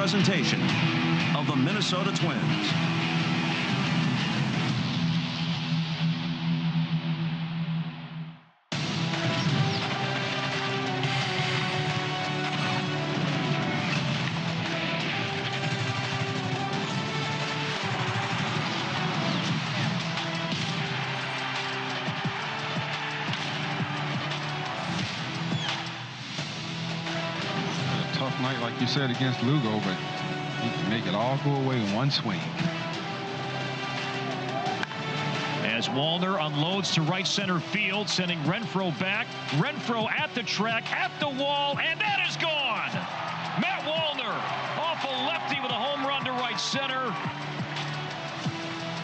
presentation of the Minnesota Twins. Tough night, like you said, against Lugo, but he can make it all go away in one swing. As Wallner unloads to right center field, sending Renfroe back. Renfroe at the track, at the wall, and that is gone. Matt Wallner off a lefty with a home run to right center.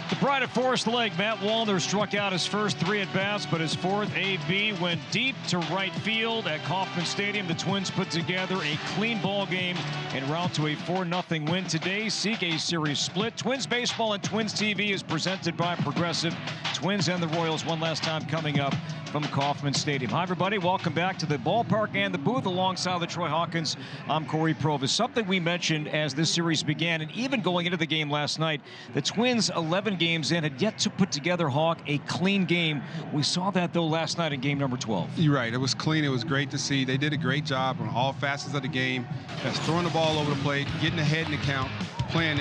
The pride of Forest Lake, Matt Wallner struck out his first 3 at-bats, but his fourth AB went deep to right field at Kauffman Stadium. The Twins put together a clean ball game en route to a 4-0 win today. Seek a series split. Twins Baseball and Twins TV is presented by Progressive. Twins and the Royals one last time coming up from Kauffman Stadium. Hi, everybody. Welcome back to the ballpark and the booth alongside the Troy Hawkins. I'm Corey Provis. Something we mentioned as this series began, and even going into the game last night, the Twins 11 games in had yet to put together, Hawk, a clean game. We saw that, though, last night in game number 12. You're right. It was clean. It was great to see. They did a great job on all facets of the game. That's throwing the ball over the plate, getting ahead in the count, playing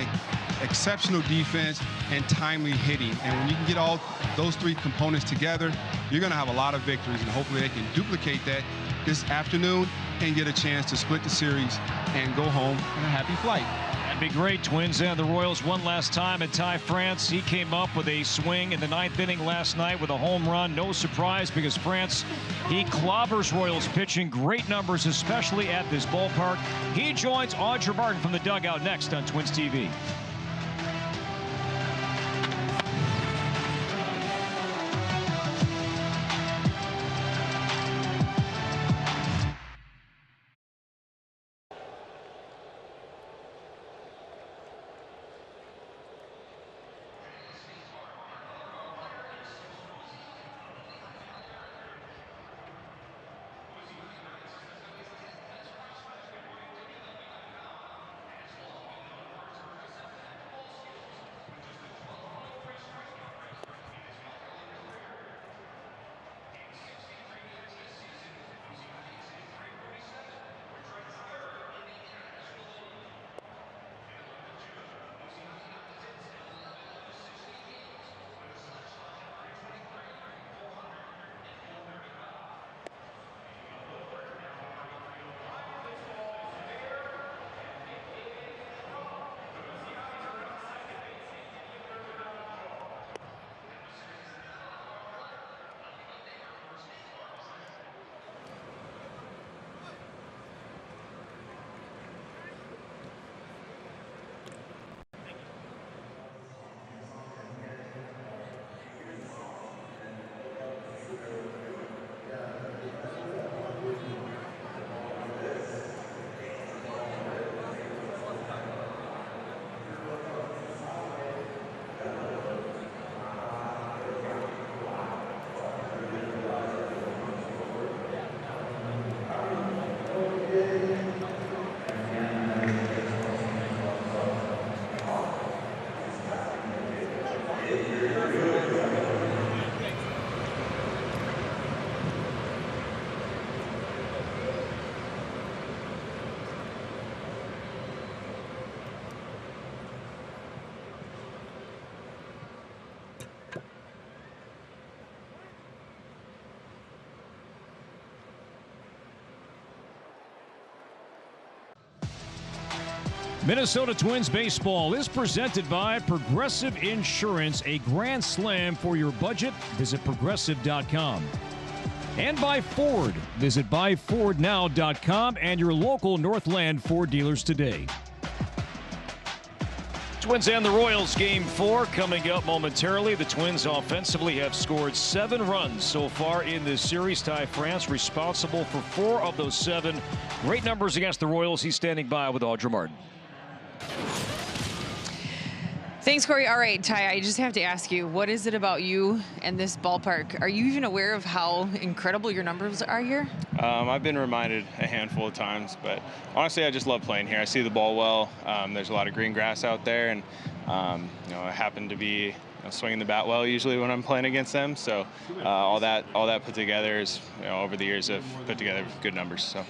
exceptional defense, and timely hitting. And when you can get all those 3 components together, you're going to have a lot of victories, and hopefully they can duplicate that this afternoon and get a chance to split the series and go home in a happy flight. That'd be great. Twins and the Royals one last time. And Ty France, he came up with a swing in the 9th inning last night with a home run. No surprise, because France, he clobbers Royals pitching. Great numbers, especially at this ballpark. He joins Audra Martin from the dugout next on Twins TV. Minnesota Twins baseball is presented by Progressive Insurance, a grand slam for your budget. Visit progressive.com. And by Ford. Visit buyfordnow.com and your local Northland Ford dealers today. Twins and the Royals game 4 coming up momentarily. The Twins offensively have scored 7 runs so far in this series. Ty France responsible for 4 of those 7. Great numbers against the Royals. He's standing by with Audra Martin. Thanks, Corey. All right, Ty, I just have to ask you, what is it about you and this ballpark? Are you even aware of how incredible your numbers are here? I've been reminded a handful of times, but honestly, I just love playing here. I see the ball well. There's a lot of green grass out there, and I happen to be swinging the bat well usually when I'm playing against them. So all that put together is, over the years, I've put together good numbers. So.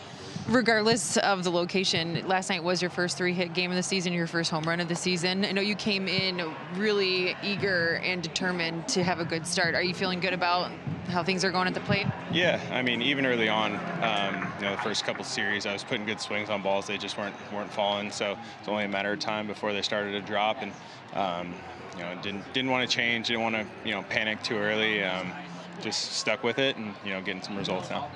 Regardless of the location, last night was your first 3-hit game of the season, your first home run of the season. I know you came in really eager and determined to have a good start. Are you feeling good about how things are going at the plate? Yeah, I mean, even early on, the first couple series, I was putting good swings on balls. They just weren't falling. So it's only a matter of time before they started to drop, and didn't want to change, didn't want to panic too early. Just stuck with it, and getting some results now.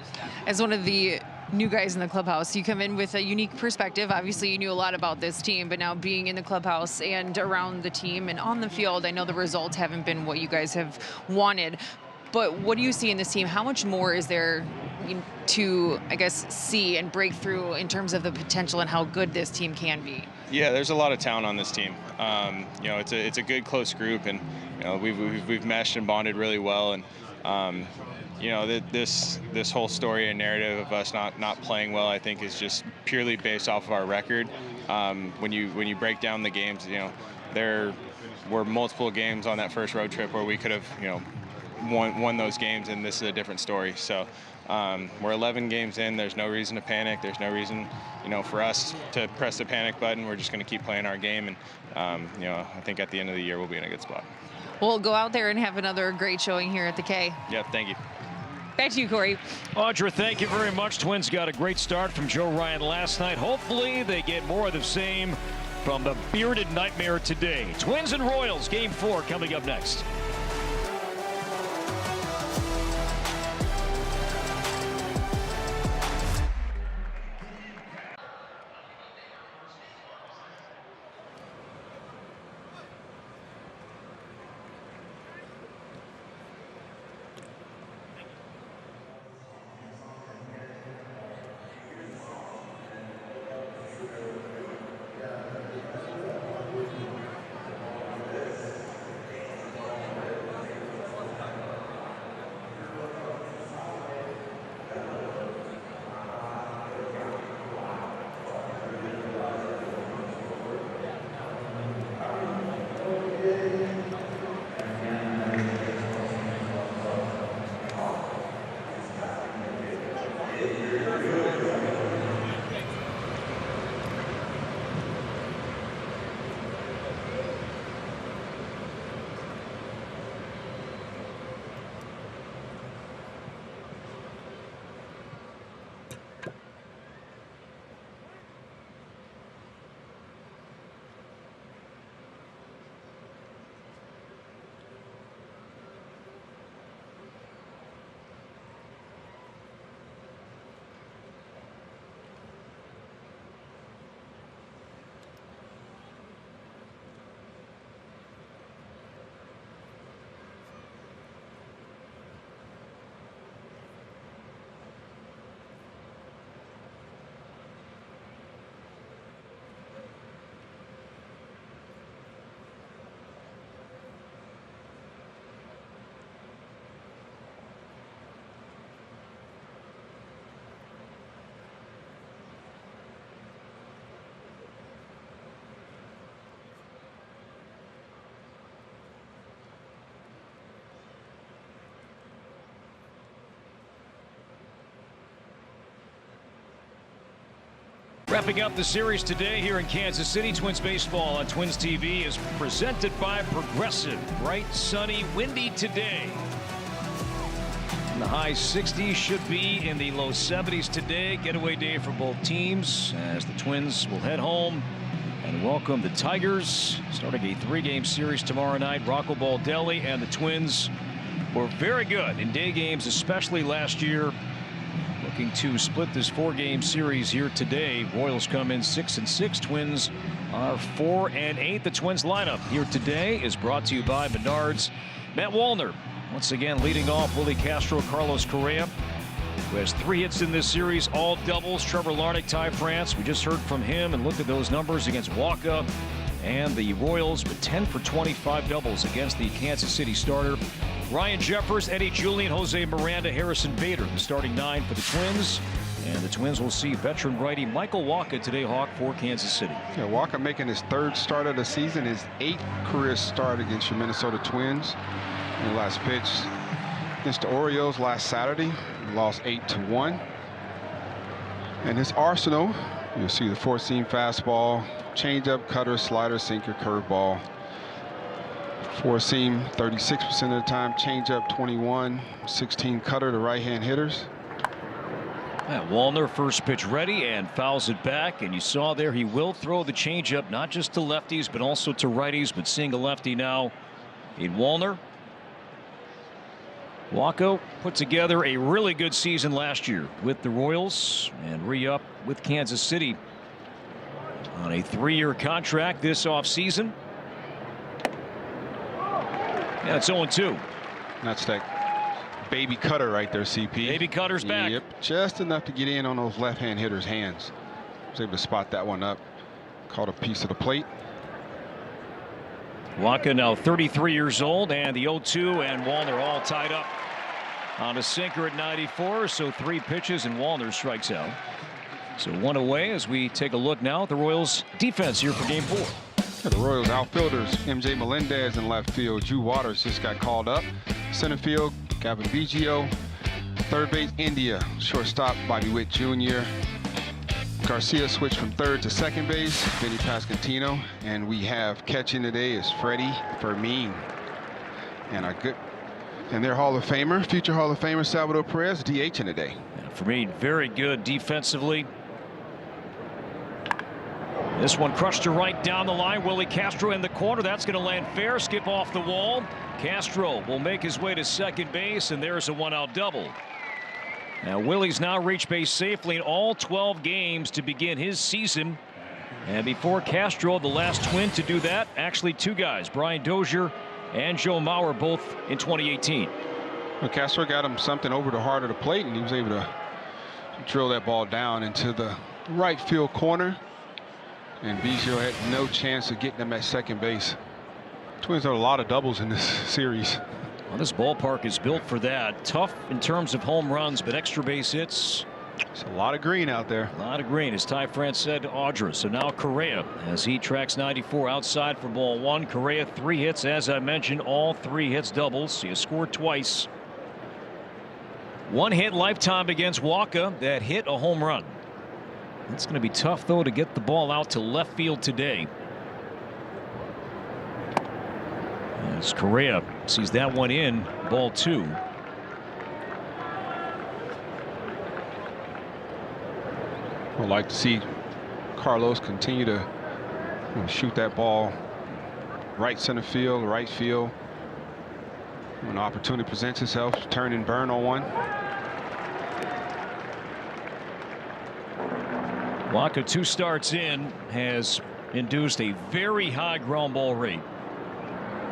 As one of the new guys in the clubhouse, you come in with a unique perspective. Obviously, you knew a lot about this team, but now being in the clubhouse and around the team and on the field, I know the results haven't been what you guys have wanted. But what do you see in this team? How much more is there to, I guess, see and break through in terms of the potential and how good this team can be? Yeah, there's a lot of talent on this team. It's a good, close group, and we've meshed and bonded really well. And this whole story and narrative of us not playing well, I think, is just purely based off of our record. When you break down the games, there were multiple games on that first road trip where we could have won those games, and this is a different story. So we're 11 games in. There's no reason to panic. There's no reason for us to press the panic button. We're just going to keep playing our game, and I think at the end of the year we'll be in a good spot. Well, go out there and have another great showing here at the K. Yep, thank you. Back to you, Corey. Audra, thank you very much. Twins got a great start from Joe Ryan last night. Hopefully they get more of the same from the bearded nightmare today. Twins and Royals, Game 4 coming up next. Wrapping up the series today here in Kansas City, Twins baseball on Twins TV is presented by Progressive. Bright, sunny, windy today. In the high 60s, should be in the low 70s today. Getaway day for both teams as the Twins will head home and welcome the Tigers, starting a 3-game series tomorrow night. Rocco Baldelli and the Twins were very good in day games, especially last year. Looking to split this 4-game series here today. Royals come in 6-6. Twins are 4-8. The Twins lineup here today is brought to you by Menards. Matt Wallner once again leading off. Willie Castro, Carlos Correa, who has 3 hits in this series, all doubles. Trevor Larnach, Ty France. We just heard from him and looked at those numbers against Wacha and the Royals with 10 for 25 doubles against the Kansas City starter. Ryan Jeffers, Eddie Julian, Jose Miranda, Harrison Bader, the starting 9 for the Twins. And the Twins will see veteran righty Michael Wacha today, Hawk, for Kansas City. Yeah, Wacha making his 3rd start of the season, his 8th career start against your Minnesota Twins. In the last pitch against the Orioles last Saturday, lost 8-1. And his arsenal, you'll see the 4-seam fastball, changeup, cutter, slider, sinker, curveball. 4-seam 36% of the time, changeup 21, 16 cutter to right-hand hitters. Wallner, first pitch ready, and fouls it back. And you saw there he will throw the changeup not just to lefties but also to righties. But seeing a lefty now in Wallner. Wacha put together a really good season last year with the Royals and re-up with Kansas City on a 3-year contract this offseason. Yeah, it's 0-2. That's that baby cutter right there, CP. Baby cutter's back. Yep, just enough to get in on those left-hand hitters' hands. Was able to spot that one up. Caught a piece of the plate. Wacha now 33 years old, and the 0-2, and Wallner all tied up on a sinker at 94. So 3 pitches, and Wallner strikes out. So 1 away as we take a look now at the Royals' defense here for Game 4. The Royals outfielders, MJ Melendez in left field. Drew Waters just got called up. Center field, Gavin Biggio. Third base, India. Shortstop, Bobby Witt Jr. Garcia switched from 3rd to 2nd base, Vinny Pasquantino. And we have catching today is Freddie Fermin. And their Hall of Famer, future Hall of Famer Salvador Perez, DH in today. Fermin very good defensively. This one crushed to right down the line. Willie Castro in the corner. That's going to land fair. Skip off the wall. Castro will make his way to 2nd base, and there's a 1-out double. Now Willie's now reached base safely in all 12 games to begin his season. And before Castro, the last Twin to do that, actually 2 guys, Brian Dozier and Joe Mauer, both in 2018. Well, Castro got him something over the heart of the plate, and he was able to drill that ball down into the right field corner. And Biggio had no chance of getting them at 2nd base. Twins had a lot of doubles in this series. Well, this ballpark is built for that. Tough in terms of home runs, but extra base hits. It's a lot of green out there. A lot of green, as Ty France said to Audra. So now Correa, as he tracks 94 outside for ball 1. Correa 3 hits, as I mentioned, all 3 hits doubles. He has scored twice. 1 hit lifetime against Wacha that hit a home run. It's going to be tough, though, to get the ball out to left field today. As Correa sees that one in, ball 2. I'd like to see Carlos continue to shoot that ball right center field, right field. When an opportunity presents itself, turn and burn on one. Wacha, 2 starts in, has induced a very high ground ball rate.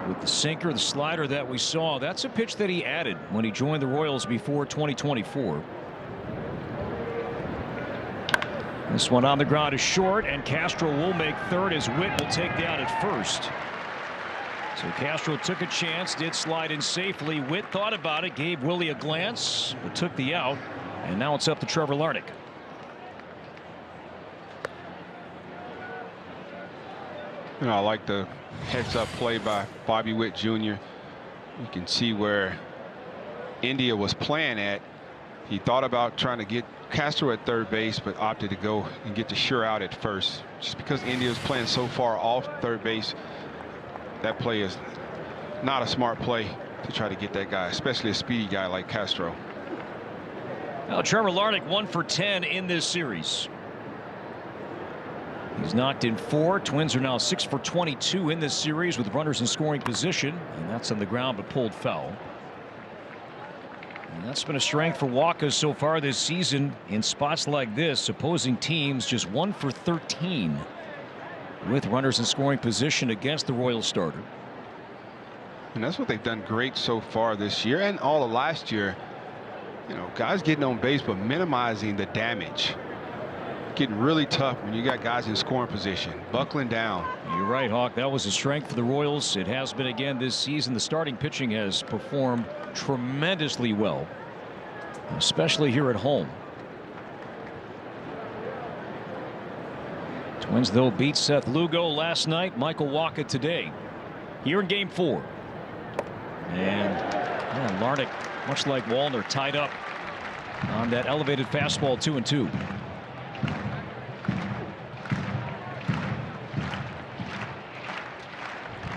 With the sinker, the slider that we saw, that's a pitch that he added when he joined the Royals before 2024. This one on the ground is short, and Castro will make 3rd as Witt will take down at 1st. So Castro took a chance, did slide in safely. Witt thought about it, gave Willie a glance, but took the out. And now it's up to Trevor Larnach. You know, I like the heads-up play by Bobby Witt Jr. You can see where India was playing at. He thought about trying to get Castro at 3rd base, but opted to go and get the sure out at 1st. Just because India was playing so far off 3rd base, that play is not a smart play to try to get that guy, especially a speedy guy like Castro. Now Trevor Larnach 1 for 10 in this series. He's knocked in 4. Twins are now 6 for 22 in this series with runners in scoring position, and that's on the ground but pulled foul. And that's been a strength for Wacha so far this season in spots like this. Opposing teams just 1 for 13 with runners in scoring position against the Royals starter. And that's what they've done great so far this year and all of last year. You know, guys getting on base but minimizing the damage. getting really tough when you got guys in scoring position, buckling down. You're right, Hawk. That was a strength for the Royals. It has been again this season. The starting pitching has performed tremendously well, especially here at home. Twins, though, beat Seth Lugo last night. Michael Wacha today. Here in Game 4. And Larnach, much like Wallner, tied up on that elevated fastball, 2-2.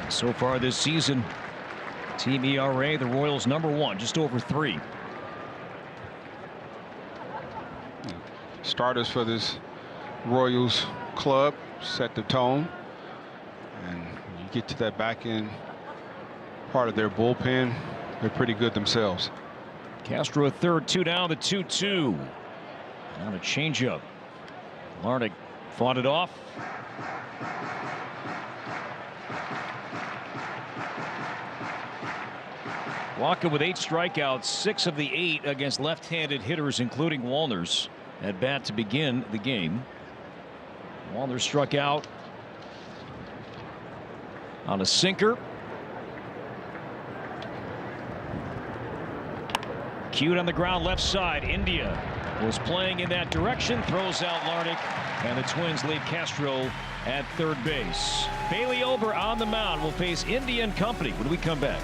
So far this season, team ERA, the Royals #1, just over 3. Starters for this Royals club set the tone, and when you get to that back end part of their bullpen, they're pretty good themselves. Castro at third, 2 down, the 2-2. On a changeup. Larnach fought it off. Wacha with 8 strikeouts, 6 of the 8 against left-handed hitters, including Wallner's at bat to begin the game. Wallner struck out on a sinker. Cute on the ground left side. India was playing in that direction, throws out Larnach, and the Twins leave Castro at third base. Bailey Ober on the mound will face India and company when we come back.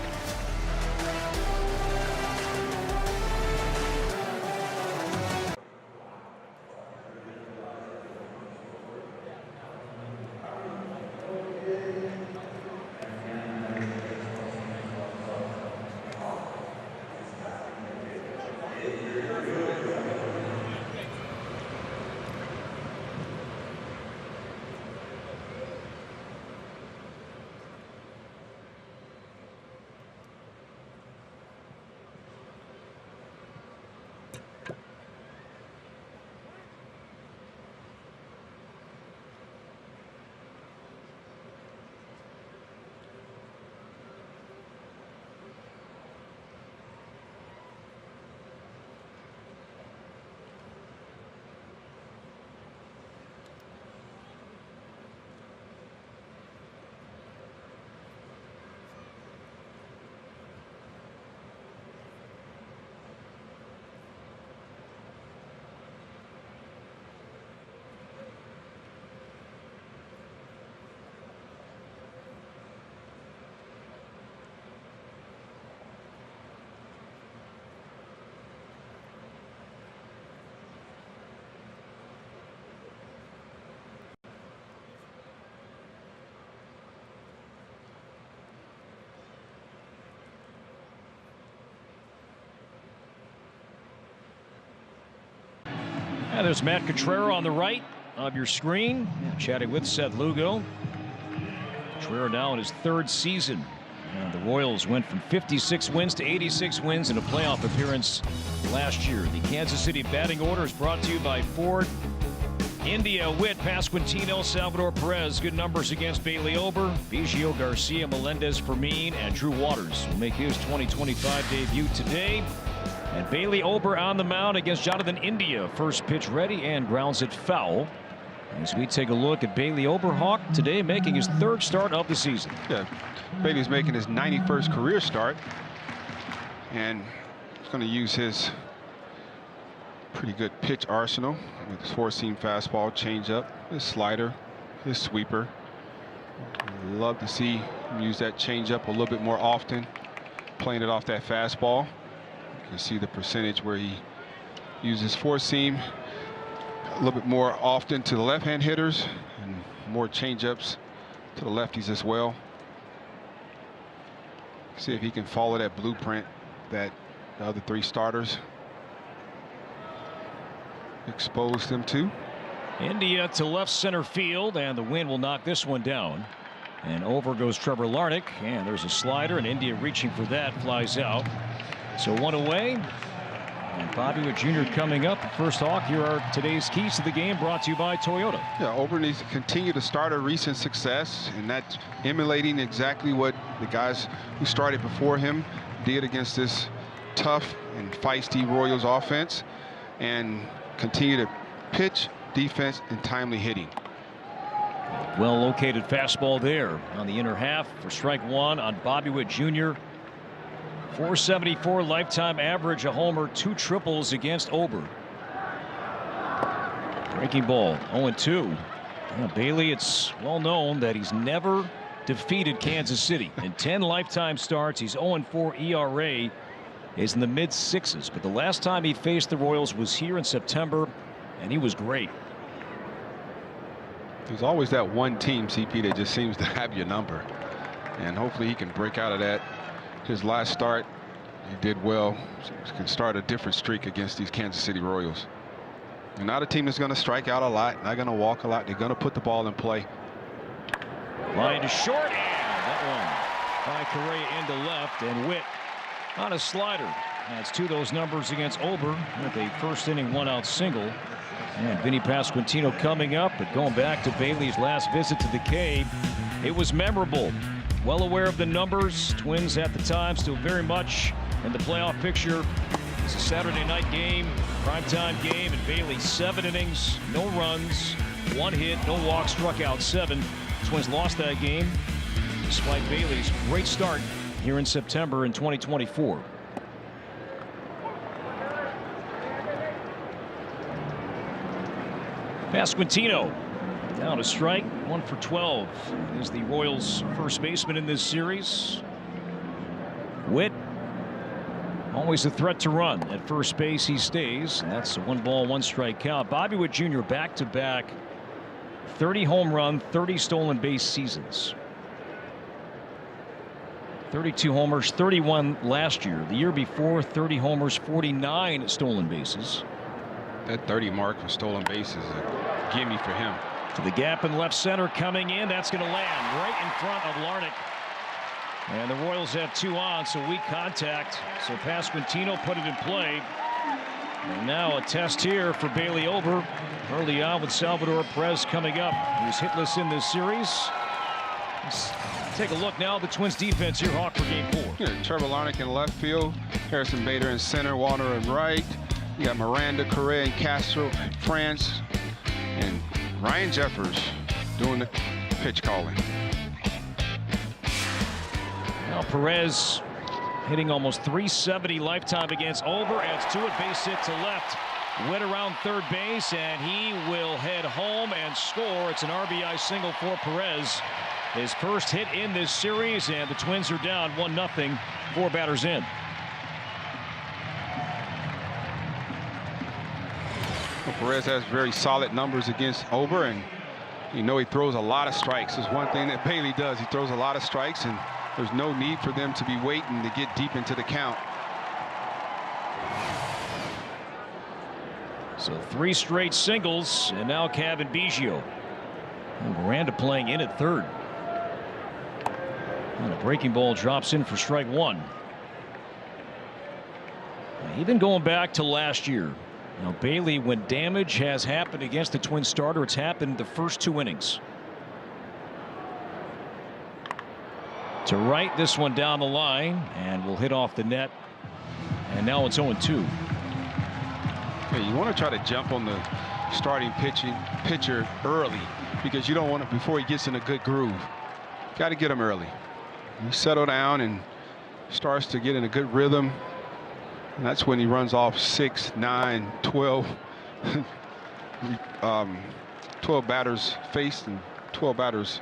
And there's Matt Cottrera on the right of your screen, chatting with Seth Lugo. Cottrera now in his 3rd season. And the Royals went from 56 wins to 86 wins in a playoff appearance last year. The Kansas City batting order is brought to you by Ford. India, Witt, Pasquantino, Salvador Perez. Good numbers against Bailey Ober, Biggio, Garcia, Melendez, Fermin, and Drew Waters will make his 2025 debut today. And Bailey Ober on the mound against Jonathan India. First pitch ready and grounds it foul. As we take a look at Bailey Ober, Hawk, today making his 3rd start of the season. Yeah, Bailey's making his 91st career start, and he's going to use his pretty good pitch arsenal with his 4-seam fastball, changeup, his slider, his sweeper. Love to see him use that changeup a little bit more often, playing it off that fastball. You can see the percentage where he uses 4-seam a little bit more often to the left-hand hitters and more changeups to the lefties as well. See if he can follow that blueprint that the other 3 starters exposed him to. India to left center field, and the wind will knock this one down. And over goes Trevor Larnach, and there's a slider, and India reaching for that, flies out. So 1 away. And Bobby Witt Jr. coming up. First, Hawk, here are today's keys to the game, brought to you by Toyota. Yeah, Ober needs to continue to start a recent success, and that's emulating exactly what the guys who started before him did against this tough and feisty Royals offense, and continue to pitch defense and timely hitting. Well located fastball there on the inner half for strike one on Bobby Witt Jr. 474 lifetime average, a homer, 2 triples against Ober. Breaking ball, 0-2. Bailey, it's well known that he's never defeated Kansas City. In 10 lifetime starts, he's 0-4. ERA is in the mid-6s. But the last time he faced the Royals was here in September, and he was great. There's always that one team, CP, that just seems to have your number. And hopefully he can break out of that. His last start, he did well. He can start a different streak against these Kansas City Royals. And not a team that's going to strike out a lot, not going to walk a lot. They're going to put the ball in play. Line to short, and that one by Correa into left, and Witt on a slider. Adds to those numbers against Ober with a first inning 1-out single. And Vinny Pasquantino coming up, but going back to Bailey's last visit to the Cave, it was memorable. Well aware of the numbers. Twins at the time still very much in the playoff picture. It's a Saturday night game, primetime game, and Bailey 7 innings, no runs, 1 hit, no walks, struck out 7. Twins lost that game despite Bailey's great start here in September in 2024. Pasquantino down a strike, 1 for 12 is the Royals' first baseman in this series. Witt always a threat to run at first base. He stays, and that's a 1-ball 1-strike count. Bobby Witt Jr. back-to-back 30 home run, 30 stolen base seasons. 32 homers, 31 last year. The year before, 30 homers, 49 stolen bases. That 30 mark for stolen bases is a gimme for him. To the gap in left center coming in. That's going to land right in front of Larnach. And the Royals have 2 on, so weak contact. So Pasquantino put it in play. And now a test here for Bailey Ober early on with Salvador Perez coming up. He was hitless in this series. Let's take a look now at the Twins defense here, Hawk, for game 4. Yeah, Trevor Larnach in left field, Harrison Bader in center, Warner in right. You got Miranda, Correa, and Castro in France, and Ryan Jeffers doing the pitch calling. Now Perez hitting almost 370 lifetime against Ober. Adds to it, base hit to left. Witt around third base, and he will head home and score. It's an RBI single for Perez. His first hit in this series, and the Twins are down 1-0, 4 batters in. Well, Perez has very solid numbers against Ober, and you know he throws a lot of strikes. There's one thing that Bailey does. He throws a lot of strikes, and there's no need for them to be waiting to get deep into the count. So 3 straight singles, and now Cavan Biggio. And Miranda playing in at third. And a breaking ball drops in for strike 1. Even going back to last year. Now Bailey, when damage has happened against the Twins starter, it's happened the first 2 innings. To right, this one down the line, and will hit off the net. And now it's 0-2. Yeah, you want to try to jump on the starting pitcher early, because you don't want it before he gets in a good groove. Got to get him early. He settle down and starts to get in a good rhythm. And that's when he runs off 6, 9, 12, 12 batters faced and 12 batters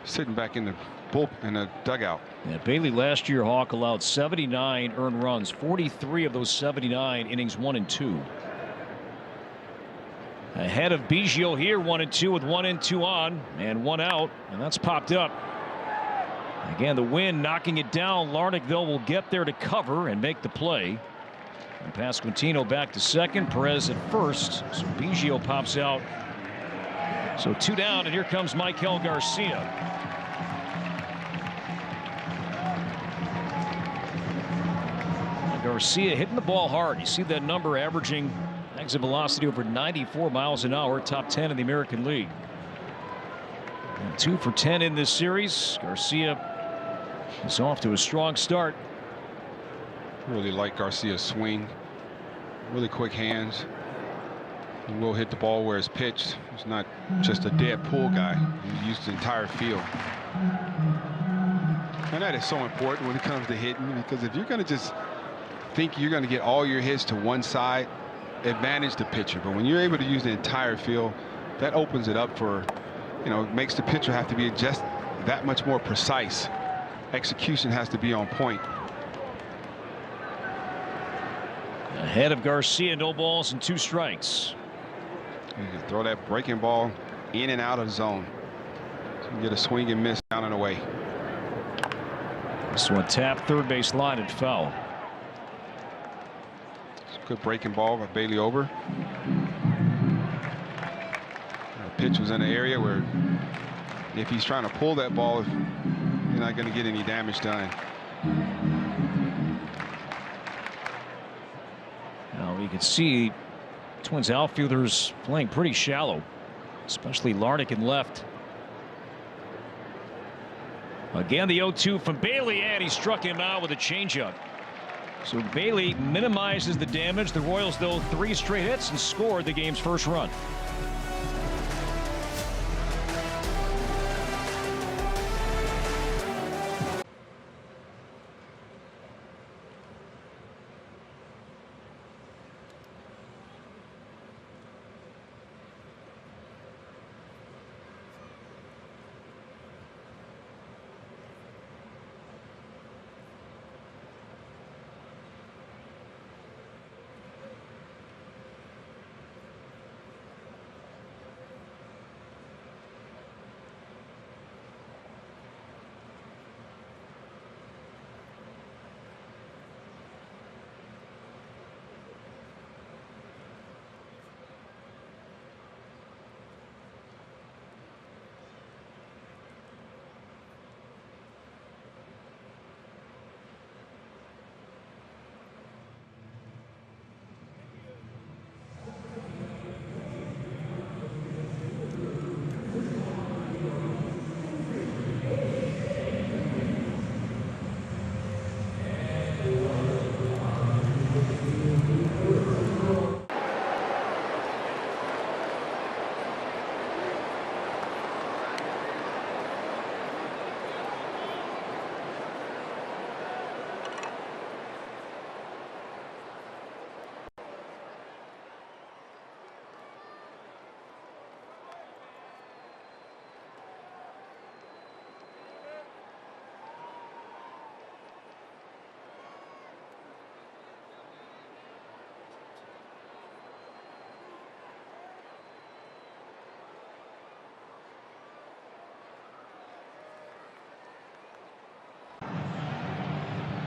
sitting back in the dugout. Yeah, Bailey last year, Hawk, allowed 79 earned runs, 43 of those 79 innings 1 and 2. Ahead of Biggio here, 1 and 2 with 1 and 2 on and 1 out, and that's popped up. Again, the wind knocking it down. Larnach, though, will get there to cover and make the play. And Pasquantino back to second, Perez at first. So Biggio pops out. So 2 down, and here comes Michael Garcia. Garcia hitting the ball hard. You see that number, averaging exit velocity over 94 miles an hour, top 10 in the American League. And 2 for 10 in this series. Garcia is off to a strong start. Really like Garcia's swing. Really quick hands. He will hit the ball where it's pitched. He's not just a dead pull guy. He used the entire field. And that is so important when it comes to hitting, because if you're going to just think you're going to get all your hits to one side, advantage the pitcher. But when you're able to use the entire field, that opens it up for, makes the pitcher have to be just that much more precise. Execution has to be on point. Ahead of Garcia, no balls and 2 strikes. You can throw that breaking ball in and out of the zone. So you get a swing and miss down and away. This one tapped third base line and foul. Good breaking ball by Bailey Ober. The pitch was in an area where if he's trying to pull that ball, you're not going to get any damage done. Now you can see Twins outfielders playing pretty shallow, especially Larnach in left. Again, the 0-2 from Bailey, and he struck him out with a changeup. So Bailey minimizes the damage. The Royals, though, 3 straight hits and scored the game's first run.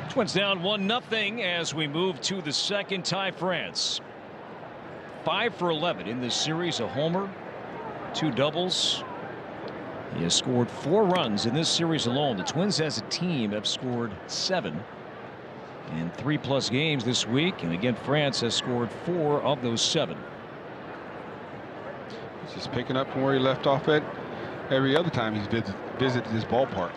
Twins down 1-0 as we move to the second. Ty France 5 for 11 in this series, a homer, 2 doubles. He has scored 4 runs in this series alone. The Twins as a team have scored 7 in 3+ games this week, and again France has scored 4 of those 7. He's just picking up from where he left off at every other time he's visited this ballpark.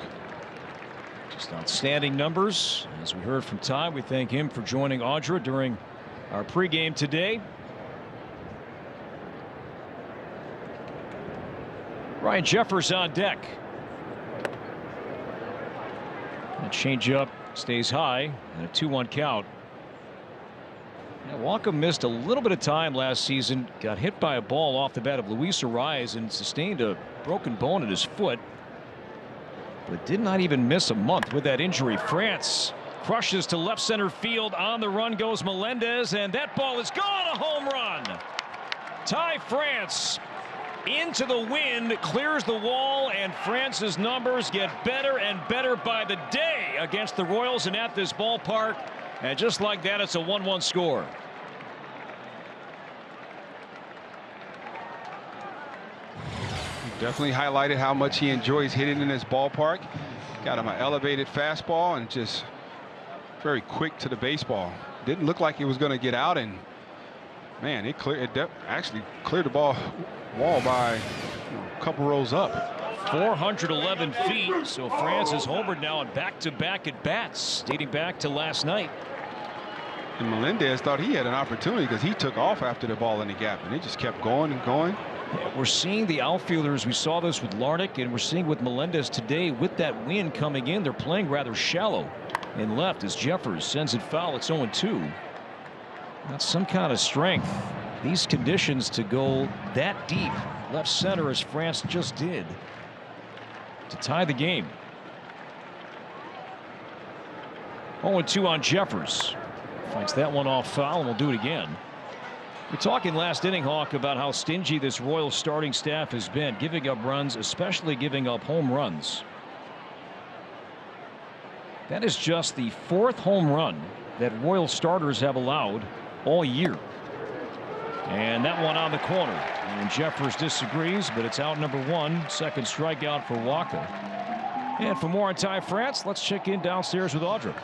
Just outstanding numbers. As we heard from Ty, we thank him for joining Audra during our pregame today. Ryan Jeffers on deck. That changeup stays high and a 2-1 count. Now, Waka missed a little bit of time last season. Got hit by a ball off the bat of Luis Arraez and sustained a broken bone in his foot, but did not even miss a month with that injury. France crushes to left center field. On the run goes Melendez, and that ball is gone. A home run. Ty France into the wind, clears the wall, and France's numbers get better and better by the day against the Royals and at this ballpark. And just like that, it's a 1-1 score. Definitely highlighted how much he enjoys hitting in this ballpark. Got him an elevated fastball and just very quick to the baseball. Didn't look like it was going to get out, and man, it actually cleared the wall by a couple rows up. 411 feet. So France is homered now on back-to-back at bats dating back to last night. And Melendez thought he had an opportunity because he took off after the ball in the gap, and it just kept going and going. Yeah, we're seeing the outfielders. We saw this with Larnach, and we're seeing with Melendez today. With that wind coming in, they're playing rather shallow in left as Jeffers sends it foul. It's 0-2. That's some kind of strength. These conditions to go that deep left center as France just did to tie the game. 0-2 on Jeffers. Fights that one off foul, and we'll do it again. We're talking last inning, Hawk, about how stingy this Royals starting staff has been, giving up runs, especially giving up home runs. That is just the 4th home run that Royals starters have allowed all year. And that one on the corner. And Jeffers disagrees, but it's out number 1. Second strikeout for Wacha. And for more on Ty France, let's check in downstairs with Audra.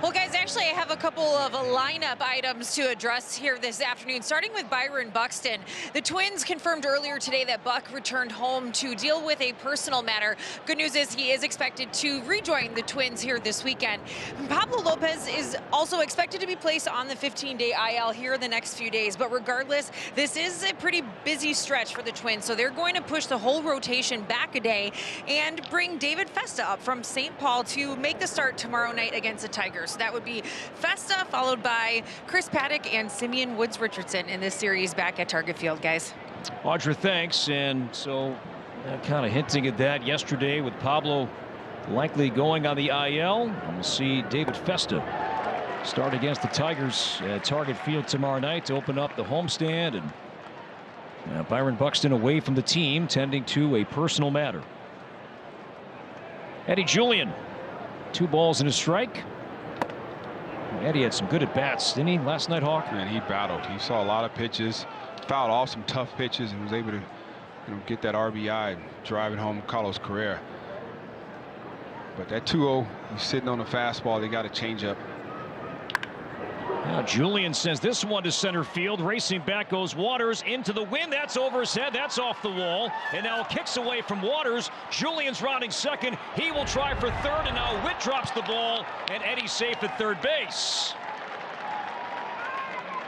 Well, guys, actually, I have a couple of lineup items to address here this afternoon, starting with Byron Buxton. The Twins confirmed earlier today that Buck returned home to deal with a personal matter. Good news is he is expected to rejoin the Twins here this weekend. Pablo Lopez is also expected to be placed on the 15-day IL here in the next few days. But regardless, this is a pretty busy stretch for the Twins, so they're going to push the whole rotation back a day and bring David Festa up from St. Paul to make the start tomorrow night against the Tigers. So that would be Festa, followed by Chris Paddock and Simeon Woods Richardson in this series back at Target Field, guys. Audra, thanks. And so kind of hinting at that yesterday with Pablo likely going on the IL. And we'll see David Festa start against the Tigers at Target Field tomorrow night to open up the homestand. And Byron Buxton away from the team, tending to a personal matter. Eddie Julien, 2 balls and a strike. Eddie had some good at-bats, didn't he, last night, Hawk? Man, he battled. He saw a lot of pitches, fouled off some tough pitches, and was able to get that RBI and drive it home Carlos Correa. But that 2-0, he's sitting on a fastball. They got a changeup. Now Julien sends this one to center field. Racing back goes Waters into the wind. That's over his head. That's off the wall. And now kicks away from Waters. Julien's rounding second. He will try for third. And now Witt drops the ball. And Eddie's safe at third base.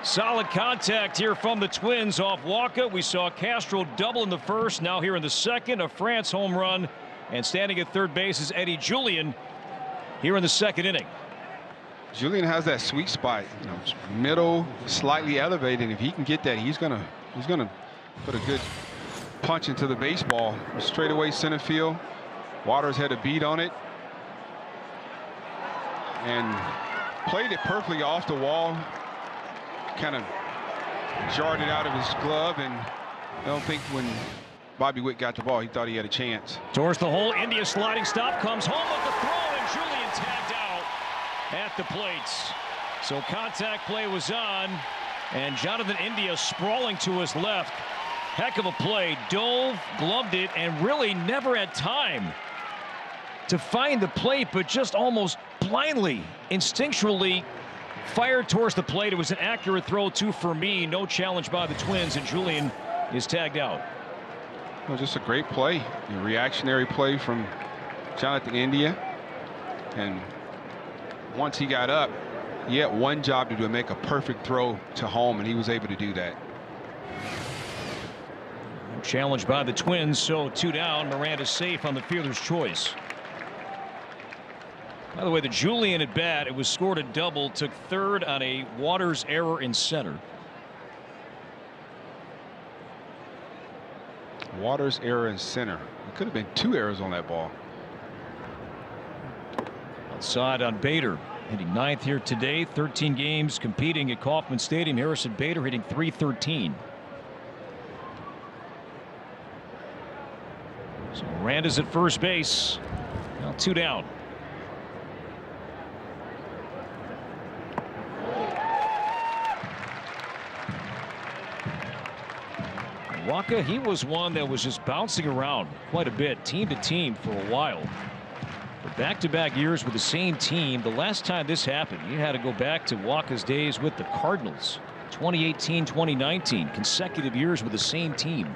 Solid contact here from the Twins off Wacha. We saw Castro double in the first. Now here in the second, a France home run. And standing at third base is Eddie Julien here in the second inning. Julien has that sweet spot, middle, slightly elevated. If he can get that, he's gonna put a good punch into the baseball. Straight away center field. Waters had a beat on it and played it perfectly off the wall. Kind of jarred it out of his glove, and I don't think when Bobby Witt got the ball, he thought he had a chance. Towards the hole, India sliding stop, comes home with the throw, and Julien tagged out at the plates. So contact play was on, and Jonathan India sprawling to his left. Heck of a play. Dove, gloved it, and really never had time to find the plate, but just almost blindly, instinctually fired towards the plate. It was an accurate throw to Fermin. No challenge by the Twins, and Julien is tagged out. Well, just a great play. A reactionary play from Jonathan India. And once he got up, he had one job to do, make a perfect throw to home, and he was able to do that. Challenged by the Twins, so 2 down. Miranda's safe on the fielder's choice. By the way, the Julien at bat, it was scored a double, took third on a Waters error in center. Waters error in center. It could have been 2 errors on that ball. Outside on Bader, hitting 9th here today. 13 games competing at Kauffman Stadium. Harrison Bader hitting .313. So Miranda's at first base. Now 2 down. Wacha, he was one that was just bouncing around quite a bit, team to team, for a while. But back-to-back years with the same team. The last time this happened, you had to go back to Wacha's days with the Cardinals. 2018, 2019, consecutive years with the same team.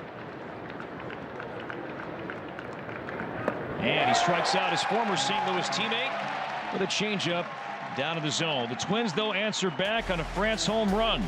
And he strikes out his former St. Louis teammate with a changeup down to the zone. The Twins, though, answer back on a France home run.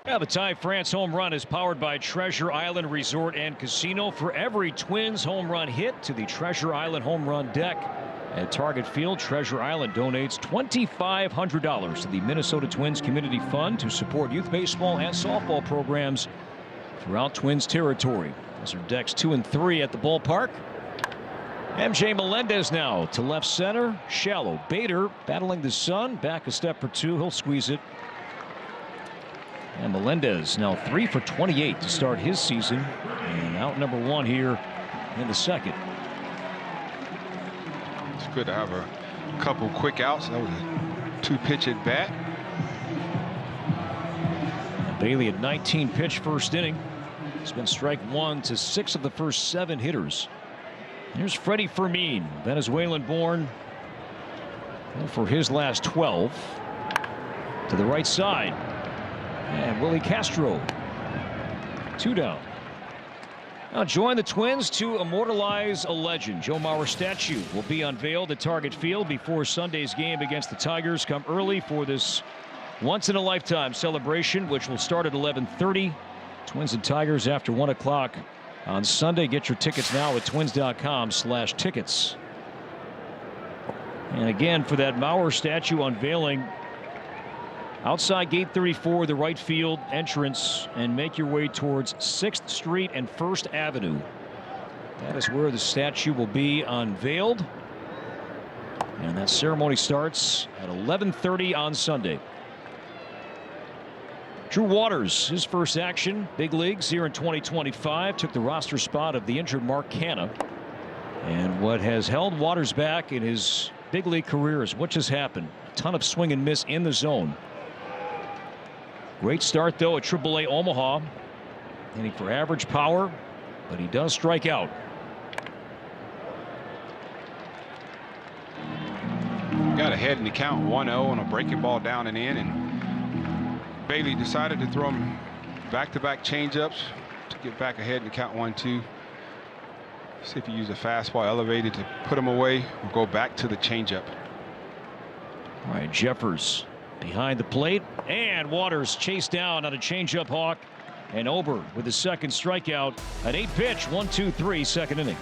Well, the Ty France home run is powered by Treasure Island Resort and Casino. For every Twins home run hit to the Treasure Island home run deck at Target Field, Treasure Island donates $2,500 to the Minnesota Twins Community Fund to support youth baseball and softball programs throughout Twins territory. Those are decks 2 and 3 at the ballpark. MJ Melendez now to left center. Shallow. Bader battling the sun. Back a step or two. He'll squeeze it. And Melendez now 3 for 28 to start his season. And out number 1 here in the second. It's good to have a couple quick outs. That was a 2-pitch at bat. And Bailey at 19 pitch first inning. It's been strike 1 to 6 of the first 7 hitters. Here's Freddie Fermin, Venezuelan born, for his last 12. To the right side. And Willie Castro, 2 down. Now join the Twins to immortalize a legend. Joe Mauer statue will be unveiled at Target Field before Sunday's game against the Tigers. Come early for this once-in-a-lifetime celebration, which will start at 11:30. Twins and Tigers after 1 o'clock on Sunday. Get your tickets now at twins.com/tickets. And again, for that Mauer statue unveiling, outside gate 34, the right field entrance, and make your way towards 6th Street and 1st Avenue. That is where the statue will be unveiled. And that ceremony starts at 11:30 on Sunday. Drew Waters, his first action, big leagues here in 2025, took the roster spot of the injured Mark Canha. And what has held Waters back in his big league career is what just happened. A ton of swing and miss in the zone. Great start, though, at AAA Omaha. Hitting for average power, but he does strike out. Got ahead in the count 1-0 on a breaking ball down and in, and Bailey decided to throw him back-to-back changeups to get back ahead in the count 1-2. See if he used a fastball elevated to put him away or go back to the changeup. All right, Jeffers behind the plate, and Waters chased down on a changeup hawk, and Ober with his second strikeout. An 8-pitch 1-2-3 second inning.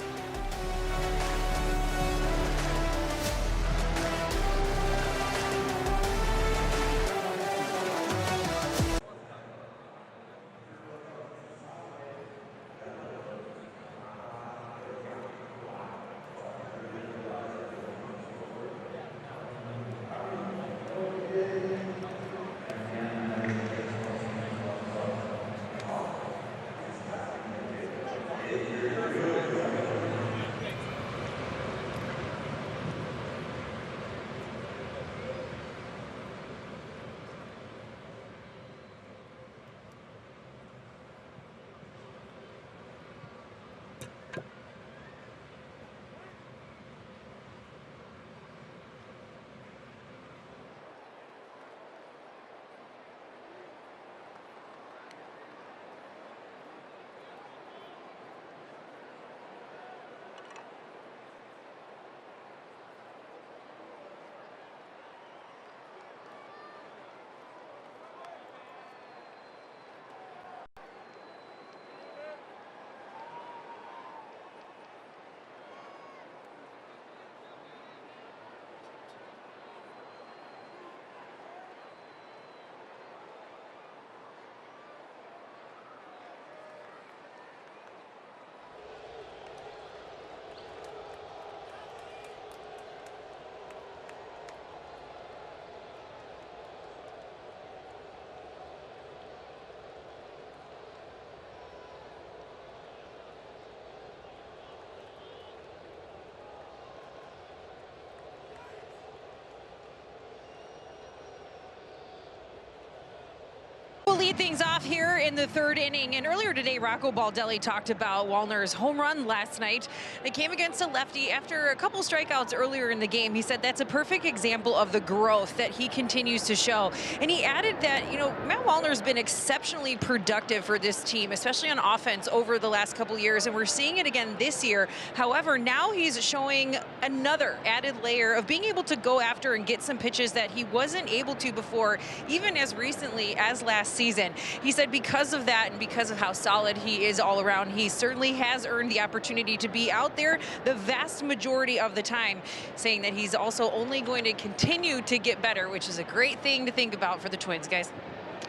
lead things off here in the third inning. And earlier today, Rocco Baldelli talked about Wallner's home run last night. They came against a lefty after a couple strikeouts earlier in the game. He said that's a perfect example of the growth that he continues to show. And he added that, you know, Matt Wallner's been exceptionally productive for this team, especially on offense over the last couple years. And we're seeing it again this year. However, now he's showing another added layer of being able to go after and get some pitches that he wasn't able to before, even as recently as last season. He said because of that and because of how solid he is all around, he certainly has earned the opportunity to be out there the vast majority of the time, saying that he's also only going to continue to get better, which is a great thing to think about for the Twins, guys.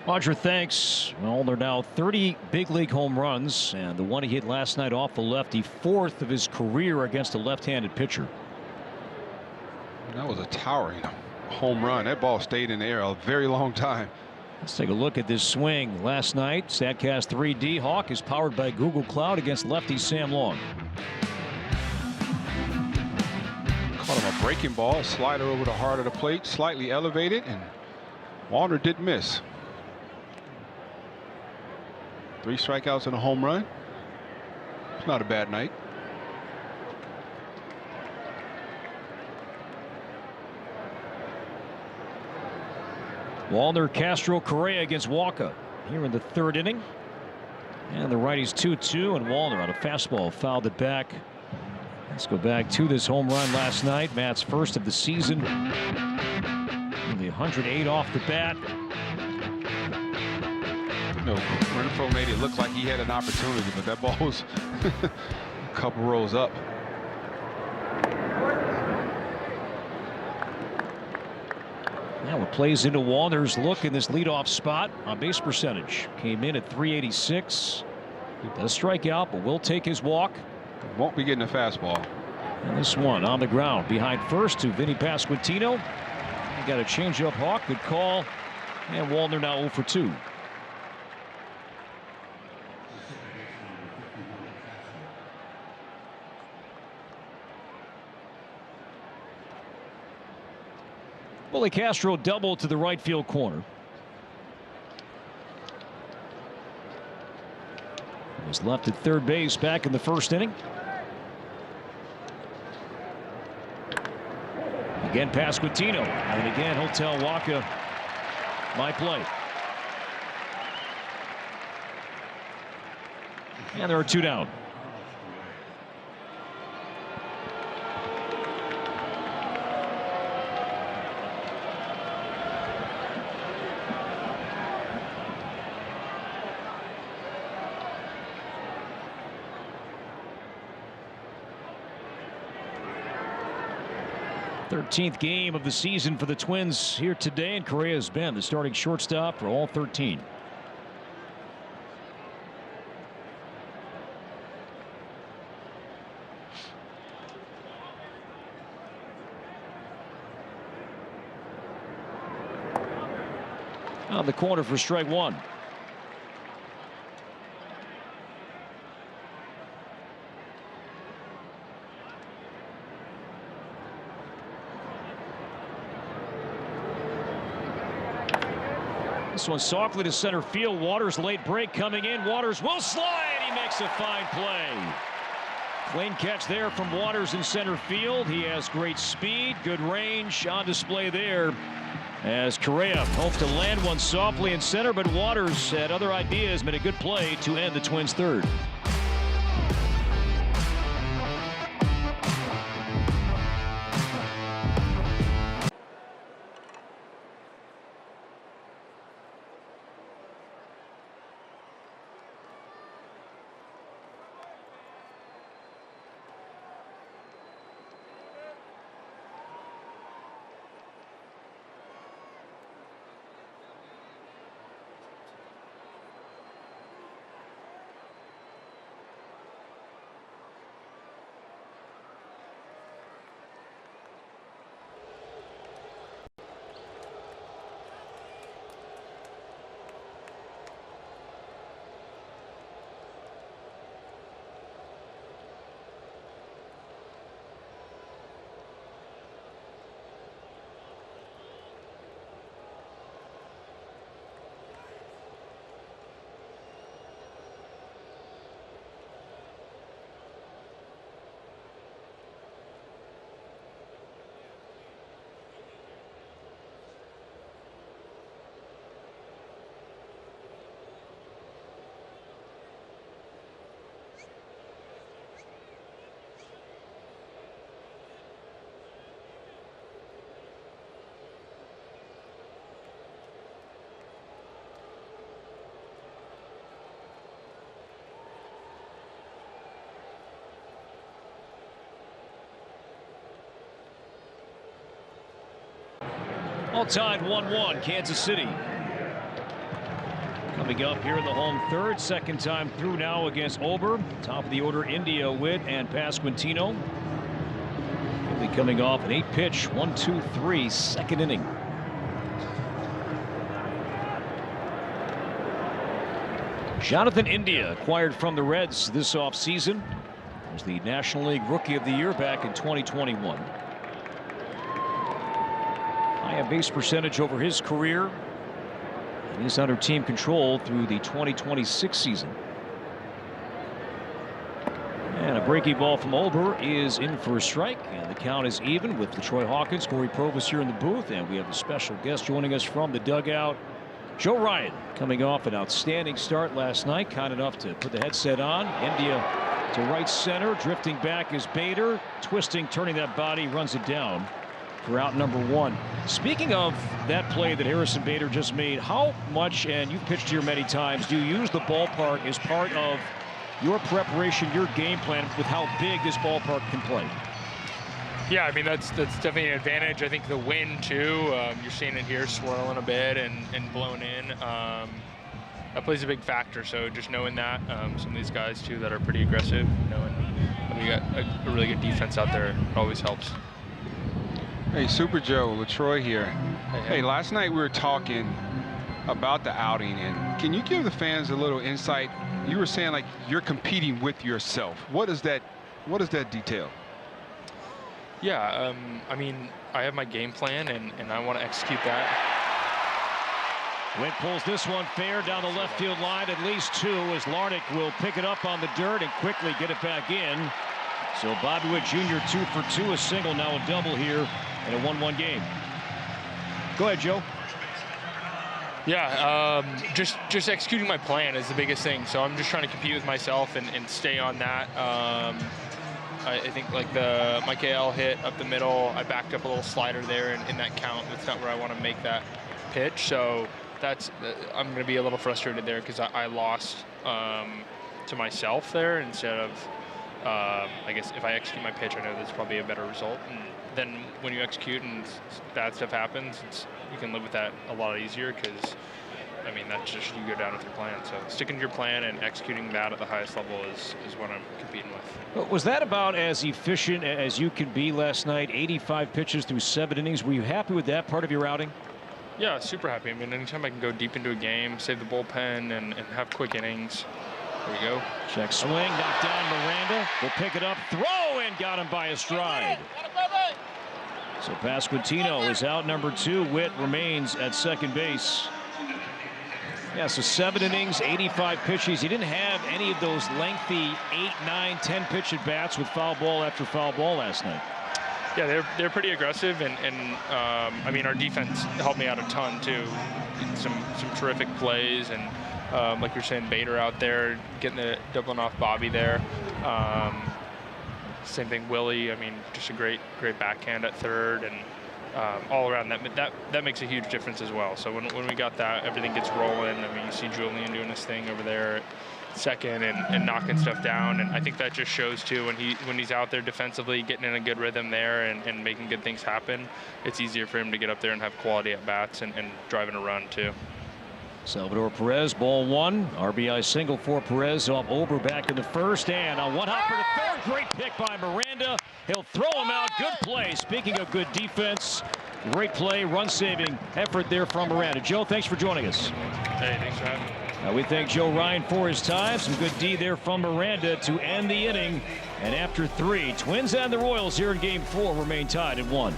Roger, thanks. Well, they're now 30 big league home runs, and the one he hit last night off the lefty, 4th of his career against a left-handed pitcher. That was a towering home run. That ball stayed in the air a very long time. Let's take a look at this swing last night. Statcast 3D. Hawk is powered by Google Cloud against lefty Sam Long. Caught him a breaking ball, slider over the heart of the plate, slightly elevated, and Wallner did miss. 3 strikeouts and a home run. It's not a bad night. Wallner, Castro, Correa against Walker here in the third inning. And the righty's 2-2, and Wallner on a fastball fouled it back. Let's go back to this home run last night. Matt's first of the season. Only 108 off the bat. No, Renfroe made it look like he had an opportunity, but that ball was a couple rows up. Now it plays into Wallner's look in this leadoff spot. On base percentage came in at .386. He does strike out, but will take his walk. Won't be getting a fastball. And this one on the ground behind first to Vinny Pasquantino. He got a changeup. Hawk, good call. And Wallner now 0 for 2. Willie Castro doubled to the right field corner. He was left at third base back in the first inning. Again, Pasquantino, and again, he'll tell Wacha, my play. And there are 2 down. Thirteenth game of the season for the Twins here today, and Correa has been the starting shortstop for all 13. On the corner for strike 1. This one softly to center field. Waters late break coming in. Waters will slide. He makes a fine play. Clean catch there from Waters in center field. He has great speed, good range on display there. As Correa hopes to land one softly in center, but Waters had other ideas, made a good play to end the Twins' third. All tied 1-1, Kansas City. Coming up here in the home third, second time through now against Ober. Top of the order, India, Witt, and Pasquantino. He'll be coming off an 8-pitch, 1-2-3, second inning. Jonathan India, acquired from the Reds this offseason, was the National League Rookie of the Year back in 2021. High base percentage over his career. And he's under team control through the 2026 season. And a breaking ball from Ober is in for a strike, and the count is even with Troy Hawkins, Corey Provus here in the booth, and we have a special guest joining us from the dugout, Joe Ryan, coming off an outstanding start last night, kind enough to put the headset on. India to right center, drifting back is Bader, twisting, turning that body, runs it down for out number 1. Speaking of that play that Harrison Bader just made, how much, and you've pitched here many times, do you use the ballpark as part of your preparation, your game plan with how big this ballpark can play? Yeah, I mean, that's definitely an advantage. I think the wind, too, you're seeing it here swirling a bit and blowing in. That plays a big factor, so just knowing that, some of these guys, too, that are pretty aggressive, knowing we got a really good defense out there always helps. Hey, Super Joe, LaTroy here. Hey, last night we were talking about the outing, and can you give the fans a little insight? You were saying like you're competing with yourself. What does that detail? Yeah, I mean, I have my game plan, and I want to execute that. Witt pulls this one fair down the left field line, at least 2, as Larnach will pick it up on the dirt and quickly get it back in. So Bobby Witt Jr. 2 for 2, a single, now a double here in a 1-1 game. Go ahead, Joe. Yeah, just executing my plan is the biggest thing. So I'm just trying to compete with myself and stay on that. I think like the Michael hit up the middle, I backed up a little slider there in that count. That's not where I want to make that pitch. So I'm going to be a little frustrated there because I lost to myself there instead of, I guess if I execute my pitch, I know there's probably a better result. And then when you execute and bad stuff happens, you can live with that a lot easier because, I mean, that's just you go down with your plan. So sticking to your plan and executing that at the highest level is what I'm competing with. Was that about as efficient as you can be last night? 85 pitches through 7 innings. Were you happy with that part of your outing? Yeah, super happy. I mean, anytime I can go deep into a game, save the bullpen, and have quick innings. There you go. Check swing, knocked down Miranda. Will pick it up, throw, and got him by a stride. So Pasquantino is out, number 2. Witt remains at second base. Yeah, so 7 innings, 85 pitches. He didn't have any of those lengthy 8, 9, 10 pitch at bats with foul ball after foul ball last night. Yeah, they're pretty aggressive, and I mean, our defense helped me out a ton too. Some terrific plays, and like you're saying, Bader out there getting doubling off Bobby there. Same thing, Willie. I mean, just a great backhand at third, and all around that makes a huge difference as well. So when we got that, everything gets rolling. I mean, you see Julian doing his thing over there at second and knocking stuff down, and I think that just shows too when he's out there defensively, getting in a good rhythm there and making good things happen. It's easier for him to get up there and have quality at bats and driving a run too. Salvador Perez, ball 1. RBI single for Perez off Ober back in the first, and a one-hopper to third. Great pick by Miranda. He'll throw him out. Good play. Speaking of good defense, great play, run-saving effort there from Miranda. Joe, thanks for joining us. Hey, thanks for having me. We thank Joe Ryan for his time. Some good D there from Miranda to end the inning. And after 3, Twins and the Royals here in Game 4 remain tied at 1.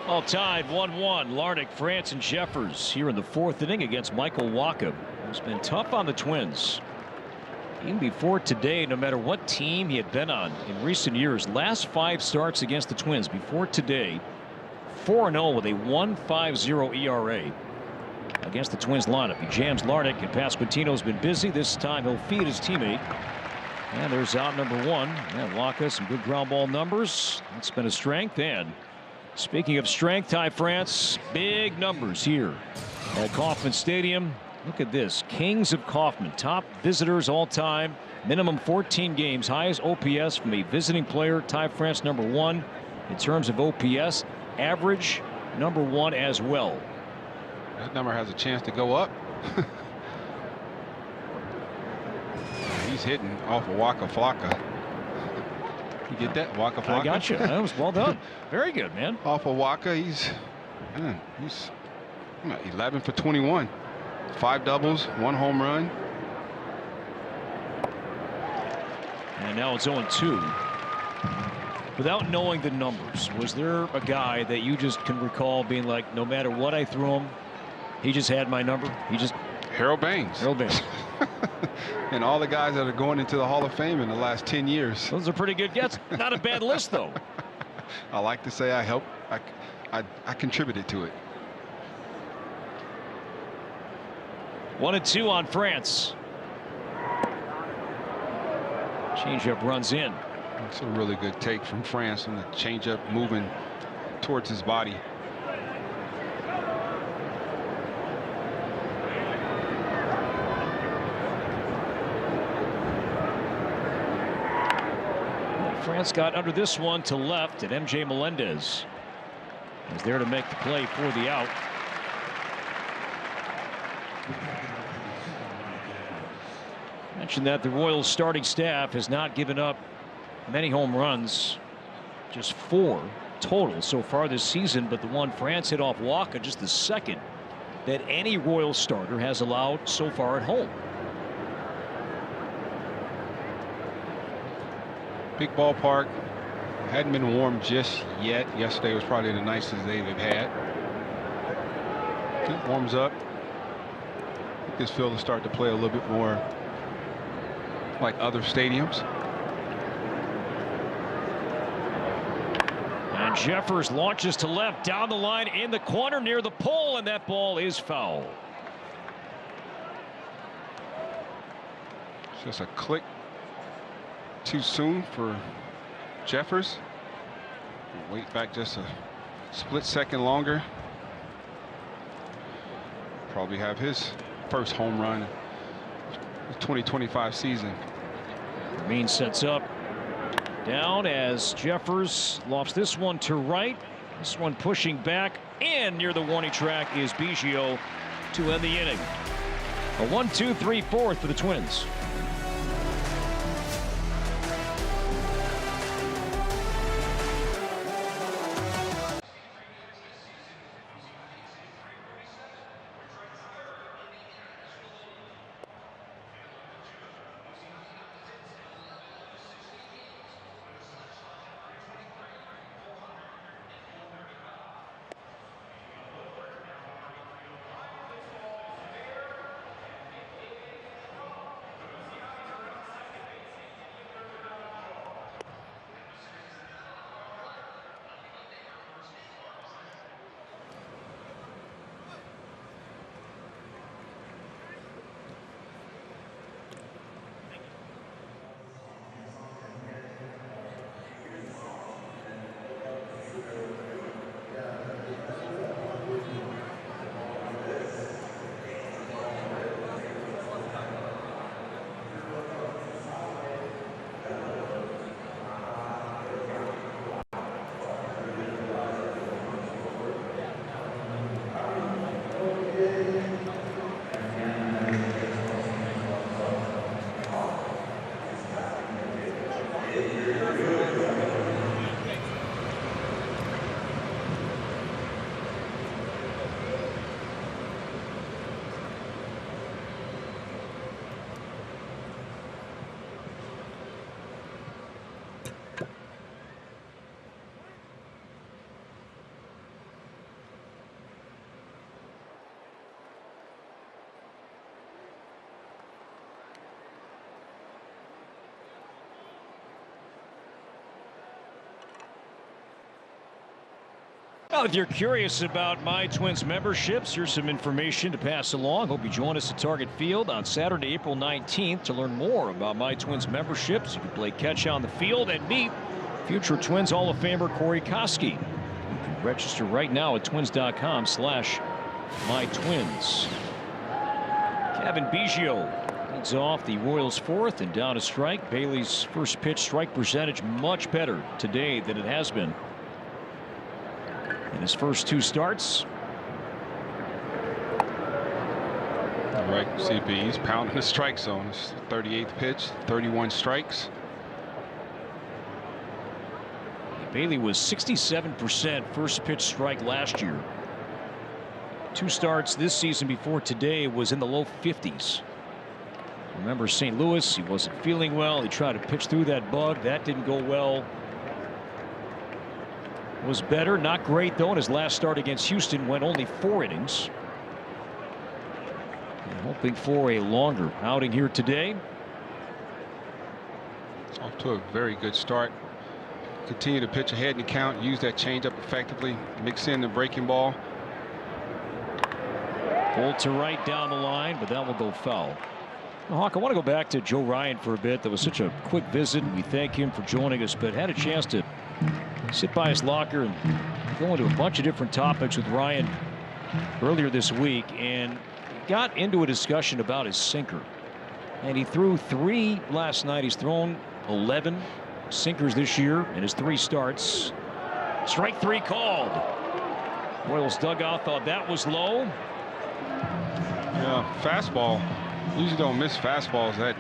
All tied 1-1. Larnach, France, and Jeffers here in the 4th inning against Michael Wacha, who's been tough on the Twins. Even before today, no matter what team he had been on in recent years, last 5 starts against the Twins before today, 4-0 with a 1.50 ERA against the Twins lineup. He jams Larnach, and Pasquantino's been busy. This time he'll feed his teammate. And there's out number 1. Yeah, Wacha, some good ground ball numbers. That's been a strength. And speaking of strength, Ty France, big numbers here at Kauffman Stadium. Look at this. Kings of Kauffman, top visitors all time, minimum 14 games, highest OPS from a visiting player. Ty France, number 1 in terms of OPS, average number 1 as well. That number has a chance to go up. He's hitting off of Waka Flocka. You get that, Waka Flocka? I got you. That was well done. Very good, man. Off of Waka, he's 11 for 21. 5 doubles, 1 home run. And now it's 0-2. Without knowing the numbers, was there a guy that you just can recall being like, no matter what I threw him, he just had my number? He just... Harold Baines. Harold Baines. And all the guys that are going into the Hall of Fame in the last 10 years. Those are pretty good gets. Not a bad list, though. I like to say I helped. I contributed to it. 1-2 on France. Changeup runs in. It's a really good take from France, and the changeup moving towards his body. France got under this one to left, and MJ Melendez is there to make the play for the out. Mentioned that the Royals starting staff has not given up many home runs, just 4 total so far this season, but the one France hit off Wacha, just the second that any Royals starter has allowed so far at home. Big ballpark, hadn't been warm just yet. Yesterday was probably the nicest they've had. It warms up. I think this field will start to play a little bit more like other stadiums. And Jeffers launches to left, down the line, in the corner near the pole, and that ball is foul. It's just a click too soon for Jeffers. Wait back just a split second longer. Probably have his first home run of the 2025 season. Means sets up down as Jeffers lofts this one to right. This one pushing back in near the warning track is Biggio to end the inning. A 1-2-3 fourth for the Twins. Well, if you're curious about My Twins memberships, here's some information to pass along. Hope you join us at Target Field on Saturday, April 19th to learn more about My Twins memberships. You can play catch on the field and meet future Twins Hall of Famer Corey Koskie. You can register right now at twins.com/mytwins. Kevin Biggio leads off the Royals' fourth and down a strike. Bailey's first pitch strike percentage much better today than it has been in his first two starts. All right, CP, he's pounding the strike zone. His 38th pitch, 31 strikes. Bailey was 67% first pitch strike last year. Two starts this season before today was in the low 50s. Remember St. Louis, he wasn't feeling well. He tried to pitch through that bug. That didn't go well. Was better, not great though. In his last start against Houston, went only 4 innings. And hoping for a longer outing here today. It's off to a very good start. Continue to pitch ahead in the count. Use that changeup effectively. Mix in the breaking ball. Pull to right down the line, but that will go foul. Now, Hawk, I want to go back to Joe Ryan for a bit. That was such a quick visit. We thank him for joining us, but had a chance to sit by his locker and go into a bunch of different topics with Ryan earlier this week, and got into a discussion about his sinker. And he threw 3 last night. He's thrown 11 sinkers this year in his 3 starts. Strike 3 called. Royals dugout thought that was low. Yeah, fastball. Usually don't miss fastballs that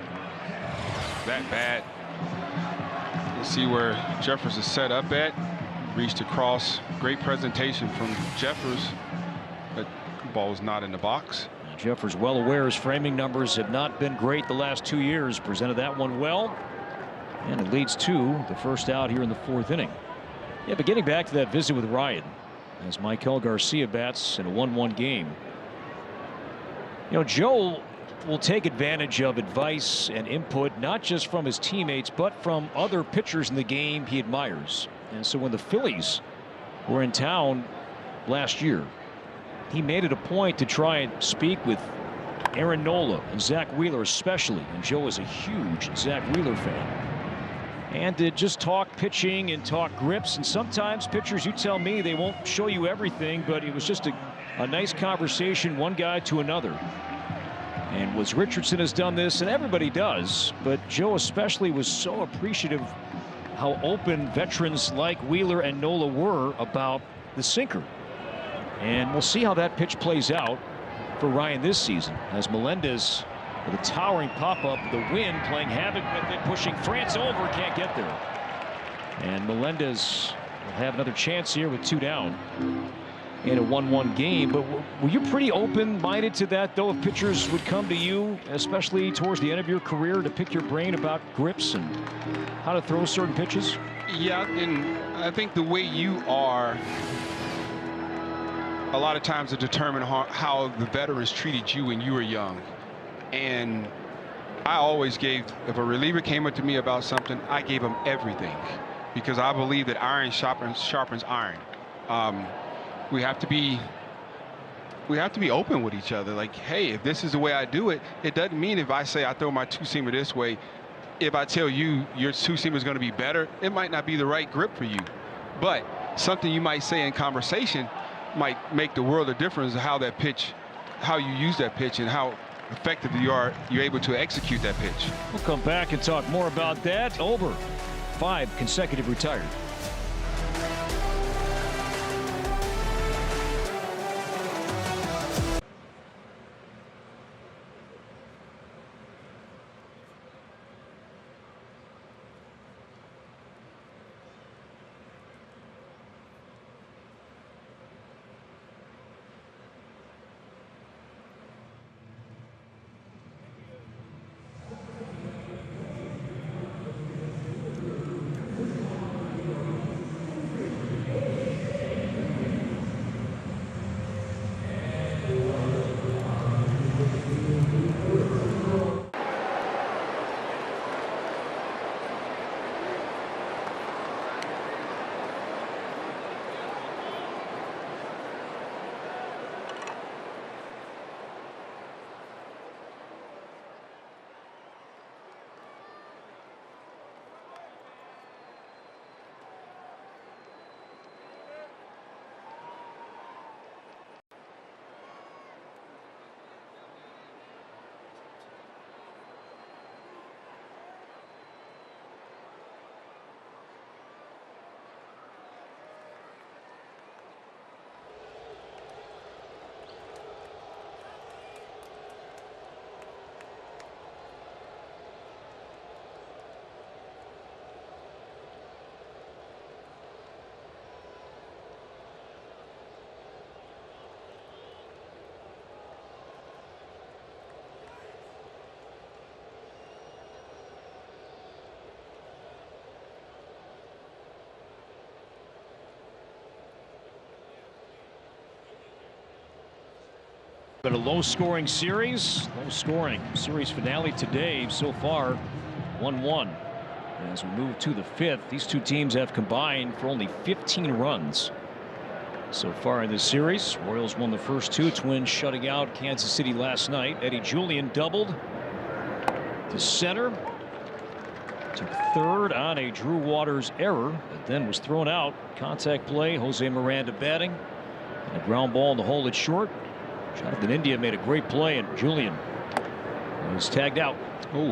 bad. You see where Jeffers is set up at. Reached across. Great presentation from Jeffers. But the ball was not in the box. Jeffers well aware his framing numbers have not been great the last 2 years. Presented that one well. And it leads to the first out here in the 4th inning. Yeah, but getting back to that visit with Ryan, as Maikel Garcia bats in a 1-1 game. You know, Joe will take advantage of advice and input, not just from his teammates, but from other pitchers in the game he admires. And so when the Phillies were in town last year, he made it a point to try and speak with Aaron Nola and Zach Wheeler especially. And Joe is a huge Zach Wheeler fan. And to just talk pitching and talk grips. And sometimes pitchers, you tell me, they won't show you everything, but it was just a nice conversation, one guy to another. And Woods Richardson has done this, and everybody does, but Joe especially was so appreciative how open veterans like Wheeler and Nola were about the sinker. And we'll see how that pitch plays out for Ryan this season, as Melendez with a towering pop-up, the wind playing havoc with it, pushing France over, can't get there. And Melendez will have another chance here with 2 down in a 1-1 game. But were you pretty open-minded to that, though, if pitchers would come to you, especially towards the end of your career, to pick your brain about grips and how to throw certain pitches? Yeah, and I think the way you are, a lot of times it determines how the veterans treated you when you were young. And I always gave, if a reliever came up to me about something, I gave him everything, because I believe that iron sharpens iron. We have to be open with each other. Like, hey, if this is the way I do it, it doesn't mean if I say I throw my 2-seamer this way, if I tell you your 2-seamer is going to be better, it might not be the right grip for you. But something you might say in conversation might make the world of difference of how that pitch, how you use that pitch, and how effective you're able to execute that pitch. We'll come back and talk more about that. Over 5 consecutive retired. Been a low-scoring series. Low-scoring series finale today so far, 1-1. As we move to the 5th, these two teams have combined for only 15 runs so far in this series. Royals won the first 2. Twins shutting out Kansas City last night. Eddie Julien doubled to center. Took third on a Drew Waters error, but then was thrown out. Contact play. Jose Miranda batting. And a ground ball in the hole at short. Jonathan India made a great play, and Julien was tagged out. Oh.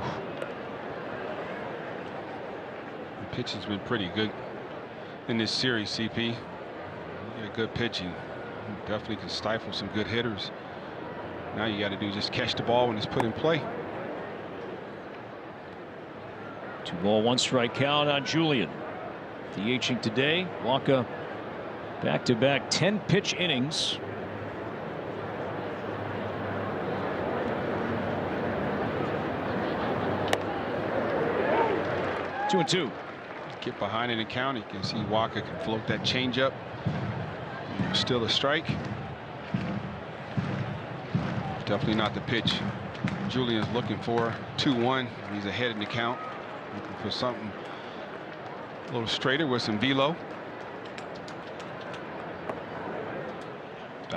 The pitching's been pretty good in this series, CP. Yeah, good pitching. Definitely can stifle some good hitters. Now you got to do just catch the ball when it's put in play. 2-ball, 1-strike count on Julien. DHing today. Wacha back-to-back 10-pitch innings. Two and two. Get behind in the count. You can see Wacha can float that changeup. Still a strike. Definitely not the pitch Julien's looking for. 2-1. He's ahead in the count. Looking for something a little straighter with some velo.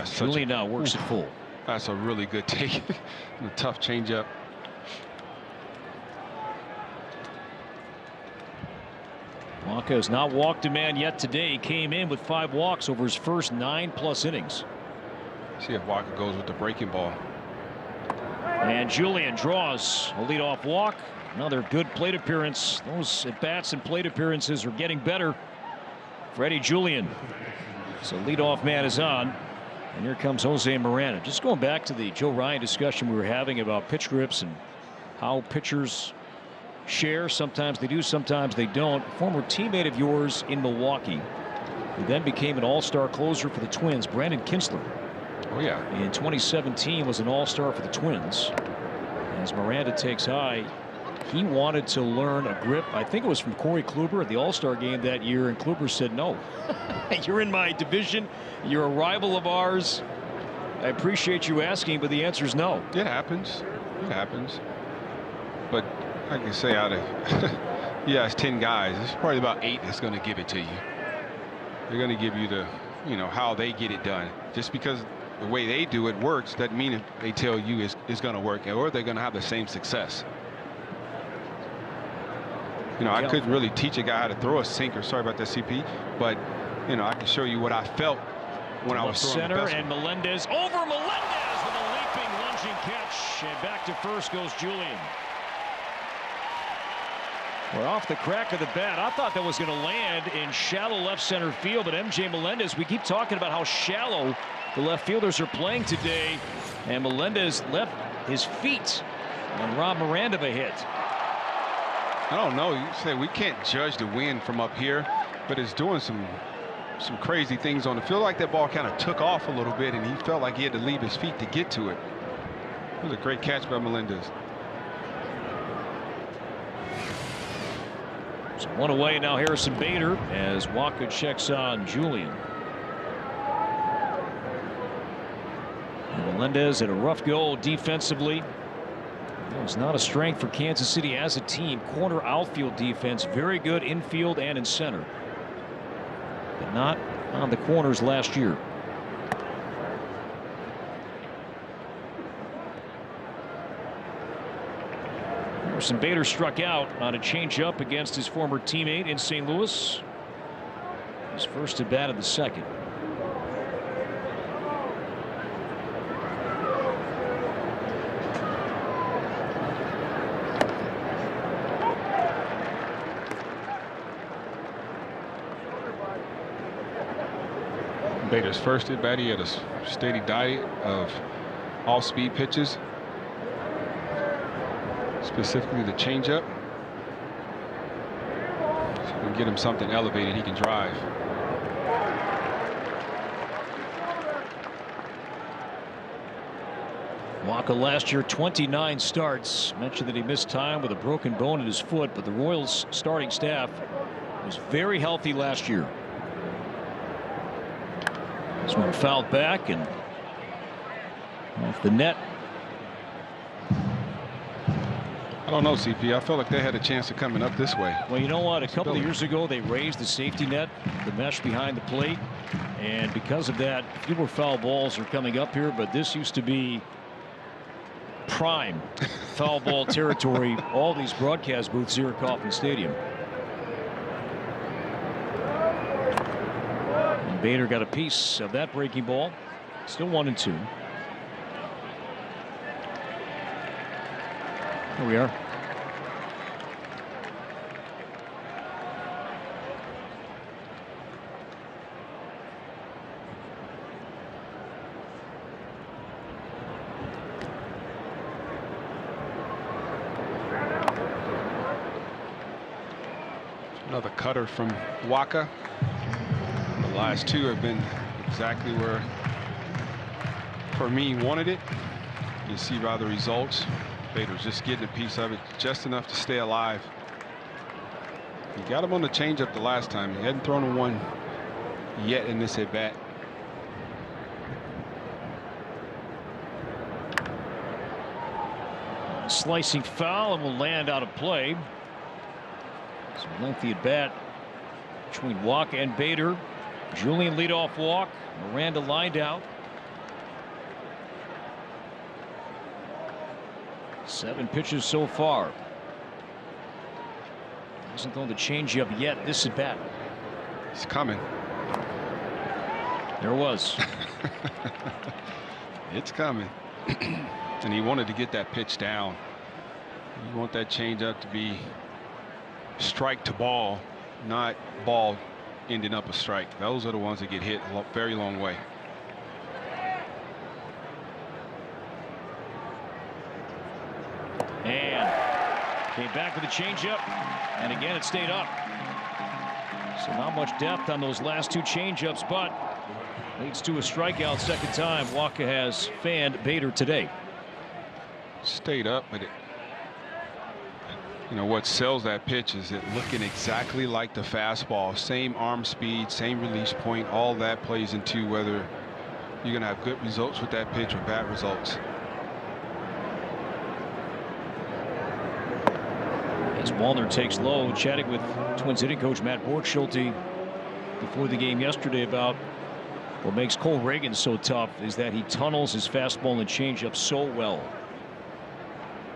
Julien now works it full. That's a really good take. A tough changeup. Wacha has not walked a man yet today. He came in with 5 walks over his first 9+ innings. See if Wacha goes with the breaking ball. And Julien draws a leadoff walk. Another good plate appearance. Those at-bats and plate appearances are getting better for Eddie Julien. So leadoff man is on. And here comes Jose Miranda. Just going back to the Joe Ryan discussion we were having about pitch grips and how pitchers share. Sometimes they do, sometimes they don't. Former teammate of yours in Milwaukee, who then became an all-star closer for the Twins, Brandon Kintzler. Oh yeah. In 2017 was an all-star for the Twins. As Miranda takes high, he wanted to learn a grip. I think it was from Corey Kluber at the All-Star game that year, and Kluber said, no, you're in my division. You're a rival of ours. I appreciate you asking, but the answer is no. It happens. It happens. But I can say out of yeah, it's 10 guys, it's probably about 8 that's going to give it to you. They're going to give you the, how they get it done. Just because the way they do it works doesn't mean if they tell you it's going to work, or they're going to have the same success. I couldn't really teach a guy how to throw a sinker. Sorry about that, CP. But, I can show you what I felt when I was throwing center, the best and Melendez over Melendez with a leaping, lunging catch. And back to first goes Julien. We're off the crack of the bat. I thought that was going to land in shallow left center field, but MJ Melendez, we keep talking about how shallow the left fielders are playing today. And Melendez left his feet on Rob Miranda a hit. I don't know. You say we can't judge the wind from up here, but it's doing some crazy things on the field. Like that ball kind of took off a little bit, and he felt like he had to leave his feet to get to it. It was a great catch by Melendez. So one away now, Harrison Bader, as Wacha checks on Julien. And Melendez had a rough go defensively. It was not a strength for Kansas City as a team. Corner outfield defense, very good infield and in center, but not on the corners last year. Harrison Bader struck out on a changeup against his former teammate in St. Louis. His first at bat of the second. Bader's first at bat, he had a steady diet of off-speed pitches, specifically the changeup. So we can get him something elevated he can drive. Wacha last year 29 starts. Mentioned that he missed time with a broken bone in his foot, but the Royals starting staff was very healthy last year. This one fouled back, and Off the net. I don't know, CP. I felt like they had a chance of coming up this way. Well, you know what? A couple of years ago, they raised the safety net, the mesh behind the plate. And because of that, fewer foul balls are coming up here. But this used to be prime foul ball territory, all these broadcast booths here at Kauffman Stadium. And Bader got a piece of that breaking ball. Still 1-2. Here we are. Another cutter from Wacha. The last two have been exactly where Fermin wanted it. You see by the results, Bader's just getting a piece of it, just enough to stay alive. He got him on the changeup the last time. He hadn't thrown a one yet in this at bat. Slicing foul and will land out of play. Some lengthy at bat between Wacha and Bader. Julian leadoff walk. Miranda lined out. 7 pitches so far. Hasn't thrown the changeup yet this at bat. He's coming. There it was. It's coming. And he wanted to get that pitch down. You want that changeup to be strike to ball, not ball ending up a strike. Those are the ones that get hit a very long way. And came back with a changeup, and again it stayed up. So not much depth on those last 2 changeups, but leads to a strikeout second time. Wacha has fanned Bader today. Stayed up, but you know what sells that pitch is it looking exactly like the fastball. Same arm speed, same release point. All that plays into whether you're going to have good results with that pitch or bad results. As Wallner takes low, chatting with Twins hitting coach Matt Borgschulte before the game yesterday about what makes Cole Reagan so tough is that he tunnels his fastball and changeup so well.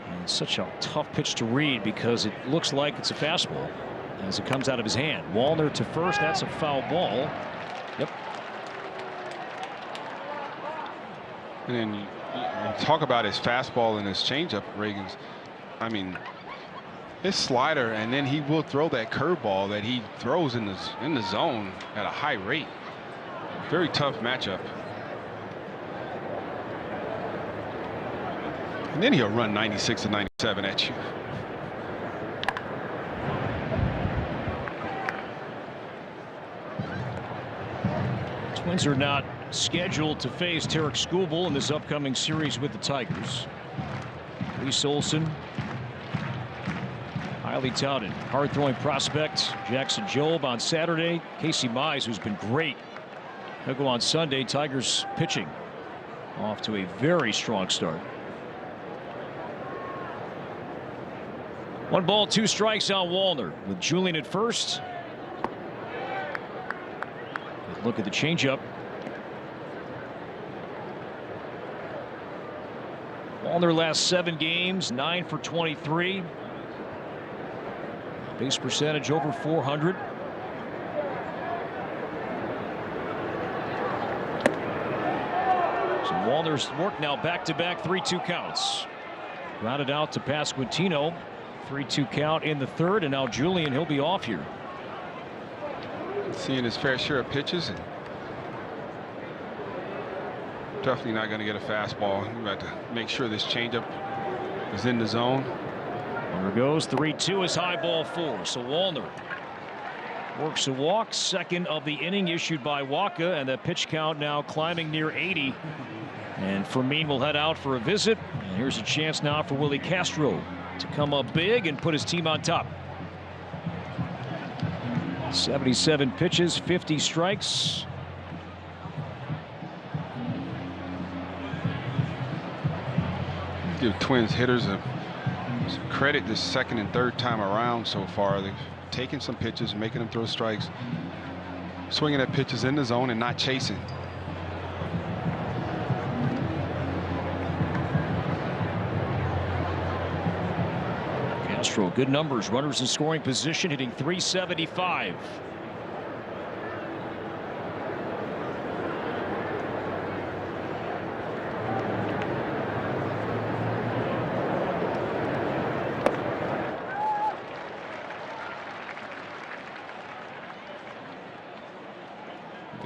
And it's such a tough pitch to read because it looks like it's a fastball as it comes out of his hand. Wallner to first. That's a foul ball. Yep. And then you talk about his fastball and his changeup, Reagan's. I mean, his slider, and then he will throw that curveball that he throws in the zone at a high rate. Very tough matchup. And then he'll run 96 and 97 at you. Twins are not scheduled to face Tarik Skubal in this upcoming series with the Tigers. Reese Olson, highly touted, hard-throwing prospect. Jackson Jobe on Saturday. Casey Mize, who's been great. He'll go on Sunday. Tigers pitching off to a very strong start. 1 ball, 2 strikes on Wallner with Julian at first. Good look at the changeup. Wallner last 7 games, 9 for 23. Base percentage over .400. So Wallner's work now back-to-back 3-2 counts. Grounded out to Pasquantino. 3-2 count in the third, and now Julian, he'll be off here. Seeing his fair share of pitches, and definitely not going to get a fastball. We have to make sure this changeup is in the zone. There goes 3-2 is high ball 4. So Wallner works a walk, second of the inning issued by Wacha, and the pitch count now climbing near 80. And Fermin will head out for a visit. And here's a chance now for Willie Castro to come up big and put his team on top. 77 pitches, 50 strikes. give Twins hitters some credit this second and third time around so far. They've taken some pitches, making them throw strikes, swinging at pitches in the zone and not chasing. Castro, good numbers, runners in scoring position, hitting .375.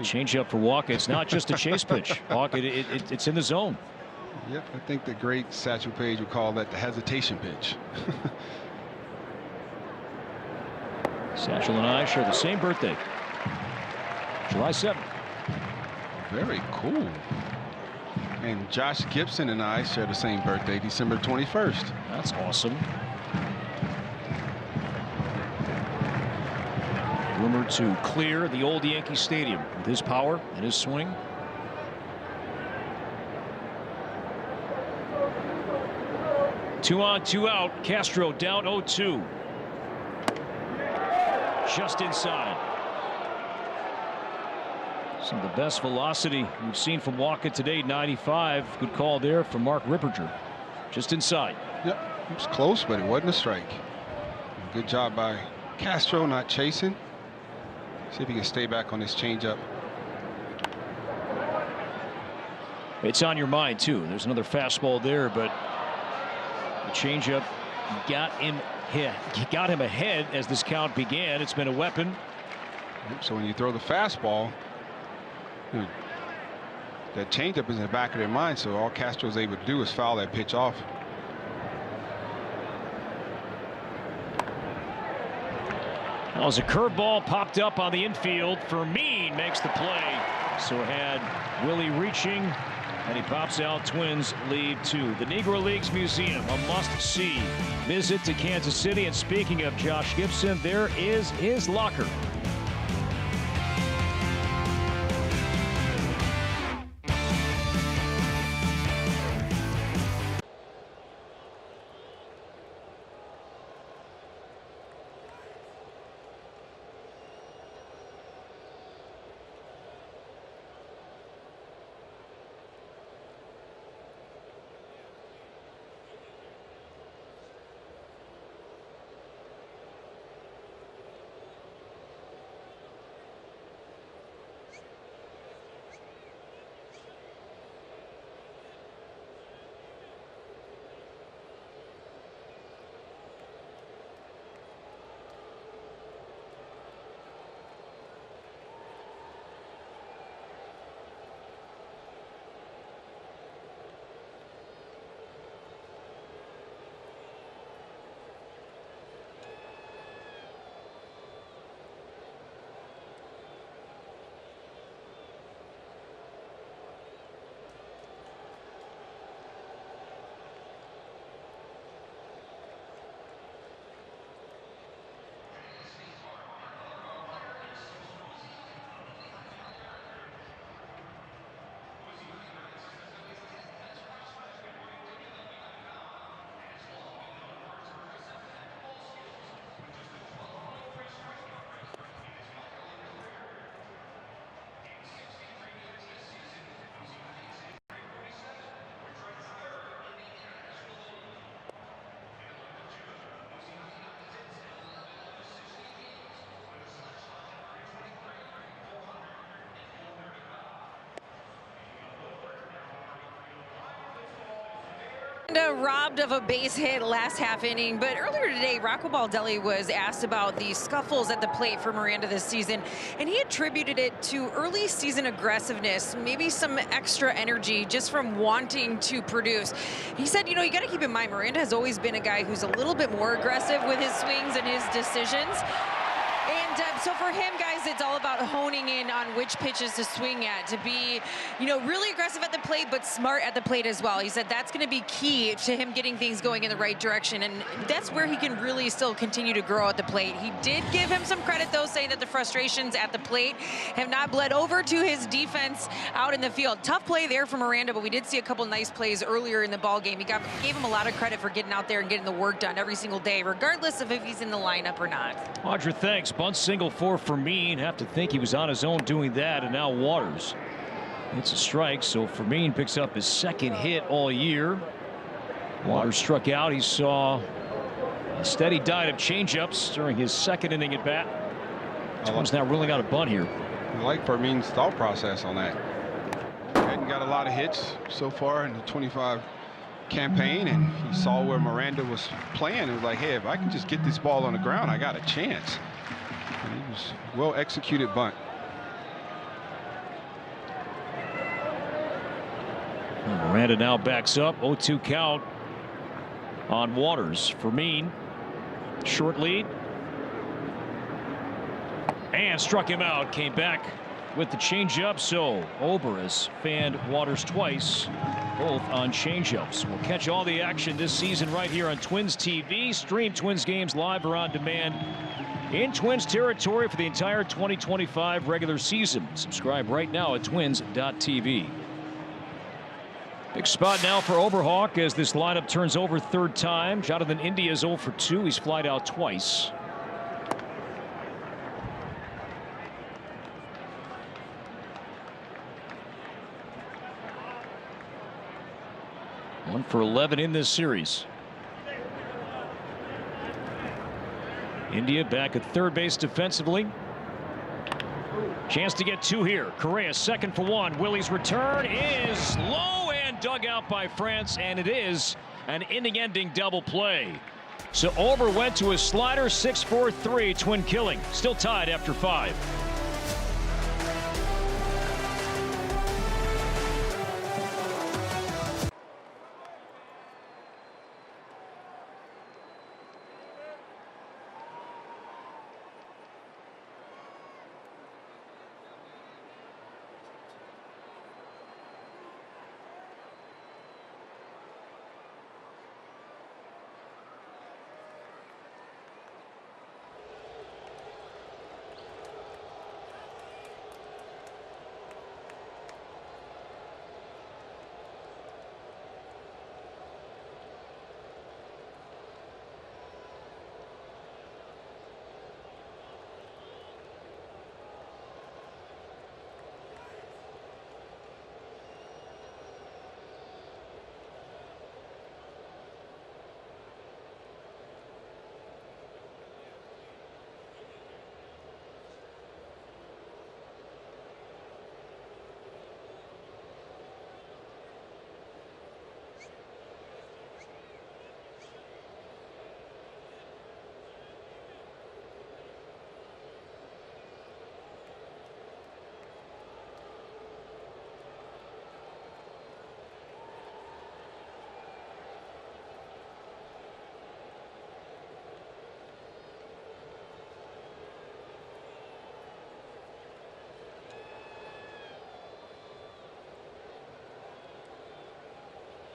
Change up for Walker. It's not just a chase pitch. Walker, it's in the zone. Yep, I think the great Satchel Paige would call that the hesitation pitch. Satchel and I share the same birthday, July 7th. Very cool. And Josh Gibson and I share the same birthday, December 21st. That's awesome. Rumored to clear the old Yankee Stadium with his power and his swing. Two on, two out. Castro down 0-2. Just inside. Some of the best velocity we've seen from Walker today, 95. Good call there from Mark Ripperger. Just inside. Yep, it was close, but it wasn't a strike. Good job by Castro not chasing. See if he can stay back on this changeup. It's on your mind too. There's another fastball there, but the changeup got him ahead as this count began. It's been a weapon. So when you throw the fastball, that changeup is in the back of their mind. So all Castro's able to do is foul that pitch off. That was a curveball popped up on the infield. Fermin makes the play. So had Willie reaching, and he pops out. Twins lead 2. The Negro Leagues Museum, a must-see visit to Kansas City. And speaking of Josh Gibson, there is his locker. Robbed of a base hit last half inning, but earlier today Rocco Baldelli was asked about the scuffles at the plate for Miranda this season, and he attributed it to early season aggressiveness, maybe some extra energy just from wanting to produce. He said, you know, you got to keep in mind Miranda has always been a guy who's a little bit more aggressive with his swings and his decisions. And So for him, guys, it's all about honing in on which pitches to swing at, to be, really aggressive at the plate, but smart at the plate as well. He said that's going to be key to him getting things going in the right direction, and that's where he can really still continue to grow at the plate. He did give him some credit, though, saying that the frustrations at the plate have not bled over to his defense out in the field. Tough play there for Miranda, but we did see a couple nice plays earlier in the ball game. He gave him a lot of credit for getting out there and getting the work done every single day, regardless of if he's in the lineup or not. Audra, thanks. Bunt single for Fermin. Have to think he was on his own doing that, and now Waters. It's a strike, so Fermin picks up his second hit all year. Waters struck out. He saw a steady diet of changeups during his second inning at bat. Twins now ruling out a bunt here. I like Fermin's thought process on that. Hadn't got a lot of hits so far in the 25 campaign, and he saw where Miranda was playing and was like, hey, if I can just get this ball on the ground, I got a chance. And it was well executed bunt. Miranda now backs up. 0-2 count on Waters. Fermin, short lead. And struck him out. Came back with the changeup. So Ober has fanned Waters twice, both on changeups. We'll catch all the action this season right here on Twins TV. Stream Twins games live or on demand in Twins territory for the entire 2025 regular season. Subscribe right now at twins.tv. Big spot now for Oberhawk as this lineup turns over third time. Jonathan India is 0 for 2. He's flied out twice. One for 11 in this series. India back at third base defensively. Chance to get two here. Correa second for one. Willie's return is low and dug out by France, and it is an inning-ending double play. So Ober went to his slider. 6-4-3 Twin killing. Still tied after 5.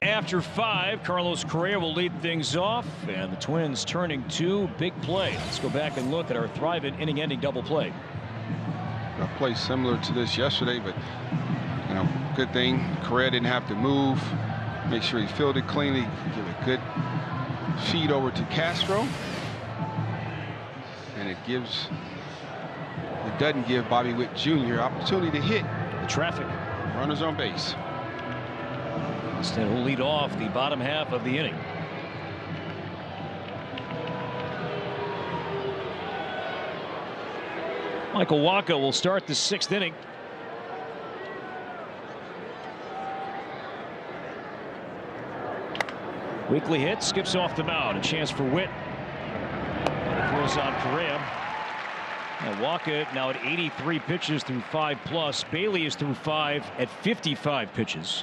After 5, Carlos Correa will lead things off, and the Twins turning to big play. Let's go back and look at our thriving inning-ending double play. A play similar to this yesterday, but good thing Correa didn't have to move. Make sure he fielded cleanly. Give a good feed over to Castro, and it doesn't give Bobby Witt Jr. opportunity to hit the traffic. Runners on base. Instead, he'll lead off the bottom half of the inning. Michael Wacha will start the 6th inning. Weekly hit, skips off the mound. A chance for Witt. And it throws on Correa. And Wacha now at 83 pitches through 5+. Bailey is through 5 at 55 pitches.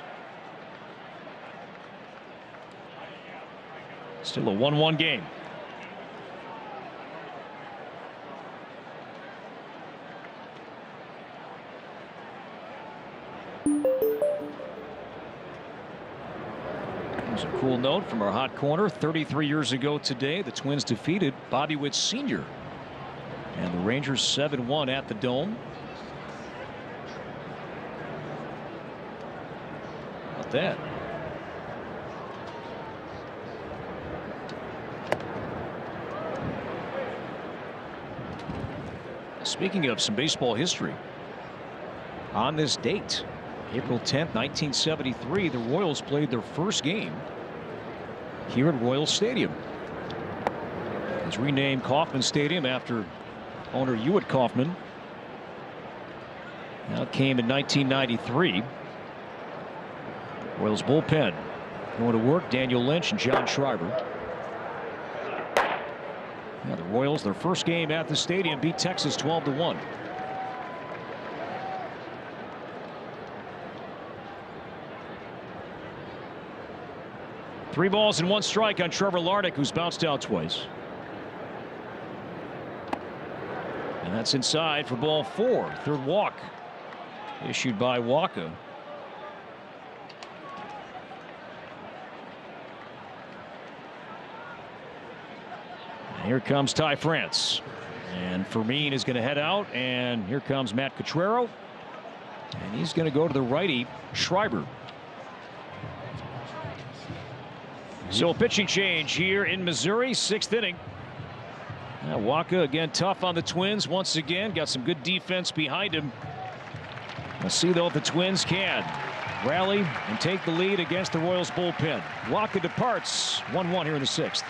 Still a 1-1 game. Here's a cool note from our hot corner. 33 years ago today, the Twins defeated Bobby Witt Sr. and the Rangers 7-1 at the Dome. How about that? Speaking of some baseball history, on this date, April 10th, 1973, the Royals played their first game here at Royal Stadium. It's renamed Kauffman Stadium after owner Hewitt Kauffman. Now it came in 1993. Royals bullpen going to work, Daniel Lynch and John Schreiber. Now the Royals, their first game at the stadium, beat Texas 12-1. Three balls and one strike on Trevor Larnach, who's bounced out twice. And that's inside for ball 4. Third walk issued by Wacha. And here comes Ty France. And Fermin is going to head out. And here comes Matt Cottrero. And he's going to go to the righty, Schreiber. So a pitching change here in Missouri, 6th inning. Wacha again tough on the Twins once again. Got some good defense behind him. We'll see though if the Twins can rally and take the lead against the Royals bullpen. Wacha departs 1-1 here in the 6th.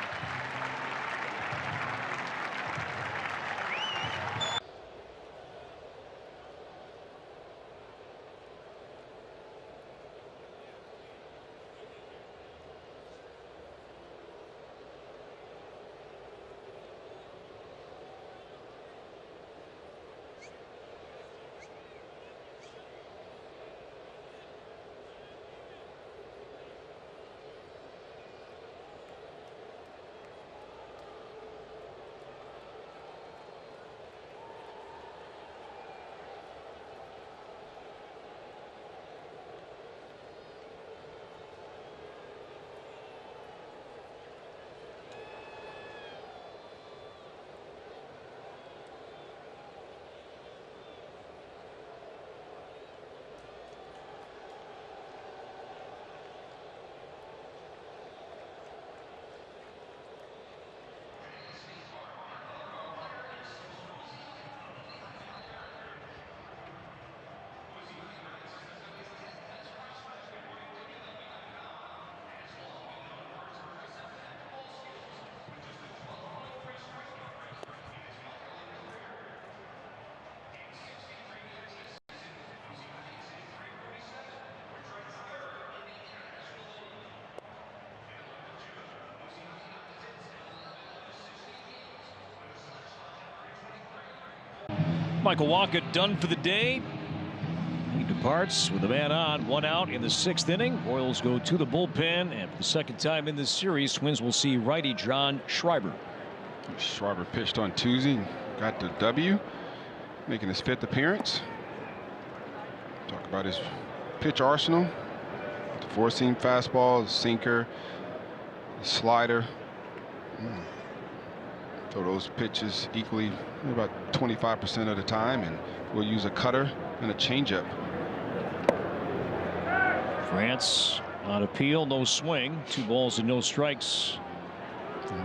Michael Wacha done for the day. He departs with a man on, 1 out in the 6th inning. Royals go to the bullpen, and for the second time in this series, Twins will see righty John Schreiber. Schreiber pitched on Tuesday and got the W, making his 5th appearance. Talk about his pitch arsenal. The 4-seam fastball, the sinker, the slider. Throw those pitches equally about 25% of the time, and we'll use a cutter and a changeup. France on appeal, no swing, 2 balls and no strikes.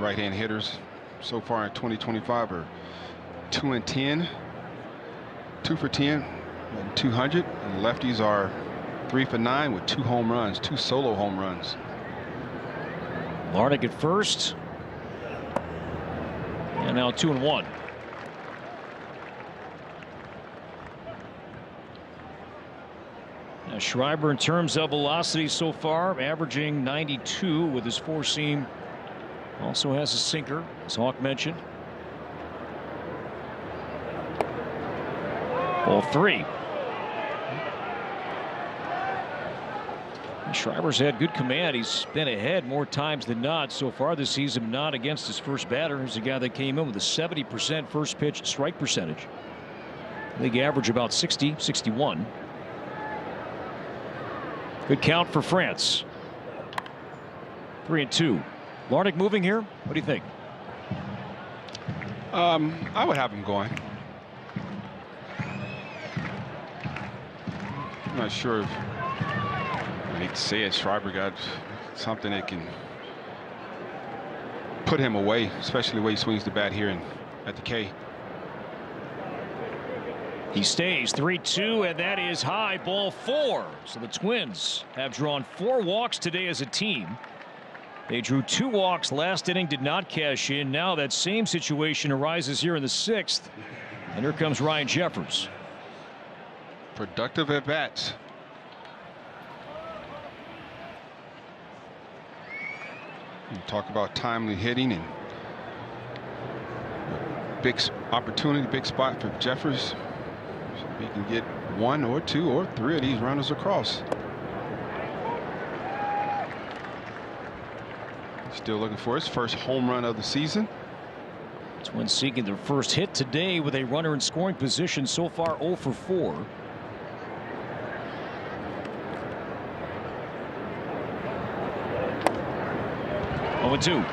Right-hand hitters so far in 2025 are 2-10, 2 for 10, and 200. And lefties are 3 for 9 with 2 home runs, 2 solo home runs. Larnach at first. And now 2-1. Now Schreiber, in terms of velocity so far, averaging 92 with his 4-seam. Also has a sinker, as Hawk mentioned. Ball 3. Schreiber's had good command. He's been ahead more times than not so far this season, not against his first batter. He's a guy that came in with a 70% first pitch strike percentage. League average about 60, 61. Good count for France. 3-2. Larnach moving here. What do you think? I would have him going. I'm not sure if I hate to say it, Schreiber got something that can put him away, especially the way he swings the bat here at the K. He stays 3-2, and that is high, ball 4. So the Twins have drawn 4 walks today as a team. They drew 2 walks last inning, did not cash in. Now that same situation arises here in the 6th. And here comes Ryan Jeffers. Productive at bats. You talk about timely hitting and big opportunity, big spot for Jeffers. So he can get 1 or 2 or 3 of these runners across. Still looking for his first home run of the season. Twins seeking their first hit today with a runner in scoring position. So far 0 for 4. Oh, 2.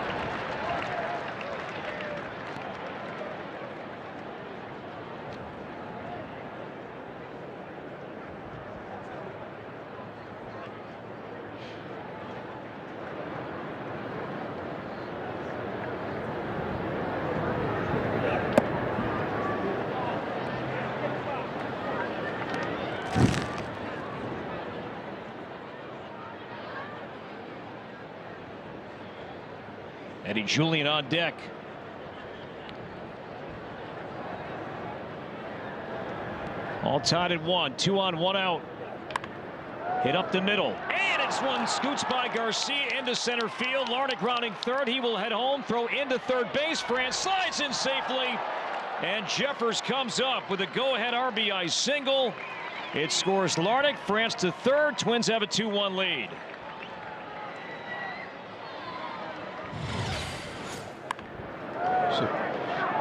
Eddie Julien on deck. All tied at 1. 2 on, 1 out. Hit up the middle. And it's one scoots by Garcia into center field. Larnach rounding third. He will head home. Throw into third base. France slides in safely. And Jeffers comes up with a go-ahead RBI single. It scores Larnach. France to third. Twins have a 2-1 lead.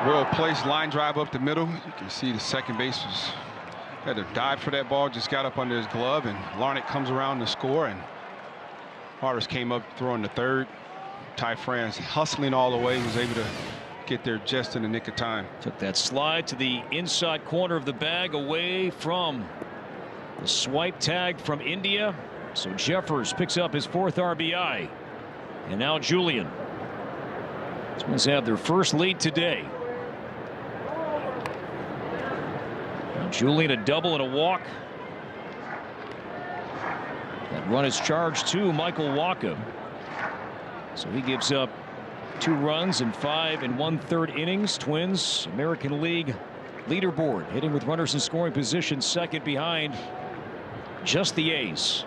Well placed line drive up the middle. You can see the second baseman had to dive for that ball, just got up under his glove, and Larnach comes around to score, and Harris came up throwing the third. Ty France hustling all the way, was able to get there just in the nick of time. Took that slide to the inside corner of the bag, away from the swipe tag from India. So Jeffers picks up his 4th RBI. And now Julien. Twins have their first lead today. Julien a double and a walk. That run is charged to Michael Wacha. So he gives up 2 runs in 5 1/3 innings. Twins American League leaderboard, hitting with runners in scoring position, second behind just the A's.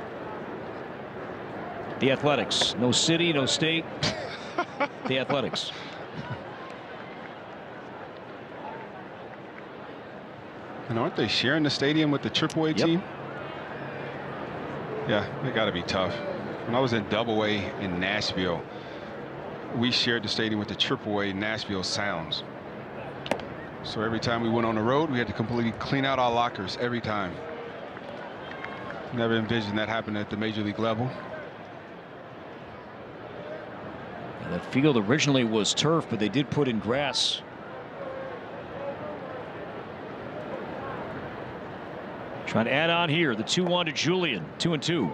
The Athletics. No city, no state. The Athletics. And aren't they sharing the stadium with the AAA team? Yeah, they got to be tough. When I was in Double-A in Nashville, we shared the stadium with the AAA Nashville Sounds. So every time we went on the road, we had to completely clean out our lockers every time. Never envisioned that happening at the major league level. And that field originally was turf, but they did put in grass. Trying to add on here, the 2-1 to Julien, 2-2.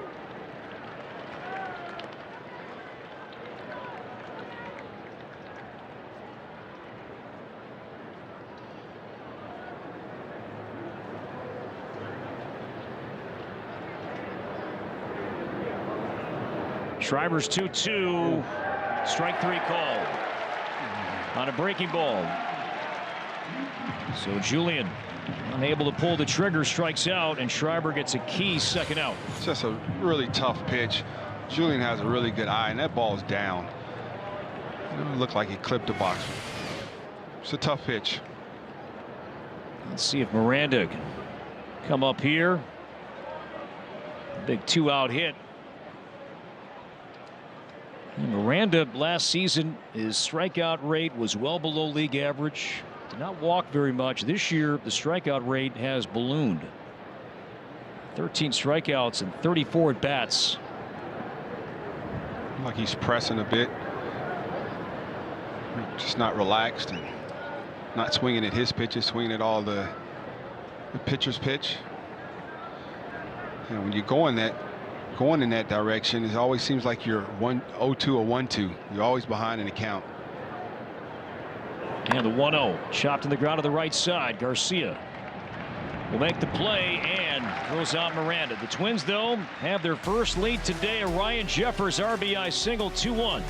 Schreiber's 2-2. Strike 3 called on a breaking ball. So Julien unable to pull the trigger, strikes out, and Schreiber gets a key second out. It's just a really tough pitch. Julien has a really good eye, and that ball is down. It didn't look like he clipped the box. It's a tough pitch. Let's see if Miranda can come up here. Big 2-out hit. And Miranda last season, his strikeout rate was well below league average. Did not walk very much. This year the strikeout rate has ballooned. 13 strikeouts and 34 at bats. Like he's pressing a bit, just not relaxed and not swinging at his pitches, swinging at all the pitcher's pitch. And when you're going in that direction, it always seems like you're 0-2 or 1-2. You're always behind in the count. And the 1-0 chopped in the ground to the right side. Garcia will make the play and throws out Miranda. The Twins, though, have their first lead today. A Ryan Jeffers RBI single, 2-1.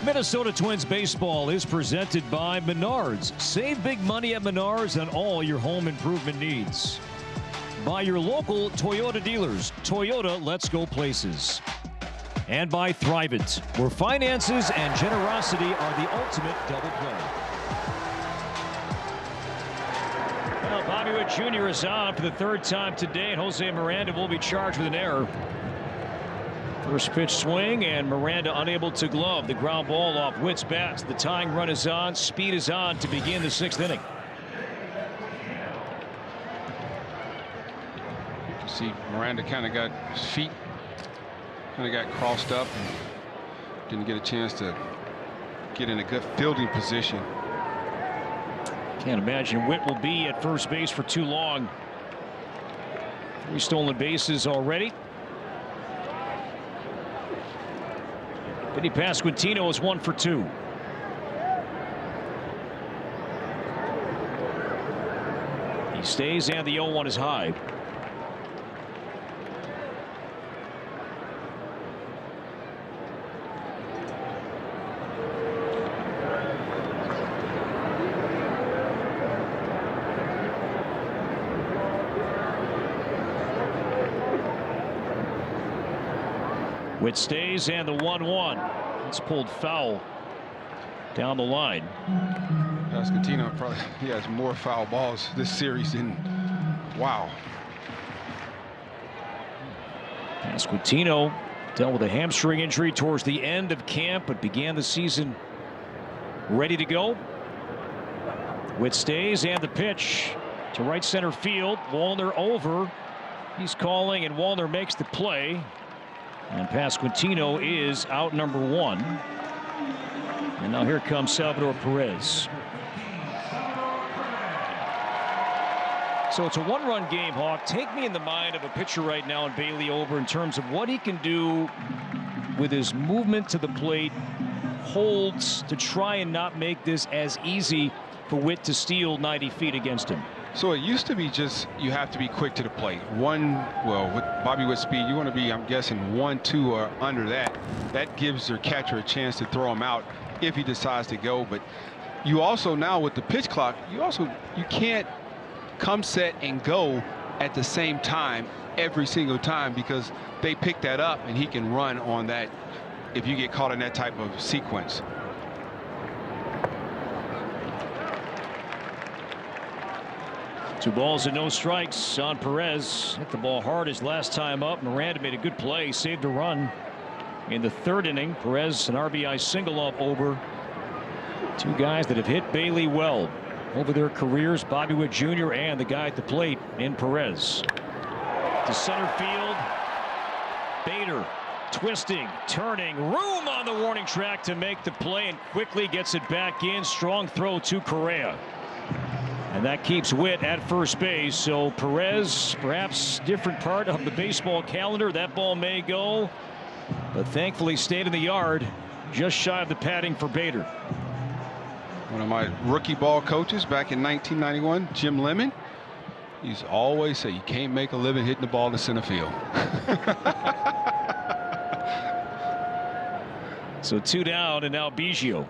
Minnesota Twins baseball is presented by Menards. Save big money at Menards on all your home improvement needs. By your local Toyota dealers. Toyota, let's go places. And by Thrivent, where finances and generosity are the ultimate double play. Well, Bobby Witt Jr. is on for the third time today, and Jose Miranda will be charged with an error. First pitch swing, and Miranda unable to glove the ground ball off Witt's bat. The tying run is on. Speed is on to begin the 6th inning. You can see Miranda kind of got his feet got crossed up and didn't get a chance to get in a good fielding position. Can't imagine Witt will be at first base for too long. 3 stolen bases already. Vinny Pasquantino is 1 for 2. He stays, and the 0-1 is high. Witt stays, and the 1-1. It's pulled foul down the line. Pasquantino probably has more foul balls this series than wow. Pasquantino dealt with a hamstring injury towards the end of camp, but began the season ready to go. Witt stays, and the pitch to right center field. Wallner over. He's calling, and Wallner makes the play. And Pasquantino is out number 1. And now here comes Salvador Perez. So it's a 1-run game, Hawk. Take me in the mind of a pitcher right now in Bailey Ober in terms of what he can do with his movement to the plate, holds to try and not make this as easy for Witt to steal 90 feet against him. So it used to be just you have to be quick to the plate. Well, with Bobby Witt speed, you want to be, I'm guessing, 1, 2, or under that. That gives your catcher a chance to throw him out if he decides to go. But you also now with the pitch clock, you can't come set and go at the same time every single time, because they pick that up and he can run on that if you get caught in that type of sequence. Two balls and no strikes on Perez. Hit the ball hard his last time up. Miranda made a good play, saved a run in the 3rd inning. Perez an RBI single off Ober. Two guys that have hit Bailey well over their careers, Bobby Witt Jr. and the guy at the plate in Perez. To center field, Bader twisting, turning, room on the warning track to make the play, and quickly gets it back in. Strong throw to Correa. And that keeps Witt at first base. So Perez, perhaps different part of the baseball calendar. That ball may go, but thankfully stayed in the yard, just shy of the padding for Bader. One of my rookie ball coaches back in 1991, Jim Lemon, he used to always say, you can't make a living hitting the ball to center field. So 2 down, and now Biggio.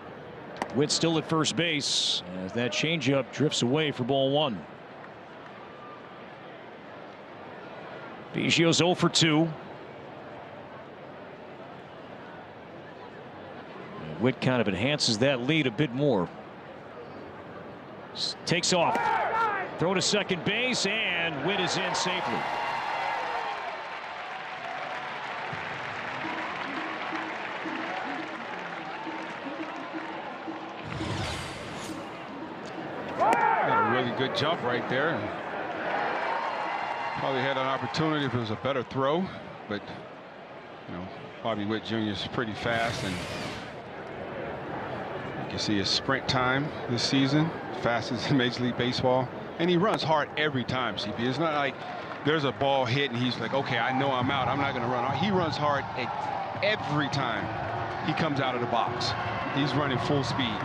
Witt still at first base as that changeup drifts away for ball 1. Biggio's 0 for 2. And Witt kind of enhances that lead a bit more. Takes off. Throw to second base, and Witt is in safely. Really good jump right there, and probably had an opportunity if it was a better throw, but you know, Bobby Witt Jr. is pretty fast, and you can see his sprint time this season, fastest in Major League Baseball, and he runs hard every time. CP, it's not like there's a ball hit and he's like, okay, I know I'm out, I'm not going to run hard. He runs hard every time he comes out of the box. He's running full speed.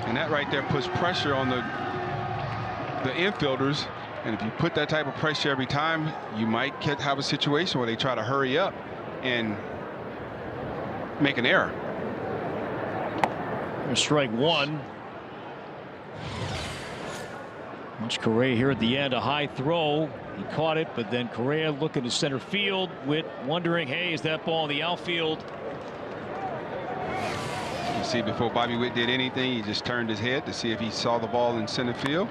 And that right there puts pressure on the infielders. And if you put that type of pressure every time, you might have a situation where they try to hurry up and make an error. Strike 1. Watch Correa here at the end, a high throw. He caught it, but then Correa looking to center field. Witt wondering, hey, is that ball in the outfield? You see, before Bobby Witt did anything, he just turned his head to see if he saw the ball in center field.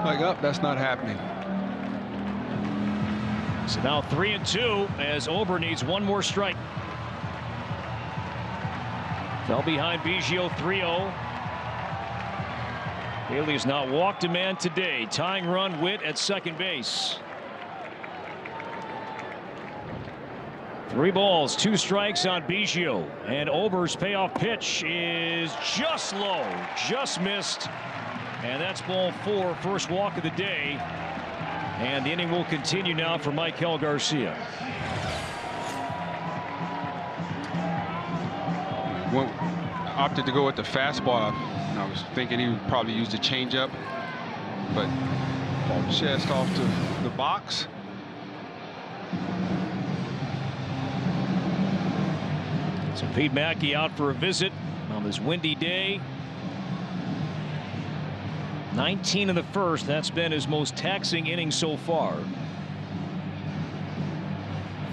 Like, oh, that's not happening. So now 3-2 as Ober needs one more strike. Fell behind Biggio 3-0. Bailey has not walked a man today. Tying run, Witt at second base. 3 balls, 2 strikes on Biggio, and Ober's payoff pitch is just low, just missed, and that's ball 4, first walk of the day, and the inning will continue now for Michael Garcia. Well, opted to go with the fastball. I was thinking he would probably use the changeup, but ball chest off to the box. So Pete Mackey out for a visit on this windy day. 19 in the first. That's been his most taxing inning so far.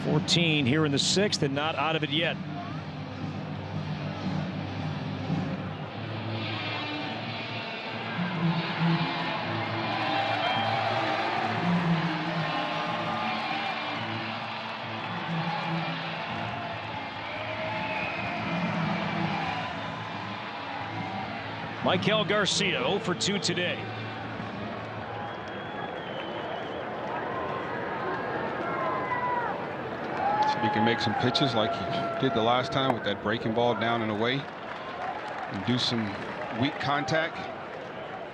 14 here in the 6th, and not out of it yet. Michael Garcia 0 for 2 today. So he can make some pitches like he did the last time with that breaking ball down and away and do some weak contact.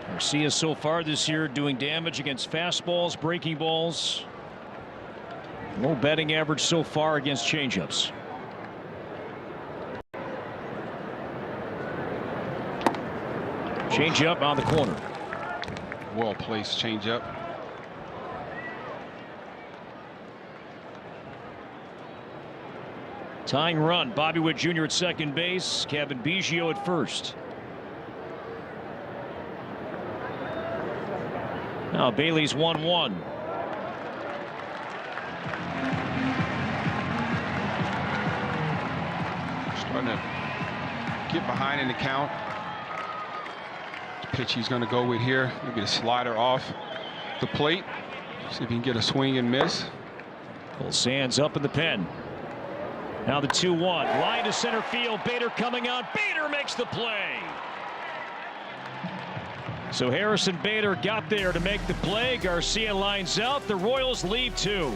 Garcia so far this year doing damage against fastballs, breaking balls. Low batting average so far against changeups. Change up on the corner. Well-placed changeup. Tying run, Bobby Witt Jr. at second base, Kevin Biggio at first. Now Bailey's 1-1. Starting to get behind in the count. Pitch he's going to go with here. Maybe the slider off the plate. See if he can get a swing and miss. Cole Sands up in the pen. Now the 2-1. Line to center field. Bader coming out. Bader makes the play. So Harrison Bader got there to make the play. Garcia lines out. The Royals lead 2.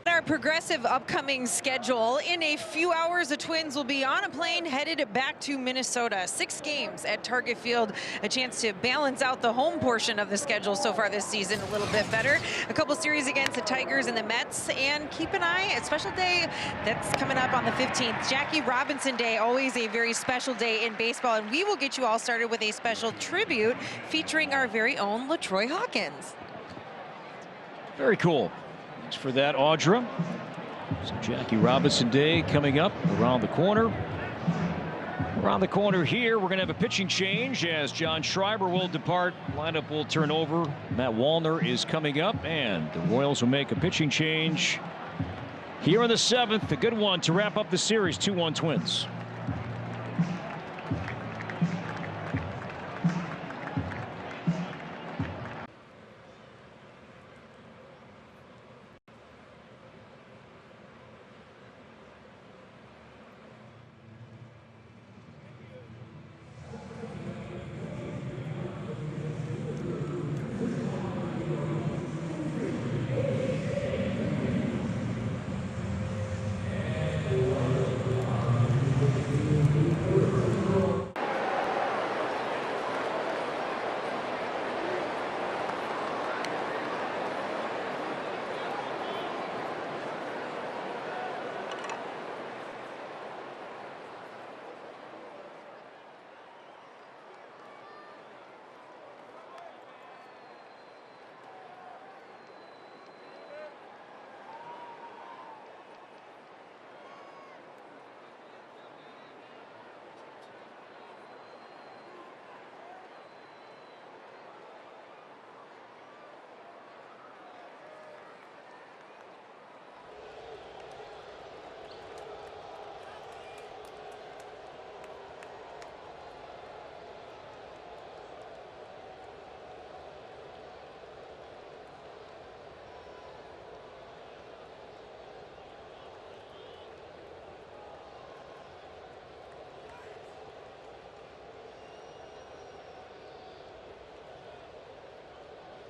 Our progressive upcoming schedule. In a few hours, the Twins will be on a plane headed back to Minnesota. 6 games at Target Field, a chance to balance out the home portion of the schedule so far this season a little bit better. A couple series against the Tigers and the Mets, and keep an eye, a special day that's coming up on the 15th. Jackie Robinson Day, always a very special day in baseball, and we will get you all started with a special tribute featuring our very own LaTroy Hawkins. Very cool. Thanks for that, Audra. So Jackie Robinson Day coming up around the corner. Around the corner here, we're going to have a pitching change as John Schreiber will depart. Lineup will turn over. Matt Wallner is coming up, and the Royals will make a pitching change here in the 7th. A good one to wrap up the series. 2-1 Twins.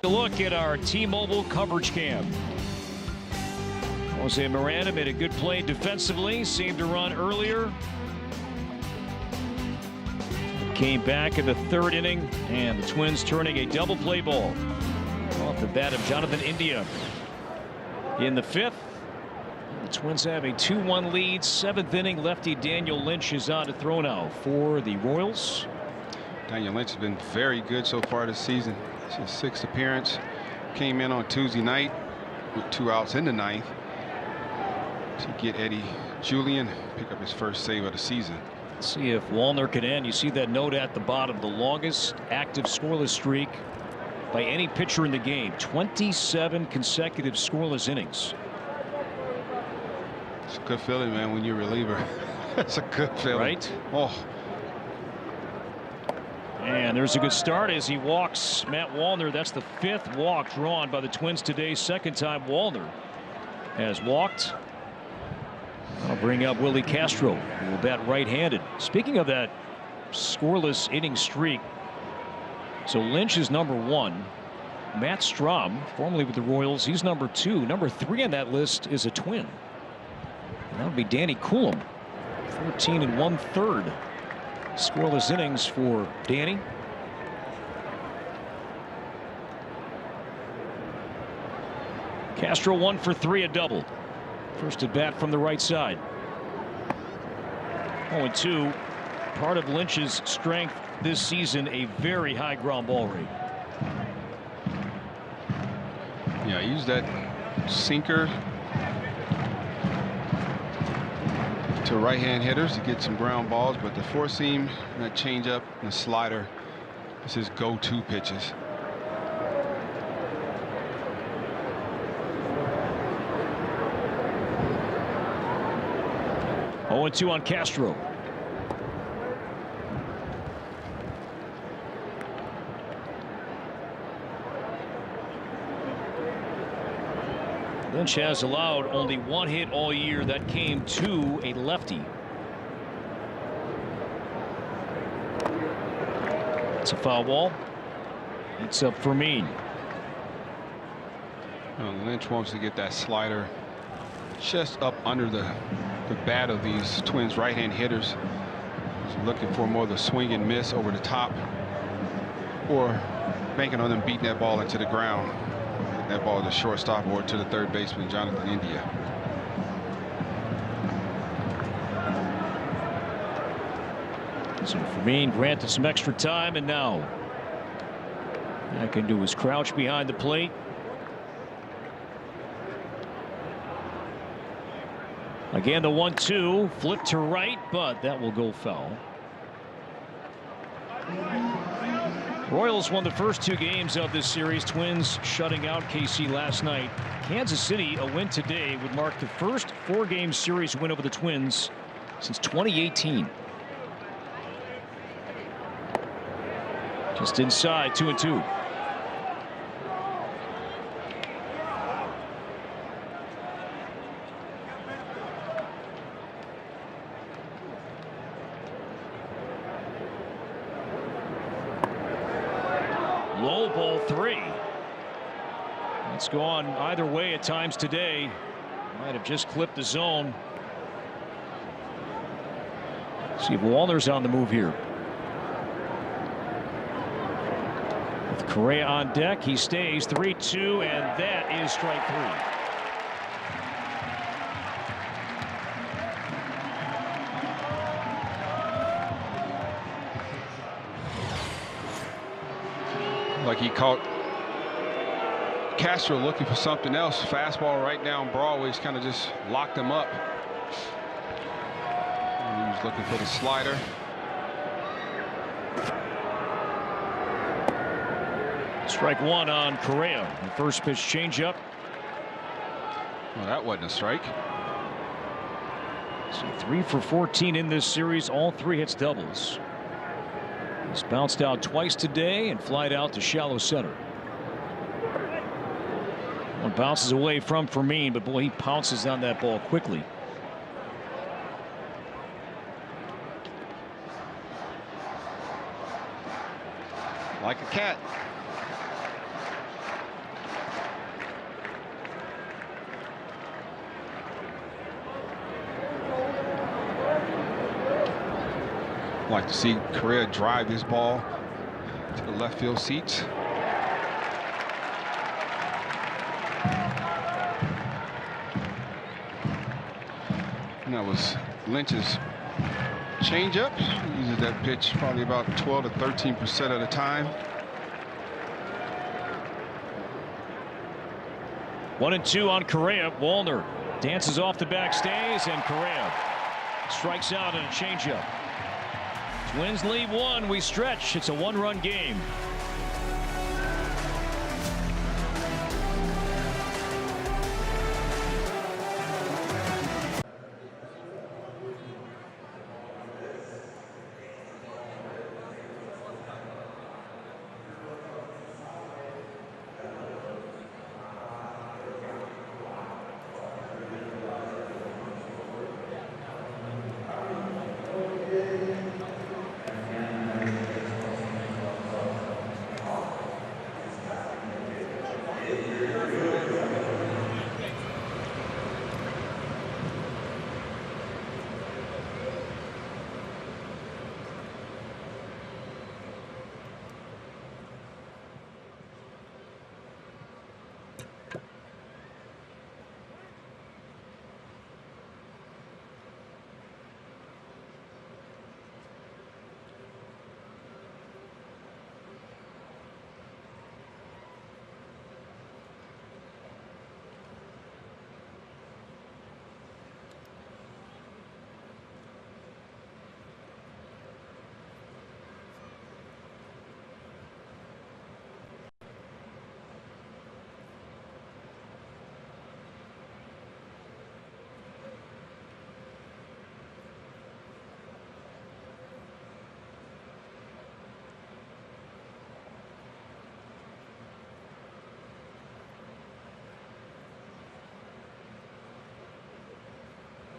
A look at our T-Mobile coverage cam. Jose Miranda made a good play defensively, seemed to run earlier. Came back in the third inning, and the Twins turning a double play ball off the bat of Jonathan India. In the fifth, the Twins have a 2-1 lead. Seventh inning, lefty Daniel Lynch is on to throw now for the Royals. Daniel Lynch has been very good so far this season. It's his sixth appearance. Came in on Tuesday night with 2 outs in the ninth to get Eddie Julian pick up his first save of the season. Let's see if Wallner can end. You see that note at the bottom, the longest active scoreless streak by any pitcher in the game. 27 consecutive scoreless innings. It's a good feeling, man, when you're a reliever. It's a good feeling. Right? Oh. And there's a good start as he walks Matt Wallner. That's the 5th walk drawn by the Twins today. Second time Wallner has walked. I'll bring up Willie Castro, who will bat right-handed. Speaking of that scoreless inning streak, so Lynch is number 1. Matt Strahm, formerly with the Royals, he's number 2. Number 3 on that list is a Twin. And that would be Danny Coulomb. 14 1/3 scoreless innings for Danny. Castro 1 for 3, a double. First at bat from the right side. 0-2. Part of Lynch's strength this season, a very high ground ball rate. Yeah, use that sinker to right-hand hitters to get some ground balls, but the four seam, that changeup, and the slider is his go-to pitches. 0-2 on Castro. Lynch has allowed only 1 hit all year. That came to a lefty. It's a foul ball. It's up for Mean. Lynch wants to get that slider just up under the bat of these Twins right-hand hitters. He's looking for more of the swing and miss over the top, or banking on them beating that ball into the ground. That ball to the shortstop or to the third baseman, Jonathan India. So Fermin granted some extra time, and now back into his crouch behind the plate. Again, the 1-2 flip to right, but that will go foul. Royals won the first 2 games of this series. Twins shutting out KC last night. Kansas City, a win today, would mark the first 4-game series win over the Twins since 2018. Just inside, 2-2. Low ball 3. It's gone either way at times today. Might have just clipped the zone. See if Wallner's on the move here. With Correa on deck, he stays. 3-2, and that is strike 3. Like he caught Castro looking for something else. Fastball right down Broadway's kind of just locked him up. And he was looking for the slider. Strike 1 on Correa. The first pitch changeup. Well, that wasn't a strike. So 3 for 14 in this series. All 3 hits doubles. He's bounced out twice today and flied out to shallow center. One bounces away from Fermin, but boy, he pounces on that ball quickly. Like a cat. like to see Correa drive this ball to the left field seats. And that was Lynch's changeup. He uses that pitch probably about 12 to 13% of the time. 1-2 on Correa. Wallner dances off the back, stays, and Correa strikes out on a changeup. Twins lead 1. We stretch. It's a 1-run game.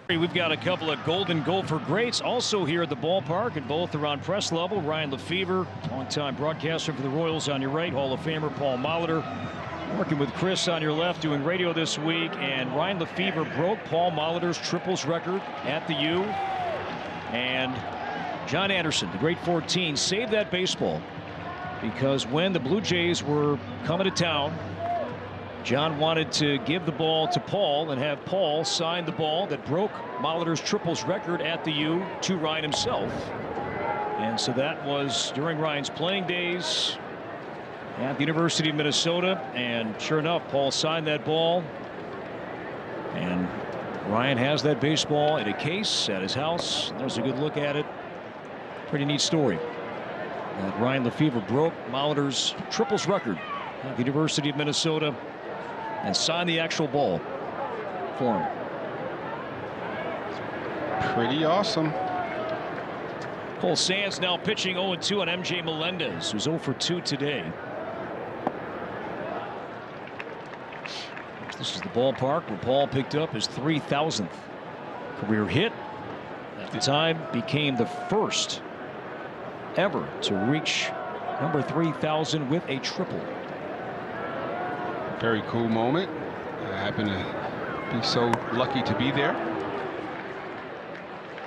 We've got a couple of Golden Gopher greats also here at the ballpark, and both are on press level. Ryan Lefebvre, longtime broadcaster for the Royals on your right, Hall of Famer Paul Molitor, working with Chris on your left, doing radio this week. And Ryan Lefebvre broke Paul Molitor's triples record at the U. And John Anderson, the great 14, saved that baseball because when the Blue Jays were coming to town, John wanted to give the ball to Paul and have Paul sign the ball that broke Molitor's triples record at the U to Ryan himself. And so that was during Ryan's playing days at the University of Minnesota. And sure enough, Paul signed that ball. And Ryan has that baseball in a case at his house. There's a good look at it. Pretty neat story. Ryan Lefebvre broke Molitor's triples record at the University of Minnesota and signed the actual ball for him. Pretty awesome. Cole Sands now pitching 0-2 on MJ Melendez, who's 0 for 2 today. This is the ballpark where Paul picked up his 3,000th career hit. At the time, became the first ever to reach number 3,000 with a triple. Very cool moment. I happen to be so lucky to be there.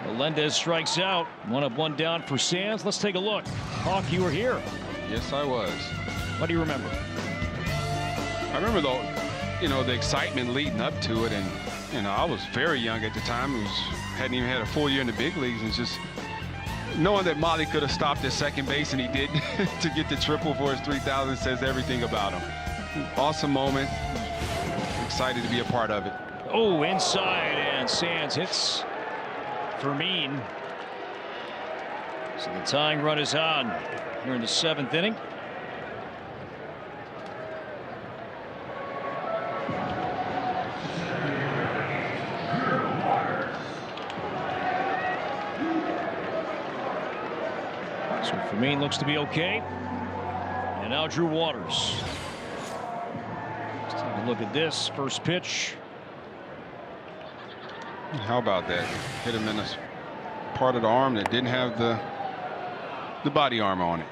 Melendez strikes out. 1 up, 1 down for Sands. Let's take a look. Hawk, you were here. Yes, I was. What do you remember? I remember the excitement leading up to it, and I was very young at the time. Hadn't even had a full year in the big leagues, and just knowing that Molly could have stopped at second base and he didn't to get the triple for his 3,000 says everything about him. Awesome moment. Excited to be a part of it. Oh, inside, and Sands hits Fermin. So the tying run is on here in the 7th inning. So Fermin looks to be okay. And now Drew Waters. Let's take a look at this first pitch. How about that? Hit him in a part of the arm that didn't have the body armor on it.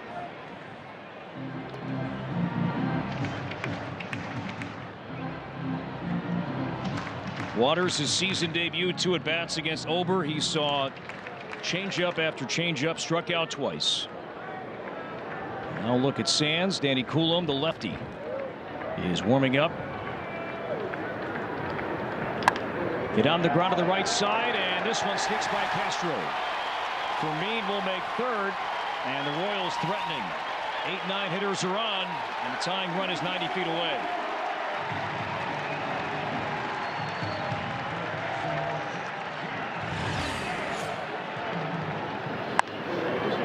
Waters' his season debut, 2 at-bats against Ober. He saw Change-up after change-up, struck out twice. Now look at Sands. Danny Coulombe, the lefty, is warming up. Hit on the ground to the right side, and this one sneaks by Castro. Fermin will make third, and the Royals threatening. 8-9 hitters are on, and the tying run is 90 feet away.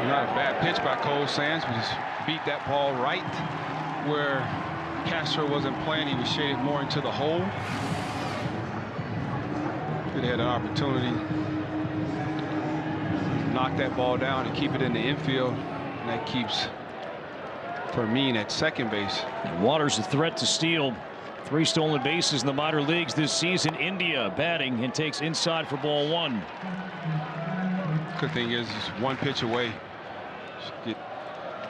Not a bad pitch by Cole Sands, but just beat that ball right where Castro wasn't playing. He was shaded more into the hole. Could have had an opportunity to knock that ball down and keep it in the infield. And that keeps Fermin at second base. And Waters a threat to steal. 3 stolen bases in the minor leagues this season. India batting and takes inside for ball 1. Good thing is it's 1 pitch away. Get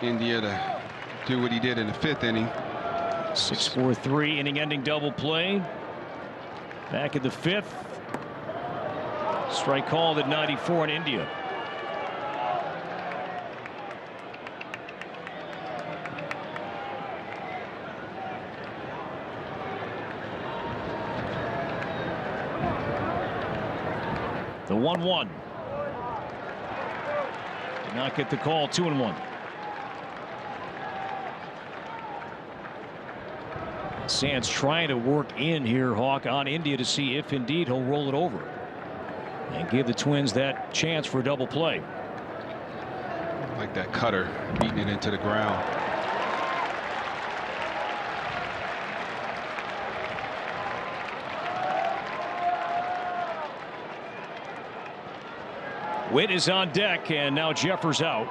India to do what he did in the 5th inning. 6-4-3 inning-ending double play. Back in the 5th. Strike called at 94 in India. The 1-1. Did not get the call. 2-1. Sands trying to work in here, Hawk, on India to see if indeed he'll roll it over and give the Twins that chance for a double play. Like that cutter beating it into the ground. Witt is on deck, and now Jeffers out.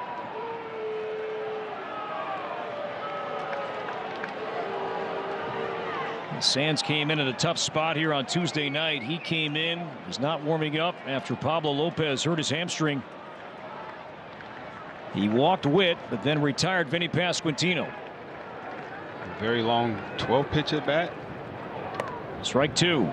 Sands came in at a tough spot here on Tuesday night. He came in, was not warming up after Pablo Lopez hurt his hamstring. He walked Witt, but then retired Vinny Pasquantino. A very long 12 pitch at bat. Strike 2.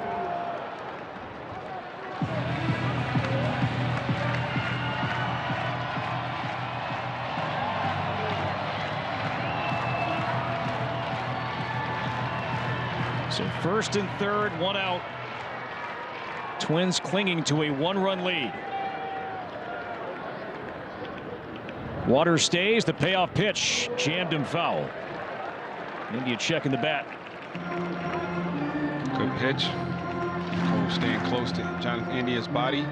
So 1st and 3rd, 1 out. Twins clinging to a 1-run lead. Waters stays. The payoff pitch jammed him foul. India checking the bat. Good pitch. Cole staying close to Jonathan India's body.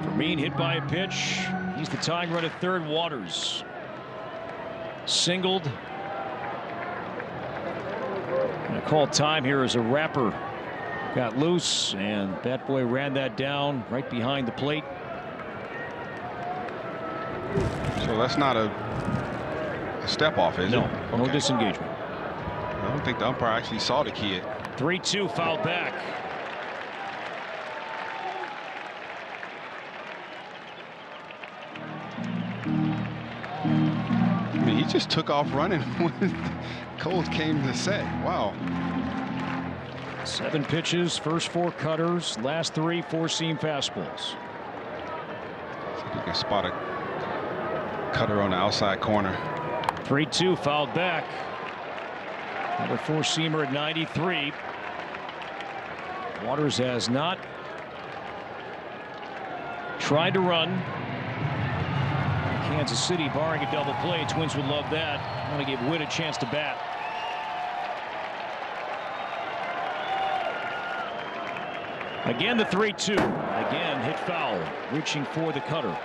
Fermin hit by a pitch. He's the tying run at 3rd. Waters singled. Gonna call time here as a wrapper got loose, and Bat Boy ran that down right behind the plate. So that's not a step off, is it? No, Okay. no disengagement. I don't think the umpire actually saw the kid. 3-2 foul back. I mean, he just took off running when Cole came to set. Wow. 7 pitches, first 4 cutters, last 3 4-seam fastballs. See if you can spot a cutter on the outside corner. 3-2 fouled back. Another 4-seamer at 93. Waters has not tried to run. Kansas City barring a double play. Twins would love that. Want to give Witt a chance to bat. Again the 3-2. Again hit foul. Reaching for the cutter.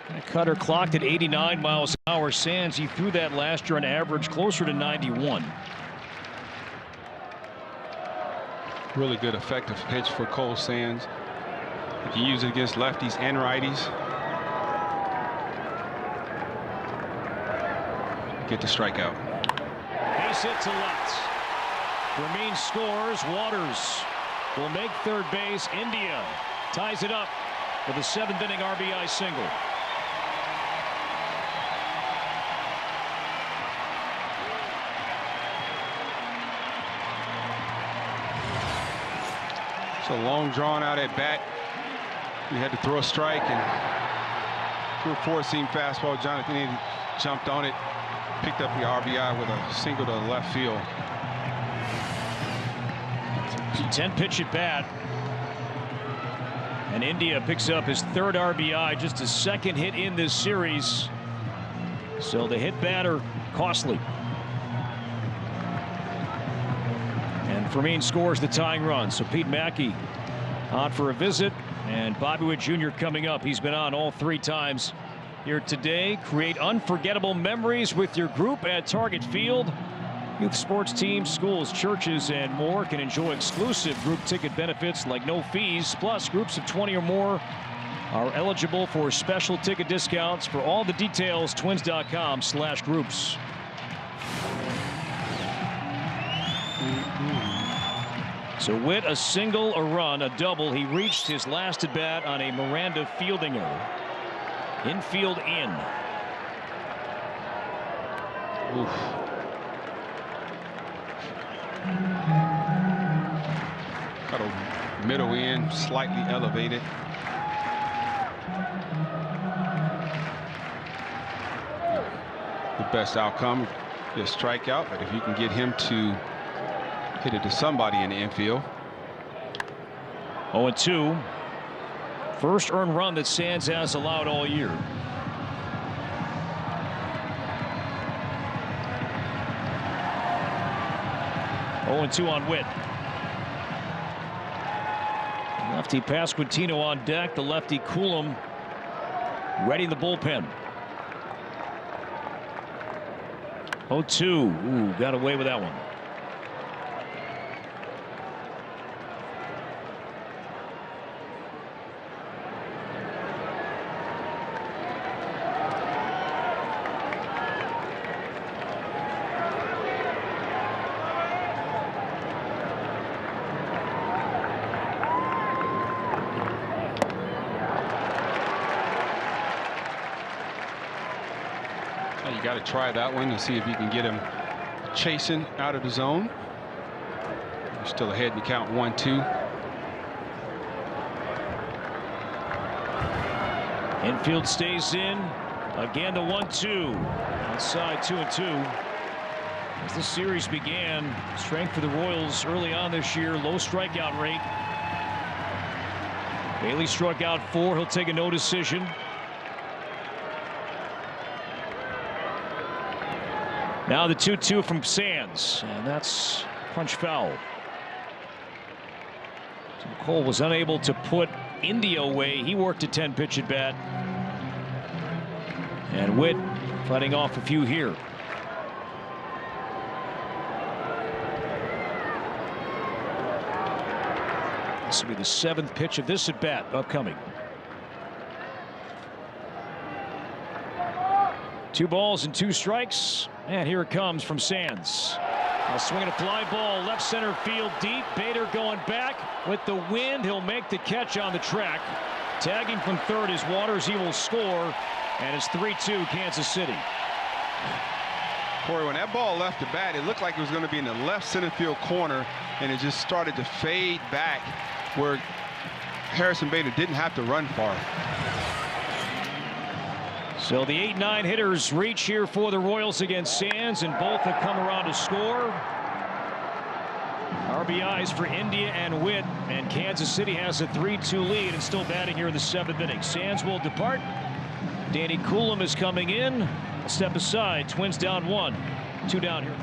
That cutter clocked at 89 miles an hour. Sands, he threw that last year on average closer to 91. Really good effective pitch for Cole Sands. You can use it against lefties and righties. Get the strikeout. Base hit to left. Fermin scores. Waters will make 3rd base. India ties it up with a 7th inning RBI single. It's a long drawn out at bat. He had to throw a strike and threw a four-seam fastball. Jonathan India jumped on it, picked up the RBI with a single to left field. 10-pitch at bat. And India picks up his third RBI, just his second hit in this series. So the hit batter costly. And Fermin scores the tying run. So Pete Mackey on for a visit. And Bobby Witt Jr. coming up. He's been on all 3 times here today. Create unforgettable memories with your group at Target Field. Youth sports teams, schools, churches, and more can enjoy exclusive group ticket benefits like no fees. Plus, groups of 20 or more are eligible for special ticket discounts. For all the details, twins.com/groups. So Witt, a single, a run, a double. He reached his last at bat on a Miranda Fieldinger. Infield in. Oof. Got a middle in, slightly elevated. The best outcome is strikeout, but if you can get him to hit it to somebody in the infield. 0-2. First earned run that Sands has allowed all year. Oh, 2 on Witt. Lefty Pasquantino on deck. The lefty Coulomb ready in the bullpen. 0-2. Ooh, got away with that one. You got to try that one to see if you can get him chasing out of the zone. You're still ahead in the count, 1-2. Infield stays in. Again, the 1-2. Outside 2-2. As the series began, strength for the Royals early on this year, low strikeout rate. Bailey struck out 4. He'll take a no decision. Now the 2-2 from Sands, and that's punch foul. So Cole was unable to put India away. He worked a 10-pitch at bat. And Witt fighting off a few here. This will be the 7th pitch of this at bat upcoming. 2 balls and 2 strikes. And here it comes from Sands. A swing and a fly ball left center field deep. Bader going back with the wind. He'll make the catch on the track. Tagging from third is Waters. He will score. And it's 3-2 Kansas City. Corey, when that ball left the bat, it looked like it was going to be in the left center field corner, and it just started to fade back where Harrison Bader didn't have to run far. So the 8-9 hitters reach here for the Royals against Sands, and both have come around to score. RBIs for India and Witt, and Kansas City has a 3-2 lead and still batting here in the 7th inning. Sands will depart. Danny Coulomb is coming in. A step aside. Twins down 1. 2 down here.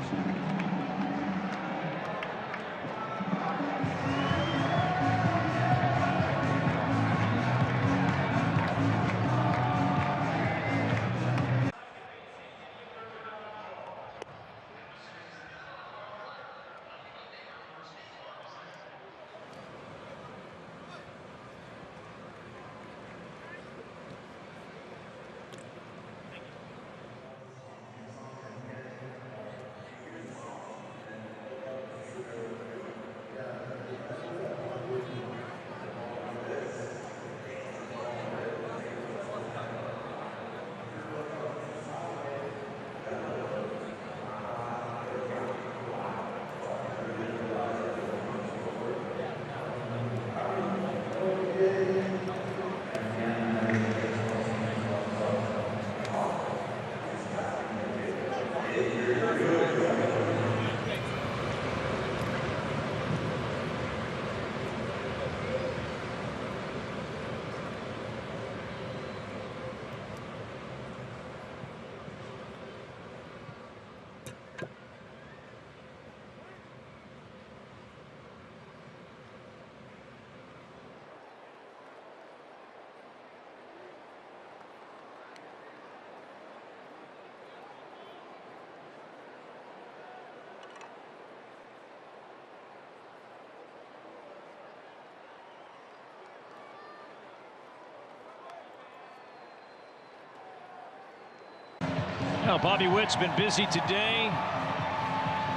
Now, Bobby Witt's been busy today.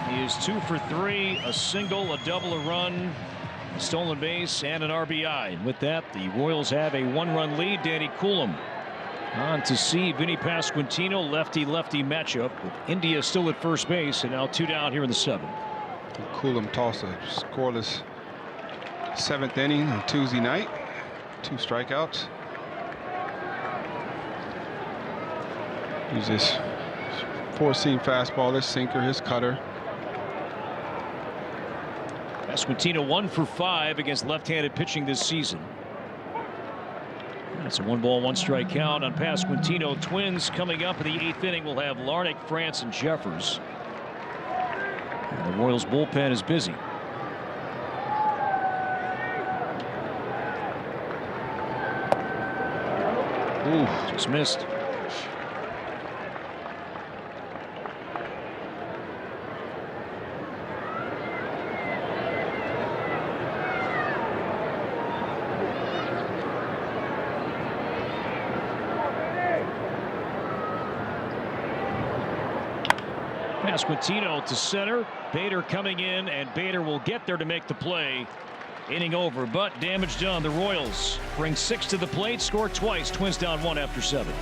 He is 2 for 3, a single, a double, a run, a stolen base, and an RBI. And with that, the Royals have a 1-run lead. Danny Coulombe on to see Vinny Pasquantino, lefty-lefty matchup with India still at first base, and now 2 down here in the 7th. Coulombe tossed a scoreless 7th inning on Tuesday night. 2 strikeouts. Use this 4-seam fastball, his sinker, his cutter. Pasquantino 1 for 5 against left-handed pitching this season. That's a 1-ball, 1-strike count on Pasquantino. Twins coming up in the 8th inning will have Larnach, France, and Jeffers. And the Royals bullpen is busy. Ooh, just missed. Pasquantino to center. Bader coming in, and Bader will get there to make the play. Inning over, but damage done. The Royals bring 6 to the plate, score twice. Twins down 1 after 7.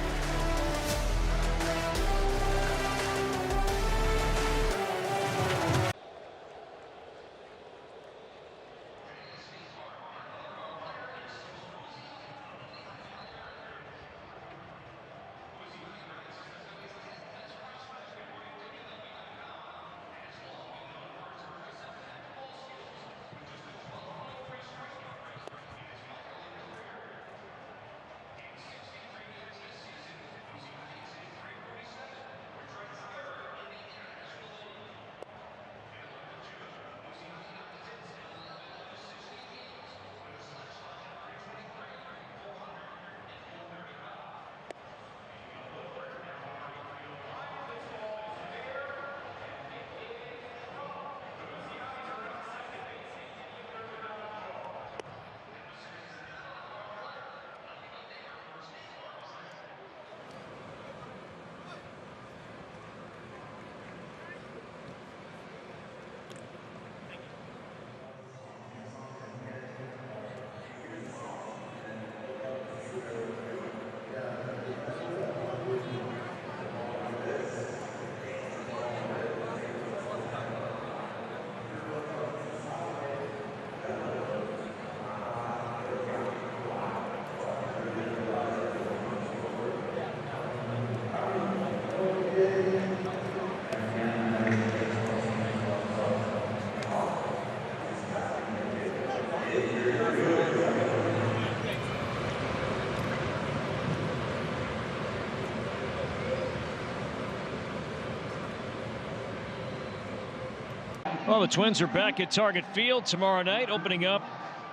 Well, the Twins are back at Target Field tomorrow night, opening up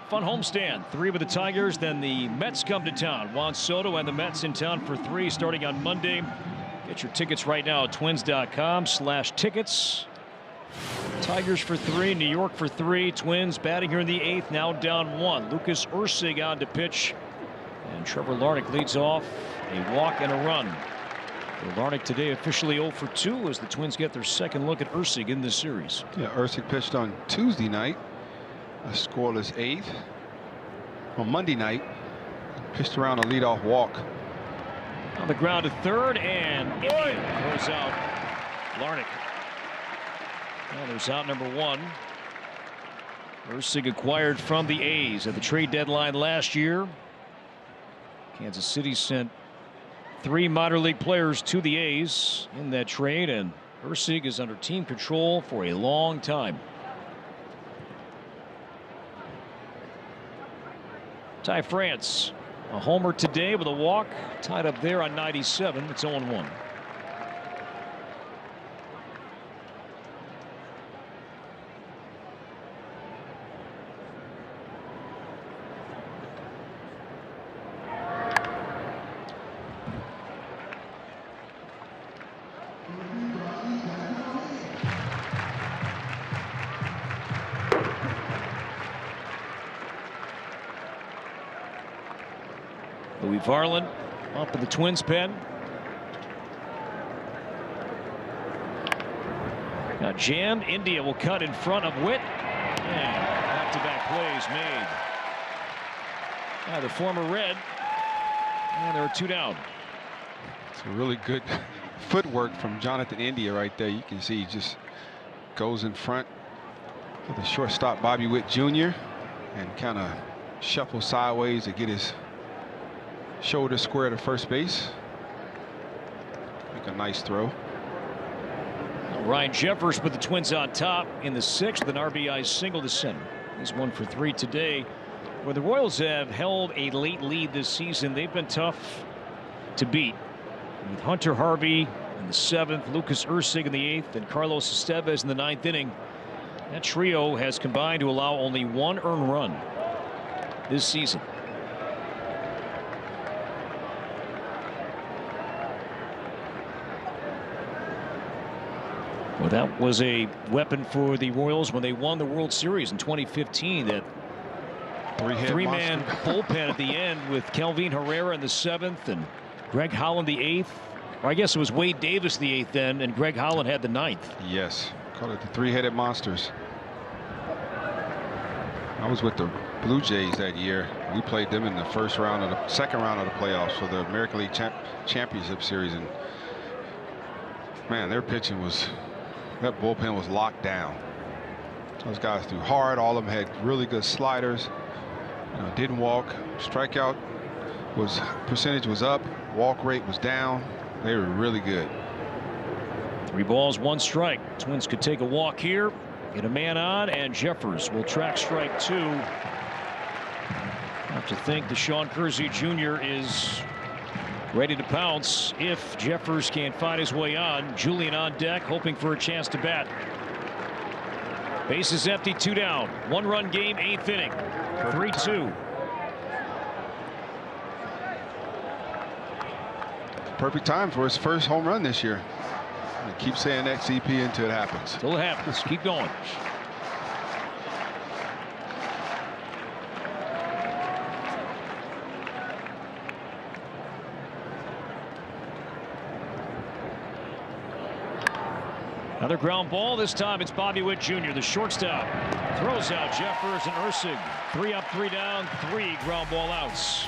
fun homestand. 3 with the Tigers, then the Mets come to town. Juan Soto and the Mets in town for 3 starting on Monday. Get your tickets right now at twins.com/tickets. Tigers for 3, New York for 3. Twins batting here in the 8th, now down 1. Lucas Erceg on to pitch, and Trevor Larnach leads off, a walk and a run. Larnach today officially 0 for 2 as the Twins get their second look at Erceg in this series. Yeah, Erceg pitched on Tuesday night, a scoreless 8th. On Monday night, pitched around a leadoff walk. On the ground to third, and Indian throws out Larnach. Well, there's out number 1. Erceg acquired from the A's at the trade deadline last year. Kansas City sent 3 minor league players to the A's in that trade, and Ursig is under team control for a long time. Ty France, a homer today with a walk, tied up there on 97. It's 0-1. Louis Varland up in the Twins pen. Got jammed. India will cut in front of Witt. And back-to-back plays made by the former Red. And there are 2 down. It's a really good footwork from Jonathan India right there. You can see he just goes in front of the shortstop Bobby Witt Jr. and kind of shuffles sideways to get his shoulder square to first base. Make a nice throw. Ryan Jeffers put the Twins on top in the 6th with an RBI single to center. He's 1 for 3 today. Where the Royals have held a late lead this season, they've been tough to beat. With Hunter Harvey in the 7th, Lucas Ursig in the 8th, and Carlos Estevez in the 9th inning. That trio has combined to allow only 1 earned run this season. Well, that was a weapon for the Royals when they won the World Series in 2015. That three-man bullpen at the end with Kelvin Herrera in the 7th and Greg Holland the 8th. Or I guess it was Wade Davis the 8th then, and Greg Holland had the 9th. Yes, call it the three-headed monsters. I was with the Blue Jays that year. We played them in the second round of the playoffs for the American League Championship Series, and man, their pitching was. That bullpen was locked down. Those guys threw hard. All of them had really good sliders. Didn't walk. Strikeout percentage was up. Walk rate was down. They were really good. 3 balls, 1 strike. Twins could take a walk here, get a man on, and Jeffers will track strike 2. Have to think that Sean Kersey Jr. is ready to pounce if Jeffers can't find his way on. Julian on deck, hoping for a chance to bat. Bases empty, 2 down. 1-run game, 8th inning. 3-2. Perfect time for his first home run this year. I keep saying XCP until it happens. Until it happens. Keep going. Another ground ball. This time it's Bobby Witt Jr., the shortstop. Throws out Jeffers and Ursig. 3 up, 3 down, 3 ground ball outs.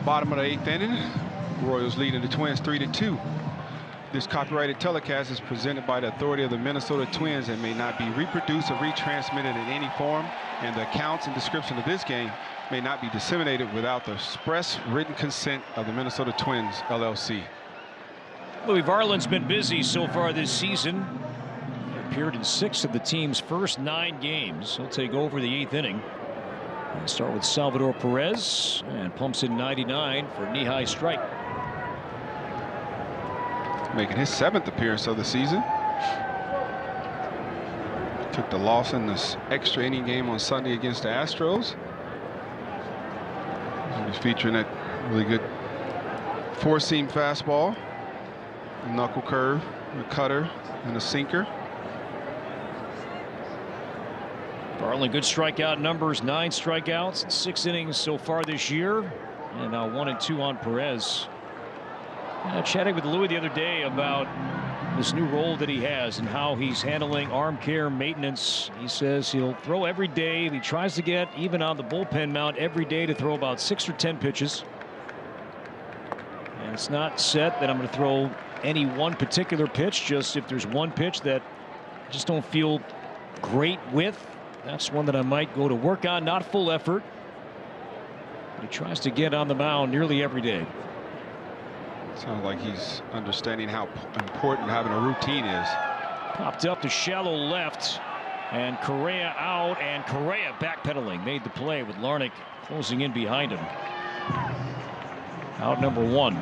Bottom of the 8th inning. Royals leading the Twins 3-2. This copyrighted telecast is presented by the authority of the Minnesota Twins and may not be reproduced or retransmitted in any form, and the accounts and description of this game may not be disseminated without the express written consent of the Minnesota Twins, LLC. Louis Varland's been busy so far this season. He appeared in 6 of the team's first 9 games. He'll take over the 8th inning. And start with Salvador Perez and pumps in 99 for a knee-high strike. Making his 7th appearance of the season. Took the loss in this extra inning game on Sunday against the Astros. He's featuring that really good 4-seam fastball, a knuckle curve, a cutter, and a sinker. Varland, good strikeout numbers, 9 strikeouts, 6 innings so far this year, and now 1 and 2 on Perez. Chatting with Louis the other day about this new role that he has and how he's handling arm care maintenance. He says he'll throw every day. He tries to get even on the bullpen mound every day to throw about 6 or 10 pitches. And it's not set that I'm going to throw any one particular pitch, just if there's one pitch that I just don't feel great with, that's one that I might go to work on. Not full effort, but he tries to get on the mound nearly every day. Sounds like he's understanding how important having a routine is. Popped up to shallow left, and Correa out, and Correa backpedaling. Made the play with Larnach closing in behind him. Out number 1.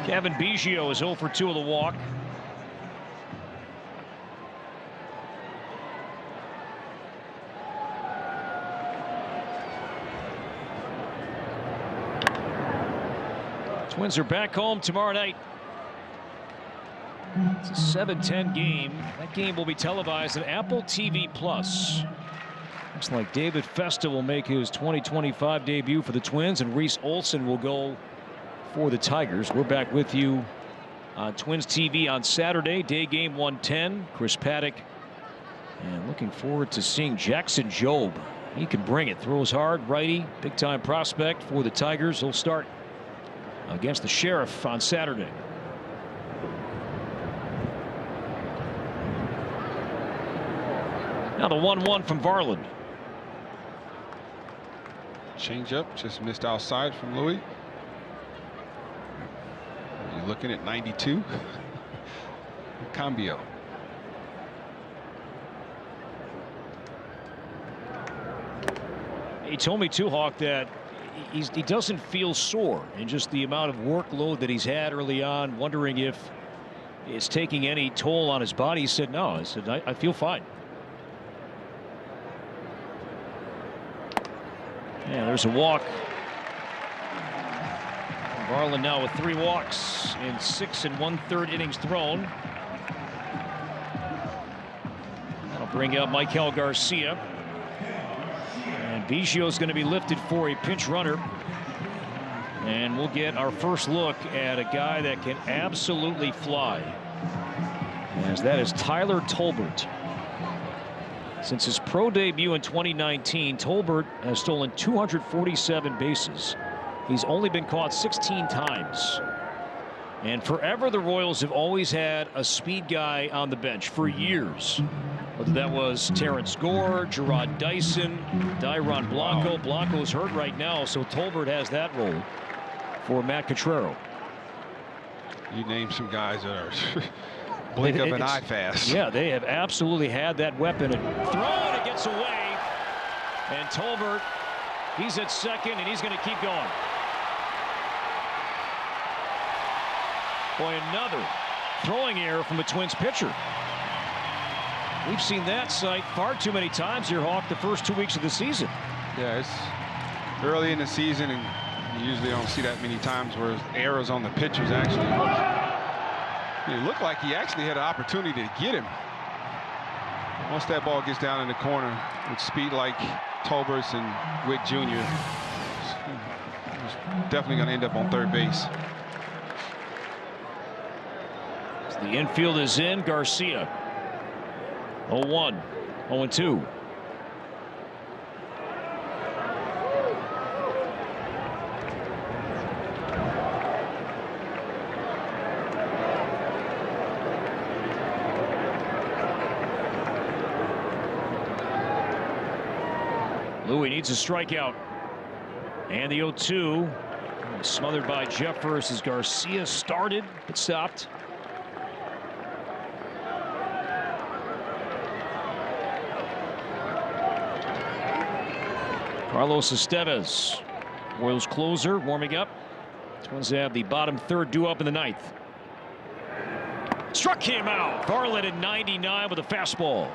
Kevin Biggio is 0 for 2 of the walk. Twins are back home tomorrow night. It's a 7-10 game. That game will be televised on Apple TV+. Looks like David Festa will make his 2025 debut for the Twins, and Reese Olson will go for the Tigers. We're back with you on Twins TV on Saturday. Day game 110. Chris Paddock. And looking forward to seeing Jackson Jobe. He can bring it. Throws hard, righty, big time prospect for the Tigers. He'll start against the Sheriff on Saturday. Now the 1-1 from Varland. Changeup just missed outside from Louis. You're looking at 92. Cambio. He told me too, Hawk, that he doesn't feel sore, and just the amount of workload that he's had early on, wondering if it's taking any toll on his body. He said no. I said I feel fine. Yeah, there's a walk. Varland now with 3 walks in 6 1/3 innings thrown. That'll bring up Michael Garcia. And Biggio's going to be lifted for a pinch runner. And we'll get our first look at a guy that can absolutely fly, as that is Tyler Tolbert. Since his pro debut in 2019, Tolbert has stolen 247 bases. He's only been caught 16 times. And forever the Royals have always had a speed guy on the bench for years. Whether that was Terrence Gore, Gerard Dyson, Dairon Blanco. Blanco's hurt right now, so Tolbert has that role for Matt Cottrero. You named some guys that are blink of an eye fast. Yeah, they have absolutely had that weapon. And throw, and it gets away. And Tolbert, he's at second, and he's going to keep going. Boy, another throwing error from the Twins pitcher. We've seen that sight far too many times here, Hawk, the first 2 weeks of the season. Yeah, it's early in the season, and you usually don't see that many times where errors on the pitchers actually. It looked like he actually had an opportunity to get him. Once that ball gets down in the corner with speed like Tolbert's and Witt Jr., it's definitely going to end up on third base. The infield is in. Garcia 0-1, 0-2. Louis needs a strikeout. And the 0-2 smothered by Jeffers as Garcia started but stopped. Carlos Estevez, Royals closer, warming up. Twins have the bottom third due up in the ninth. Struck him out. Garland at 99 with a fastball.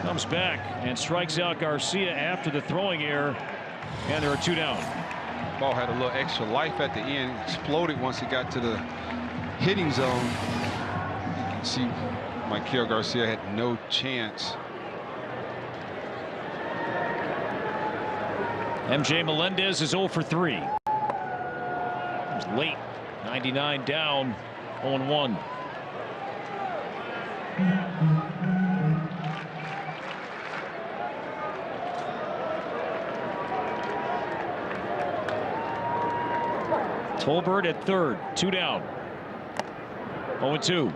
Comes back and strikes out Garcia after the throwing error, and there are 2 down. Ball had a little extra life at the end, exploded once it got to the hitting zone. You can see Maikel Garcia had no chance. MJ Melendez is 0 for 3. It was late, 99 down, 0-1. Tolbert at third, 2 down, 0-2.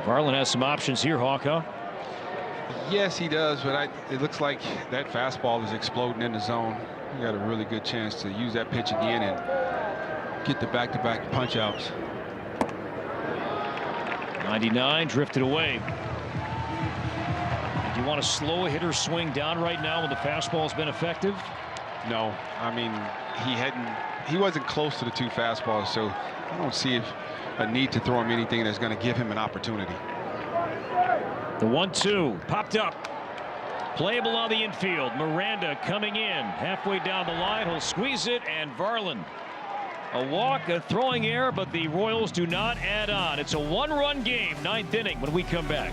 Garland has some options here, Hawk, huh? Yes, he does, but it looks like that fastball is exploding in the zone. You got a really good chance to use that pitch again and get the back-to-back punch-outs. 99 drifted away. Do you want to slow a hitter's swing down right now when the fastball has been effective? No, I mean, he wasn't close to the 2 fastballs, so I don't see a need to throw him anything that's going to give him an opportunity. The 1-2 popped up. Playable on the infield. Miranda coming in halfway down the line. He'll squeeze it, and Varland. A walk, a throwing error, but the Royals do not add on. It's a 1-run game, 9th inning when we come back.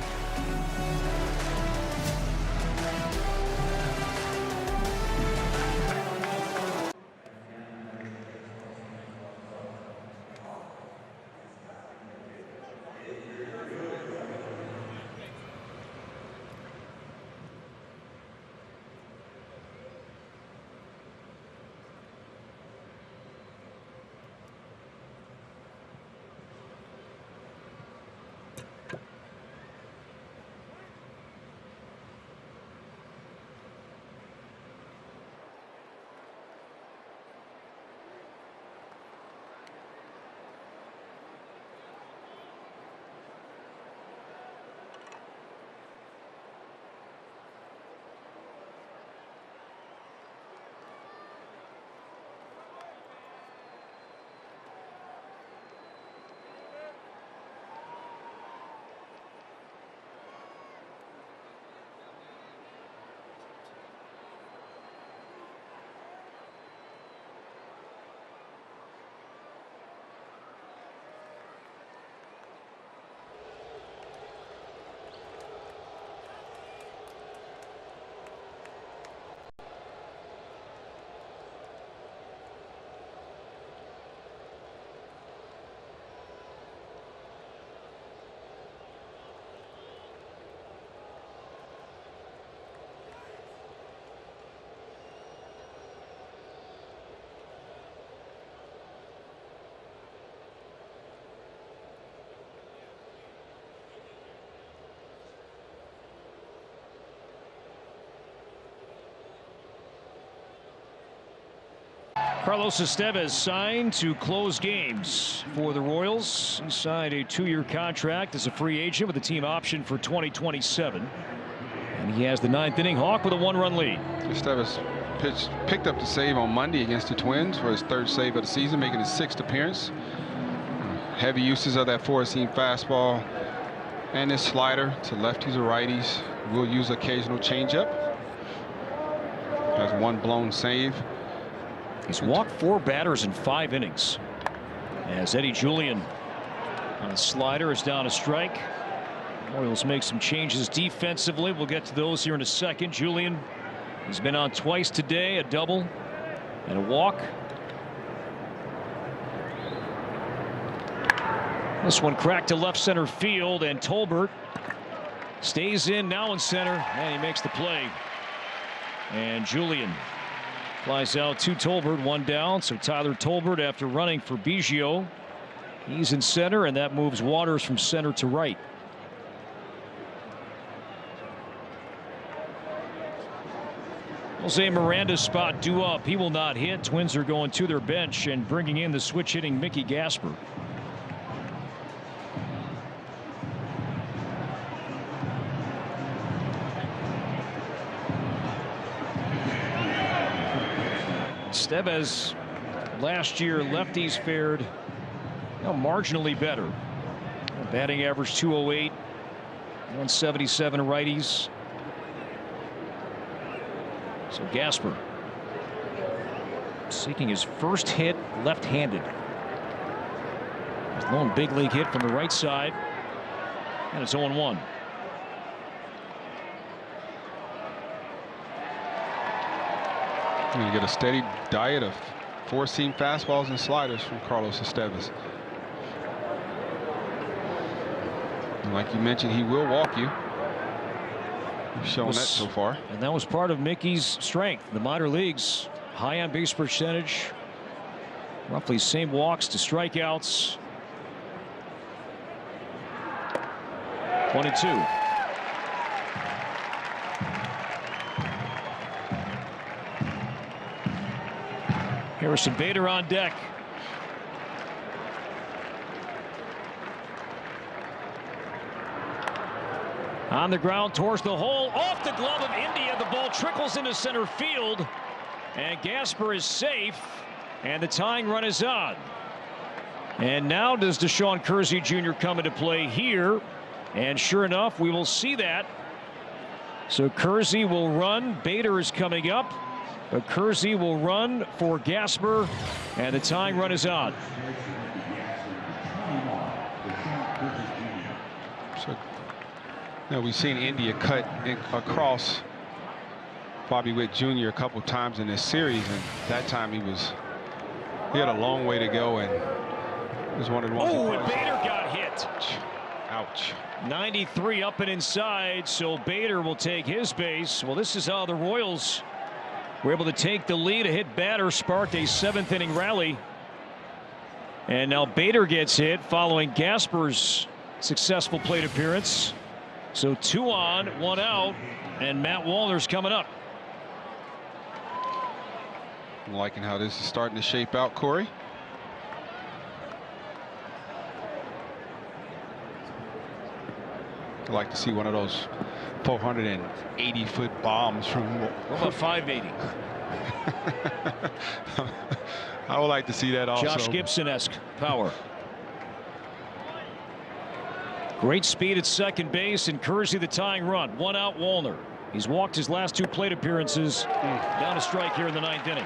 Carlos Estevez signed to close games for the Royals. He signed a 2-year contract as a free agent with a team option for 2027. And he has the 9th inning. Hawk with a 1-run lead. Estevez picked up the save on Monday against the Twins for his 3rd save of the season, making his 6th appearance. Heavy uses of that 4-seam fastball and his slider to lefties or righties. Will use occasional changeup. Has 1 blown save. He's walked 4 batters in 5 innings. As Eddie Julian on a slider is down a strike. Royals make some changes defensively. We'll get to those here in a second. Julian has been on twice today, a double and a walk. This one cracked to left center field, and Tolbert stays in, now in center, and he makes the play. And Julian flies out to Tolbert, one down. So Tyler Tolbert, after running for Biggio, he's in center, and that moves Waters from center to right. Jose Miranda's spot due up. He will not hit. Twins are going to their bench and bringing in the switch hitting Mickey Gasper. Estevez, last year lefties fared marginally better. Batting average 208, 177 righties. So Gasper seeking his first hit left-handed. His lone big league hit from the right side, and it's 0-1. You get a steady diet of four-seam fastballs and sliders from Carlos Estevez. And like you mentioned, he will walk you. He's shown that so far. And that was part of Mickey's strength. The minor leagues, high on base percentage, roughly same walks to strikeouts. 22. Harrison Bader on deck. On the ground towards the hole, off the glove of India. The ball trickles into center field, and Gasper is safe, and the tying run is on. And now does Deshaun Kersey Jr. come into play here, and sure enough, we will see that. So Kersey will run. Bader is coming up, but Kersey will run for Gasper, and the tying run is on. So, we've seen India cut across Bobby Witt Jr. a couple times in this series, and that time he had a long way to go, and it was one of the ones. Oh, and Bader got hit. Ouch. 93 up and inside, so Bader will take his base. Well, this is how the Royals were able to take the lead. A hit batter sparked a seventh inning rally, and now Bader gets hit following Gasper's successful plate appearance. So 2 on, 1 out, and Matt Wallner's coming up. I'm liking how this is starting to shape out, Corey. I'd like to see one of those 480-foot bombs from. What about 580? I would like to see that also. Josh Gibson-esque power. Great speed at second base, and Kersey the tying run. 1 out, Wallner. He's walked his last 2 plate appearances. Down a strike here in the 9th inning.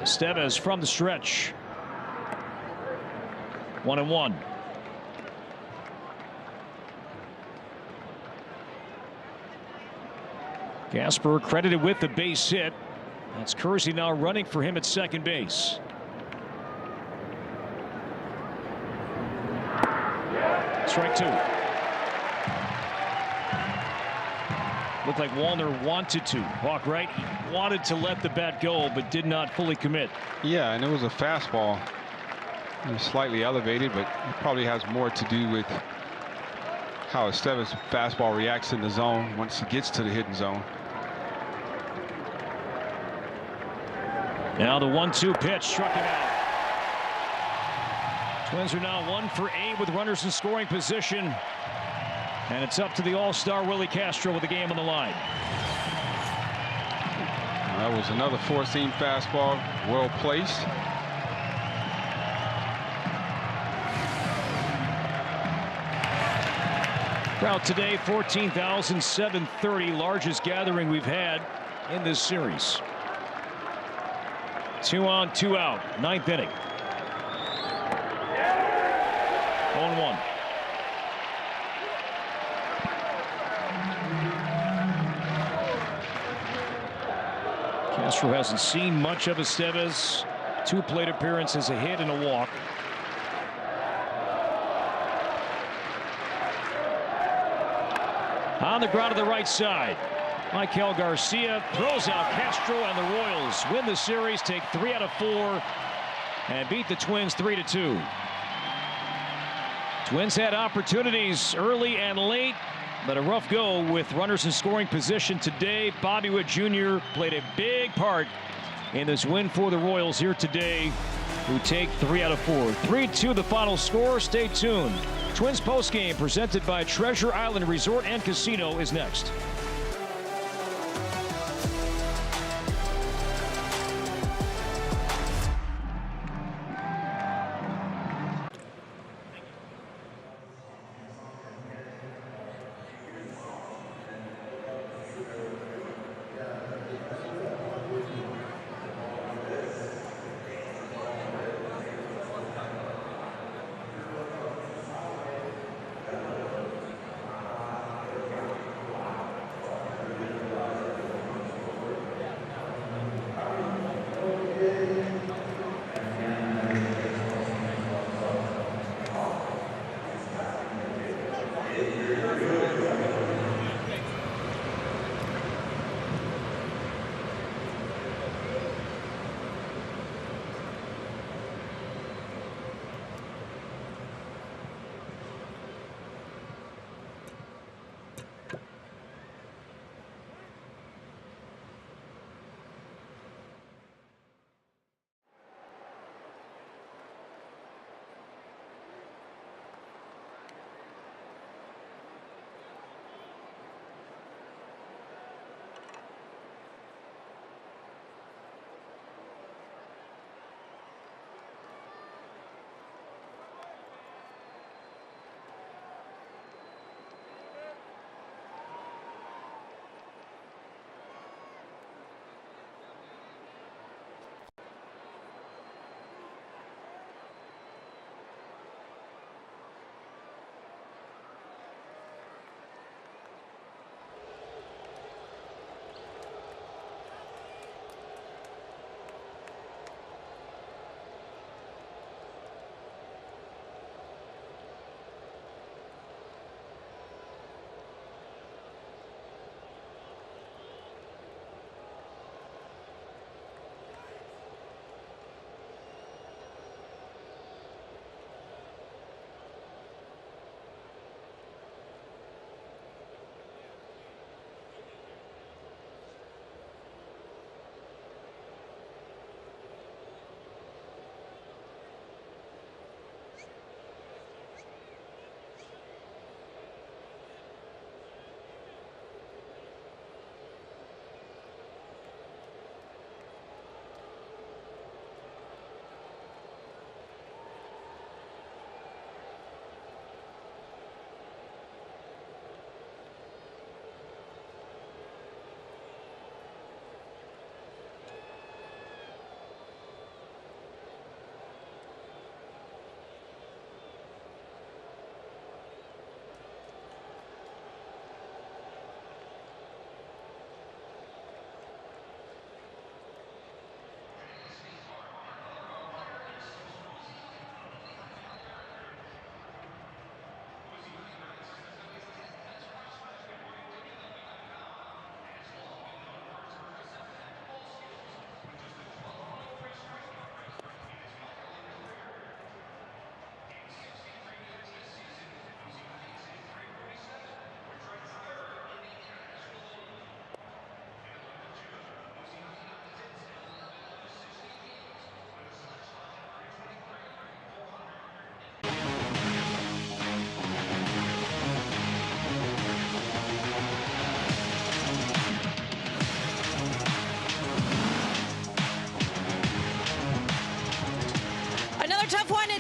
Estevez from the stretch. 1-1. Gasper credited with the base hit. That's Kersey now running for him at second base. Strike 2. Looked like Wallner wanted to. Hawk right. He wanted to let the bat go, but did not fully commit. Yeah, and it was a fastball. It was slightly elevated, but it probably has more to do with how Estevez's fastball reacts in the zone once he gets to the hitting zone. Now the 1-2 pitch struck him out. Twins are now 1 for 8 with runners in scoring position. And it's up to the all-star Willie Castro with the game on the line. That was another 4-seam fastball, well placed. Crowd today 14,730, largest gathering we've had in this series. 2 on, 2 out, 9th inning. 0-1. Castro hasn't seen much of Estevez. 2 plate appearances, a hit and a walk. On the ground to the right side, Michael Garcia throws out Castro, and the Royals win the series, take 3 out of 4, and beat the Twins 3-2. Twins had opportunities early and late, but a rough go with runners in scoring position today. Bobby Witt Jr. played a big part in this win for the Royals here today, who take 3 out of 4. 3-2 the final score. Stay tuned. Twins postgame presented by Treasure Island Resort and Casino is next.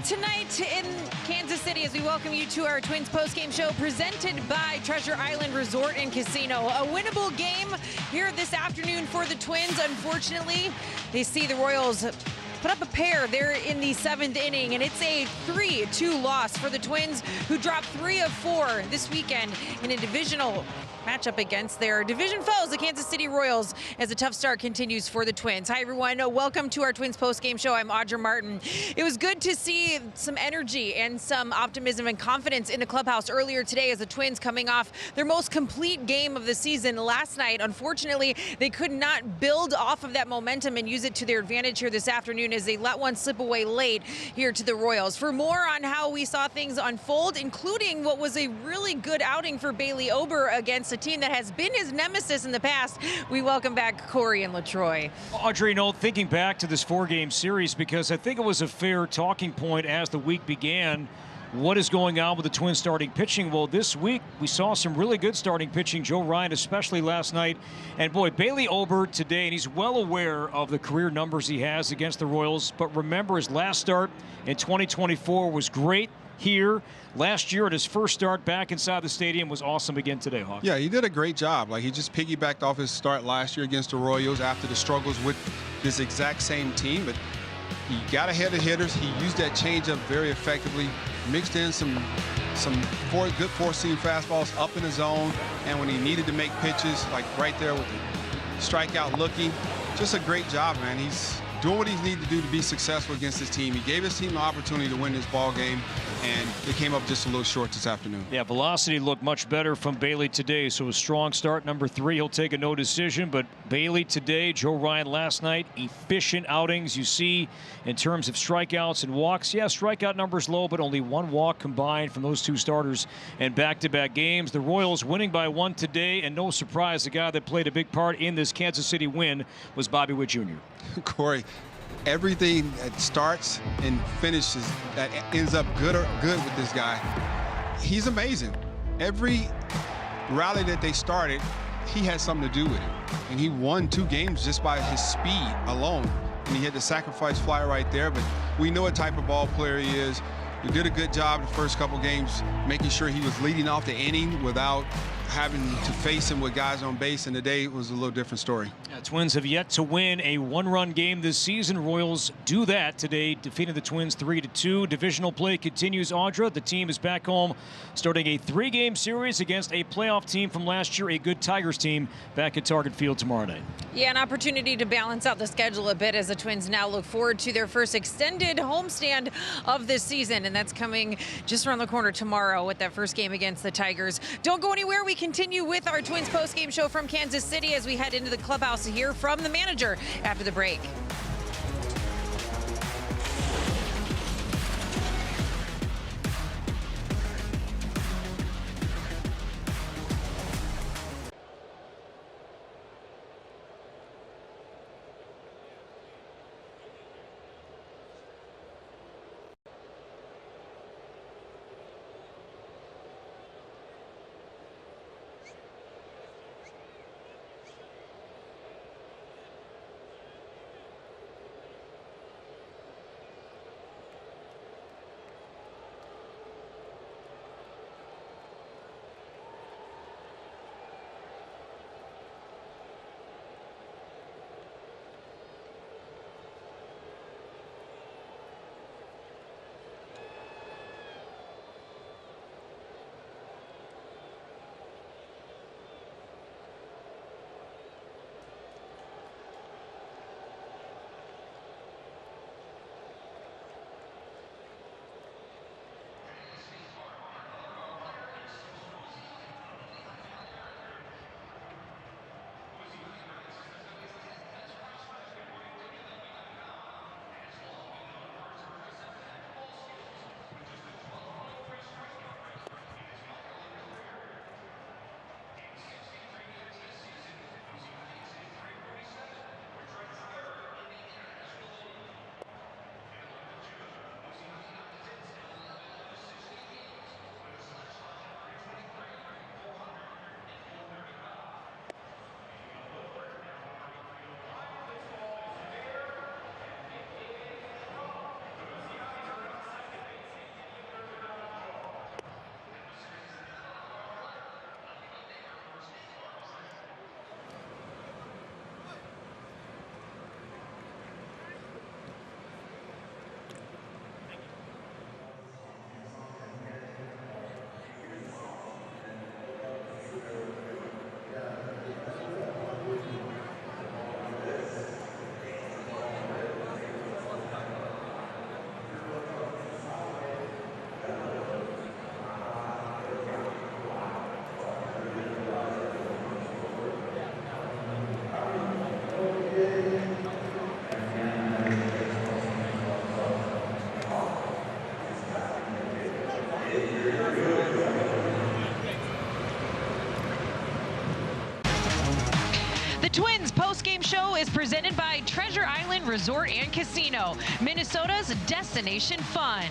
tonight in Kansas City as we welcome you to our Twins postgame show presented by Treasure Island Resort and Casino. A winnable game here this afternoon for the Twins. Unfortunately, they see the Royals put up a pair there in the 7th inning, and it's a 3-2 loss for the Twins, who dropped 3 of 4 this weekend in a divisional matchup against their division foes, the Kansas City Royals, as a tough start continues for the Twins. Hi, everyone. Welcome to our Twins post-game show. I'm Audra Martin. It was good to see some energy and some optimism and confidence in the clubhouse earlier today as the Twins coming off their most complete game of the season last night. Unfortunately, they could not build off of that momentum and use it to their advantage here this afternoon as they let one slip away late here to the Royals. For more on how we saw things unfold, including what was a really good outing for Bailey Ober against a team that has been his nemesis in the past, we welcome back Corey and LaTroy. Audrey, thinking back to this 4-game series, because I think it was a fair talking point as the week began. What is going on with the Twins starting pitching? Well, this week we saw some really good starting pitching. Joe Ryan, especially last night. And boy, Bailey Ober today, and he's well aware of the career numbers he has against the Royals. But remember, his last start in 2024 was great here. Last year at his first start back inside the stadium was awesome again today, Hawk. Yeah, he did a great job. Like, he just piggybacked off his start last year against the Royals after the struggles with this exact same team. But he got ahead of hitters. He used that changeup very effectively, mixed in some good four-seam fastballs up in the zone, and when he needed to make pitches, like right there with the strikeout looking, just a great job, man. He's doing what he needs to do to be successful against his team. He gave his team the opportunity to win this ball game, and they came up just a little short this afternoon. Yeah, velocity looked much better from Bailey today, so a strong start. Number 3, he'll take a no decision, but Bailey today, Joe Ryan last night, efficient outings. You see in terms of strikeouts and walks, yeah, strikeout numbers low, but only 1 walk combined from those 2 starters in back-to-back games. The Royals winning by 1 today, and no surprise, the guy that played a big part in this Kansas City win was Bobby Witt Jr. Corey, everything that starts and finishes that ends up good with this guy, he's amazing. Every rally that they started, he had something to do with it. And he won 2 games just by his speed alone. And he had the sacrifice fly right there, but we know what type of ball player he is. He did a good job the first couple games, making sure he was leading off the inning without having to face him with guys on base, and today was a little different story. Yeah, Twins have yet to win a 1-run game this season. Royals do that today, defeating the Twins 3-2. Divisional play continues, Audra. The team is back home, starting a 3-game series against a playoff team from last year, a good Tigers team, back at Target Field tomorrow night. Yeah, an opportunity to balance out the schedule a bit as the Twins now look forward to their first extended homestand of this season, and that's coming just around the corner tomorrow with that first game against the Tigers. Don't go anywhere. We continue with our Twins post-game show from Kansas City as we head into the clubhouse to hear from the manager after the break. Show is presented by Treasure Island Resort and Casino, Minnesota's destination fun.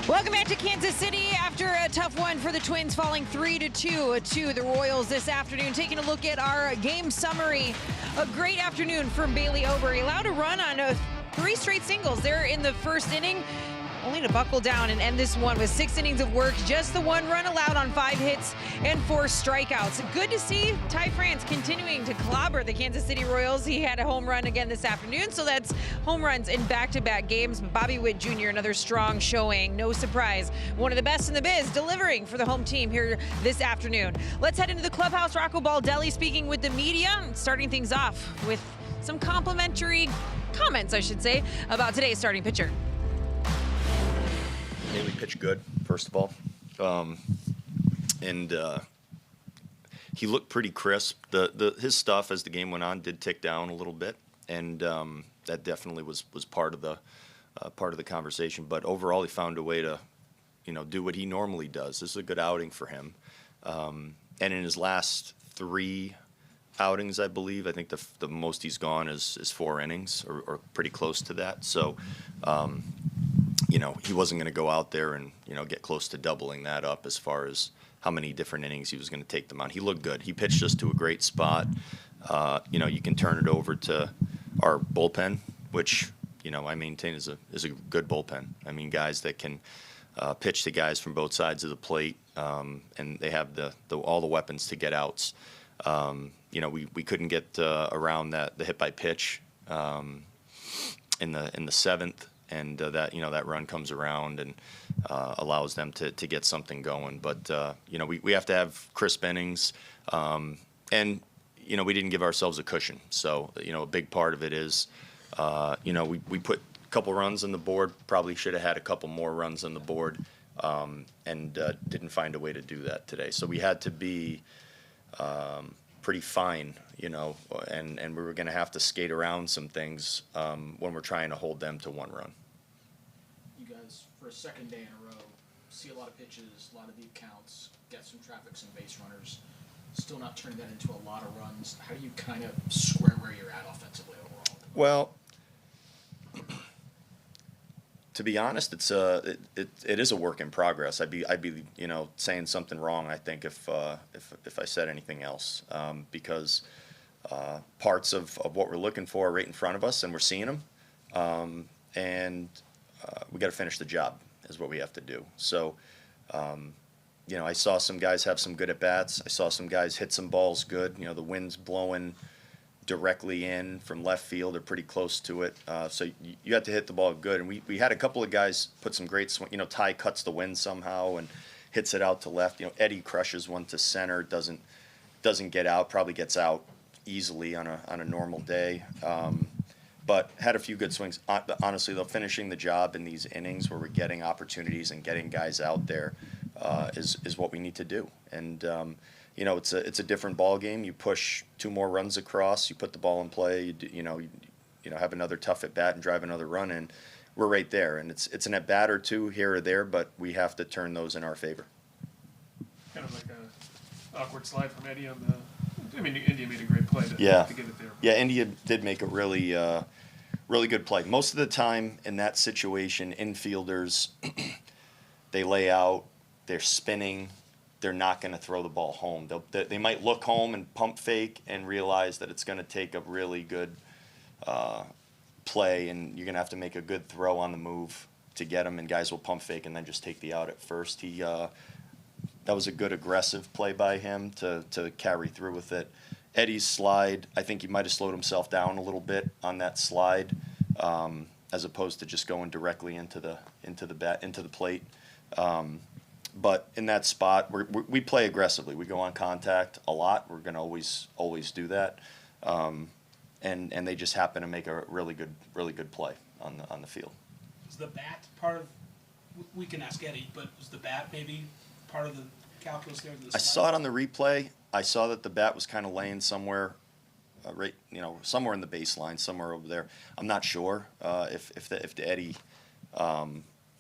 Welcome back to Kansas City after a tough one for the Twins, falling 3-2 to the Royals this afternoon. Taking a look at our game summary. A great afternoon from Bailey Ober. He allowed a run on 3 straight singles there in the first inning, only to buckle down and end this one with 6 innings of work. Just the 1 run allowed on 5 hits and 4 strikeouts. Good to see Ty France continuing to clobber the Kansas City Royals. He had a home run again this afternoon, so that's home runs in back-to-back games. Bobby Witt Jr., another strong showing. No surprise, one of the best in the biz, delivering for the home team here this afternoon. Let's head into the clubhouse. Rocco Baldelli speaking with the media, starting things off with some complimentary comments, I should say, about today's starting pitcher. Haley pitched good, first of all. And he looked pretty crisp. His stuff as the game went on did tick down a little bit, and that definitely was part of the conversation. But overall, he found a way to, do what he normally does. This is a good outing for him. And in his last 3 outings, I believe, I think the most he's gone is 4 innings or pretty close to that. So. He wasn't going to go out there and, get close to doubling that up as far as how many different innings he was going to take them on. He looked good. He pitched us to a great spot. You can turn it over to our bullpen, which, I maintain is a good bullpen. I mean, guys that can pitch to guys from both sides of the plate, and they have all the weapons to get outs. We couldn't get around the hit by pitch in the 7th. And that run comes around and allows them to get something going. But we have to have crisp innings, and we didn't give ourselves a cushion. So a big part of it is we put a couple runs on the board. Probably should have had a couple more runs on the board, and didn't find a way to do that today. So we had to be pretty fine, and we were going to have to skate around some things when we're trying to hold them to 1 run. You guys, for a second day in a row, see a lot of pitches, a lot of deep counts, get some traffic, some base runners, still not turning that into a lot of runs. How do you kind of square where you're at offensively overall? Well, to be honest, it is a work in progress. I'd be saying something wrong, I think, if I said anything else, because parts of what we're looking for are right in front of us and we're seeing them, and we got to finish the job is what we have to do. So I saw some guys have some good at bats. I saw some guys hit some balls good. The wind's blowing directly in from left field or pretty close to it. So you have to hit the ball good. And we had a couple of guys put some great swing. Ty cuts the wind somehow and hits it out to left. Eddie crushes one to center, doesn't get out, probably gets out easily on a normal day. But had a few good swings. Honestly, though, finishing the job in these innings where we're getting opportunities and getting guys out there is what we need to do. And it's a different ball game. You push 2 more runs across, you put the ball in play, you have another tough at bat and drive another run in. We're right there, and it's an at bat or 2 here or there, but we have to turn those in our favor. Kind of like a awkward slide from Eddie on the. I mean, India made a great play to get it there. Yeah, India did make a really good play. Most of the time in that situation, infielders they lay out, they're spinning. They're not going to throw the ball home. They might look home and pump fake and realize that it's going to take a really good play, and you're going to have to make a good throw on the move to get them, and guys will pump fake and then just take the out at first. That was a good aggressive play by him to carry through with it. Eddie's slide, I think he might have slowed himself down a little bit on that slide, as opposed to just going directly into the plate. But in that spot, we play aggressively. We go on contact a lot. We're going to always do that, and they just happen to make a really good play on the field. Is the bat part of? We can ask Eddie, but was the bat maybe part of the calculus there? I saw it on the replay. I saw that the bat was kind of laying somewhere, somewhere in the baseline, somewhere over there. I'm not sure if the Eddie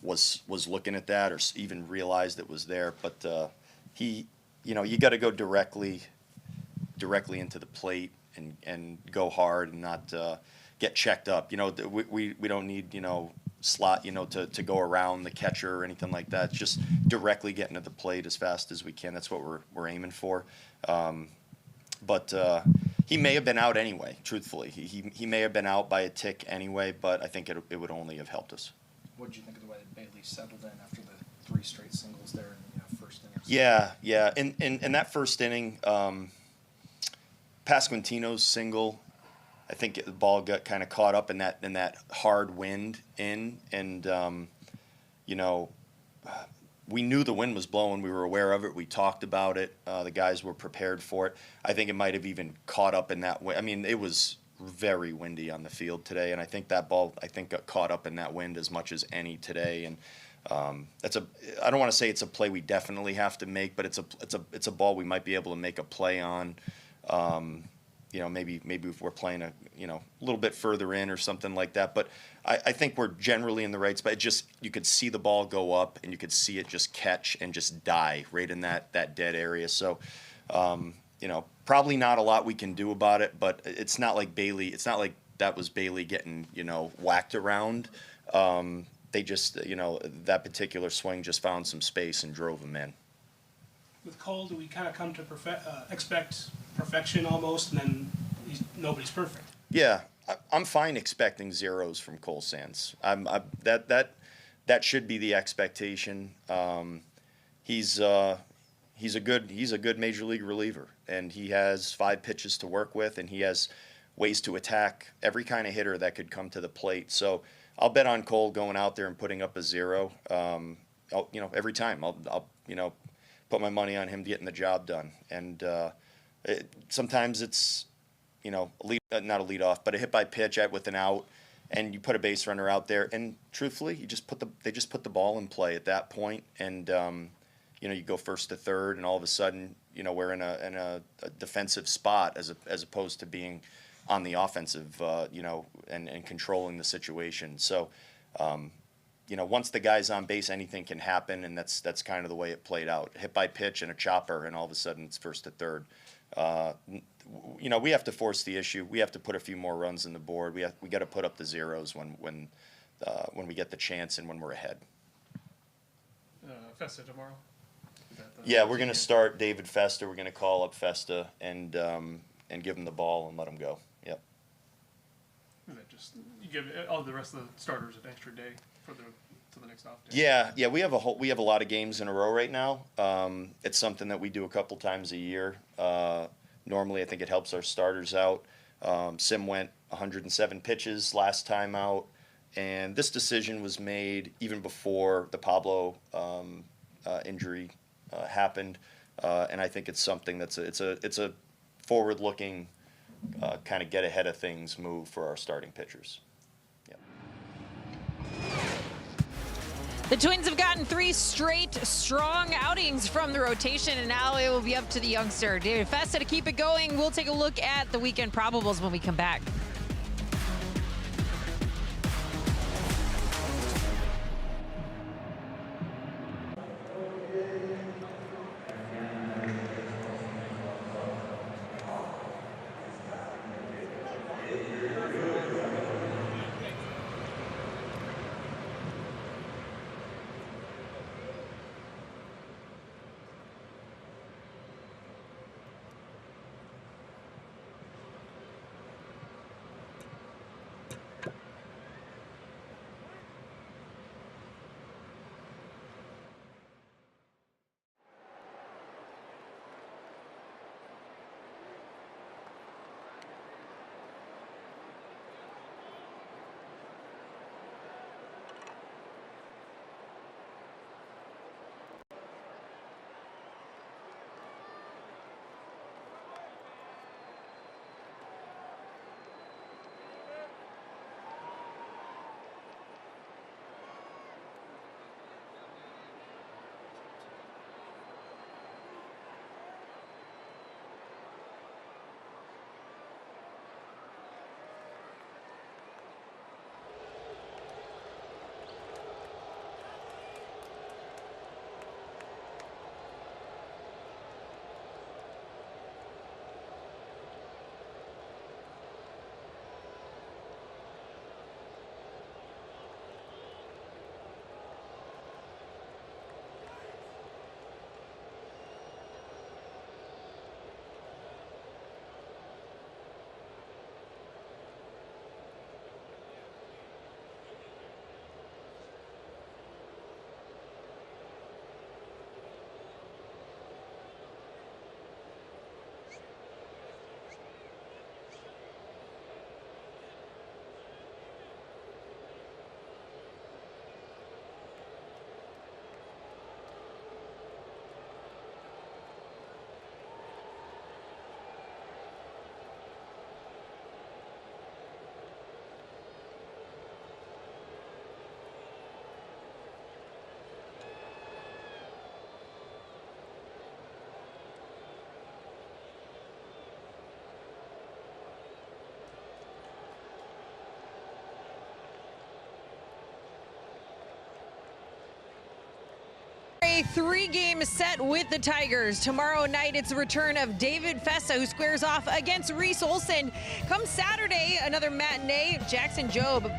was looking at that or even realized it was there. But you got to go directly directly into the plate and go hard and not get checked up. We don't need, slot, to go around the catcher or anything like that. It's just directly getting to the plate as fast as we can. That's what we're aiming for. But he may have been out anyway, truthfully. He may have been out by a tick anyway, but I think it would only have helped us. What did you think of the way Bailey settled in after the 3 straight singles there in the first inning? Yeah. In that first inning, Pasquantino's single, I think the ball got kind of caught up in that hard wind and we knew the wind was blowing. We were aware of it. We talked about it. The guys were prepared for it. I think it might have even caught up in that wind. I mean, it was very windy on the field today, and I think that ball got caught up in that wind as much as any today. And I don't want to say it's a play we definitely have to make, but it's a ball we might be able to make a play on. Maybe if we're playing a little bit further in or something like that. But I think we're generally in the right spot. You could see the ball go up and you could see it just catch and just die right in that dead area. So, probably not a lot we can do about it. But it's not like that was Bailey getting whacked around. They just that particular swing just found some space and drove him in. With Cole, do we kind of come to expect perfection almost, and then nobody's perfect? Yeah, I'm fine expecting zeros from Cole Sands. That should be the expectation. He's a good major league reliever, and he has 5 pitches to work with, and he has ways to attack every kind of hitter that could come to the plate. So I'll bet on Cole going out there and putting up a 0. Every time I'll put my money on him getting the job done. And sometimes it's, not a lead off, but a hit by pitch with an out, and you put a base runner out there. And truthfully, they just put the ball in play at that point, and you go first to third, and all of a sudden, we're in a defensive spot as opposed to being on the offensive, and controlling the situation. So. Once the guy's on base, anything can happen, and that's kind of the way it played out. Hit by pitch and a chopper, and all of a sudden it's first to third. We have to force the issue. We have to put a few more runs on the board. We got to put up the zeros when we get the chance and when we're ahead. Festa tomorrow. Yeah, we're going to start David Festa. We're going to call up Festa and give him the ball and let him go. Yep. And then you give all the rest of the starters an extra day to the next off day. Yeah. We have a lot of games in a row right now. It's something that we do a couple times a year. Normally, I think it helps our starters out. Sim went 107 pitches last time out, and this decision was made even before the Pablo injury happened. And I think it's something it's a forward-looking kind of get ahead of things move for our starting pitchers. The Twins have gotten 3 straight strong outings from the rotation, and now it will be up to the youngster, David Festa, to keep it going. We'll take a look at the weekend probables when we come back. a 3-game set with the Tigers. Tomorrow night, it's the return of David Fessa, who squares off against Reese Olson. Come Saturday, another matinee, Jackson Jobe,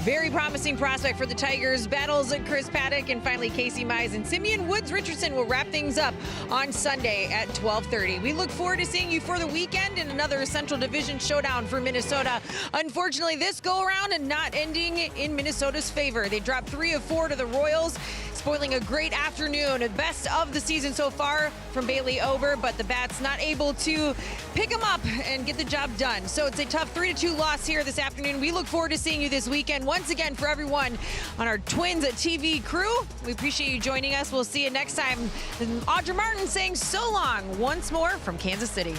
very promising prospect for the Tigers, battles Chris Paddock, and finally Casey Mize and Simeon Woods Richardson will wrap things up on Sunday at 12:30. We look forward to seeing you for the weekend in another Central Division showdown for Minnesota. Unfortunately, this go-around and not ending in Minnesota's favor. They dropped 3 of 4 to the Royals, spoiling a great afternoon, the best of the season so far from Bailey Ober, but the Bats not able to pick them up and get the job done. So it's a tough 3-2 loss here this afternoon. We look forward to seeing you this weekend. Once again, for everyone on our Twins TV crew, we appreciate you joining us. We'll see you next time. And Audra Martin saying so long once more from Kansas City.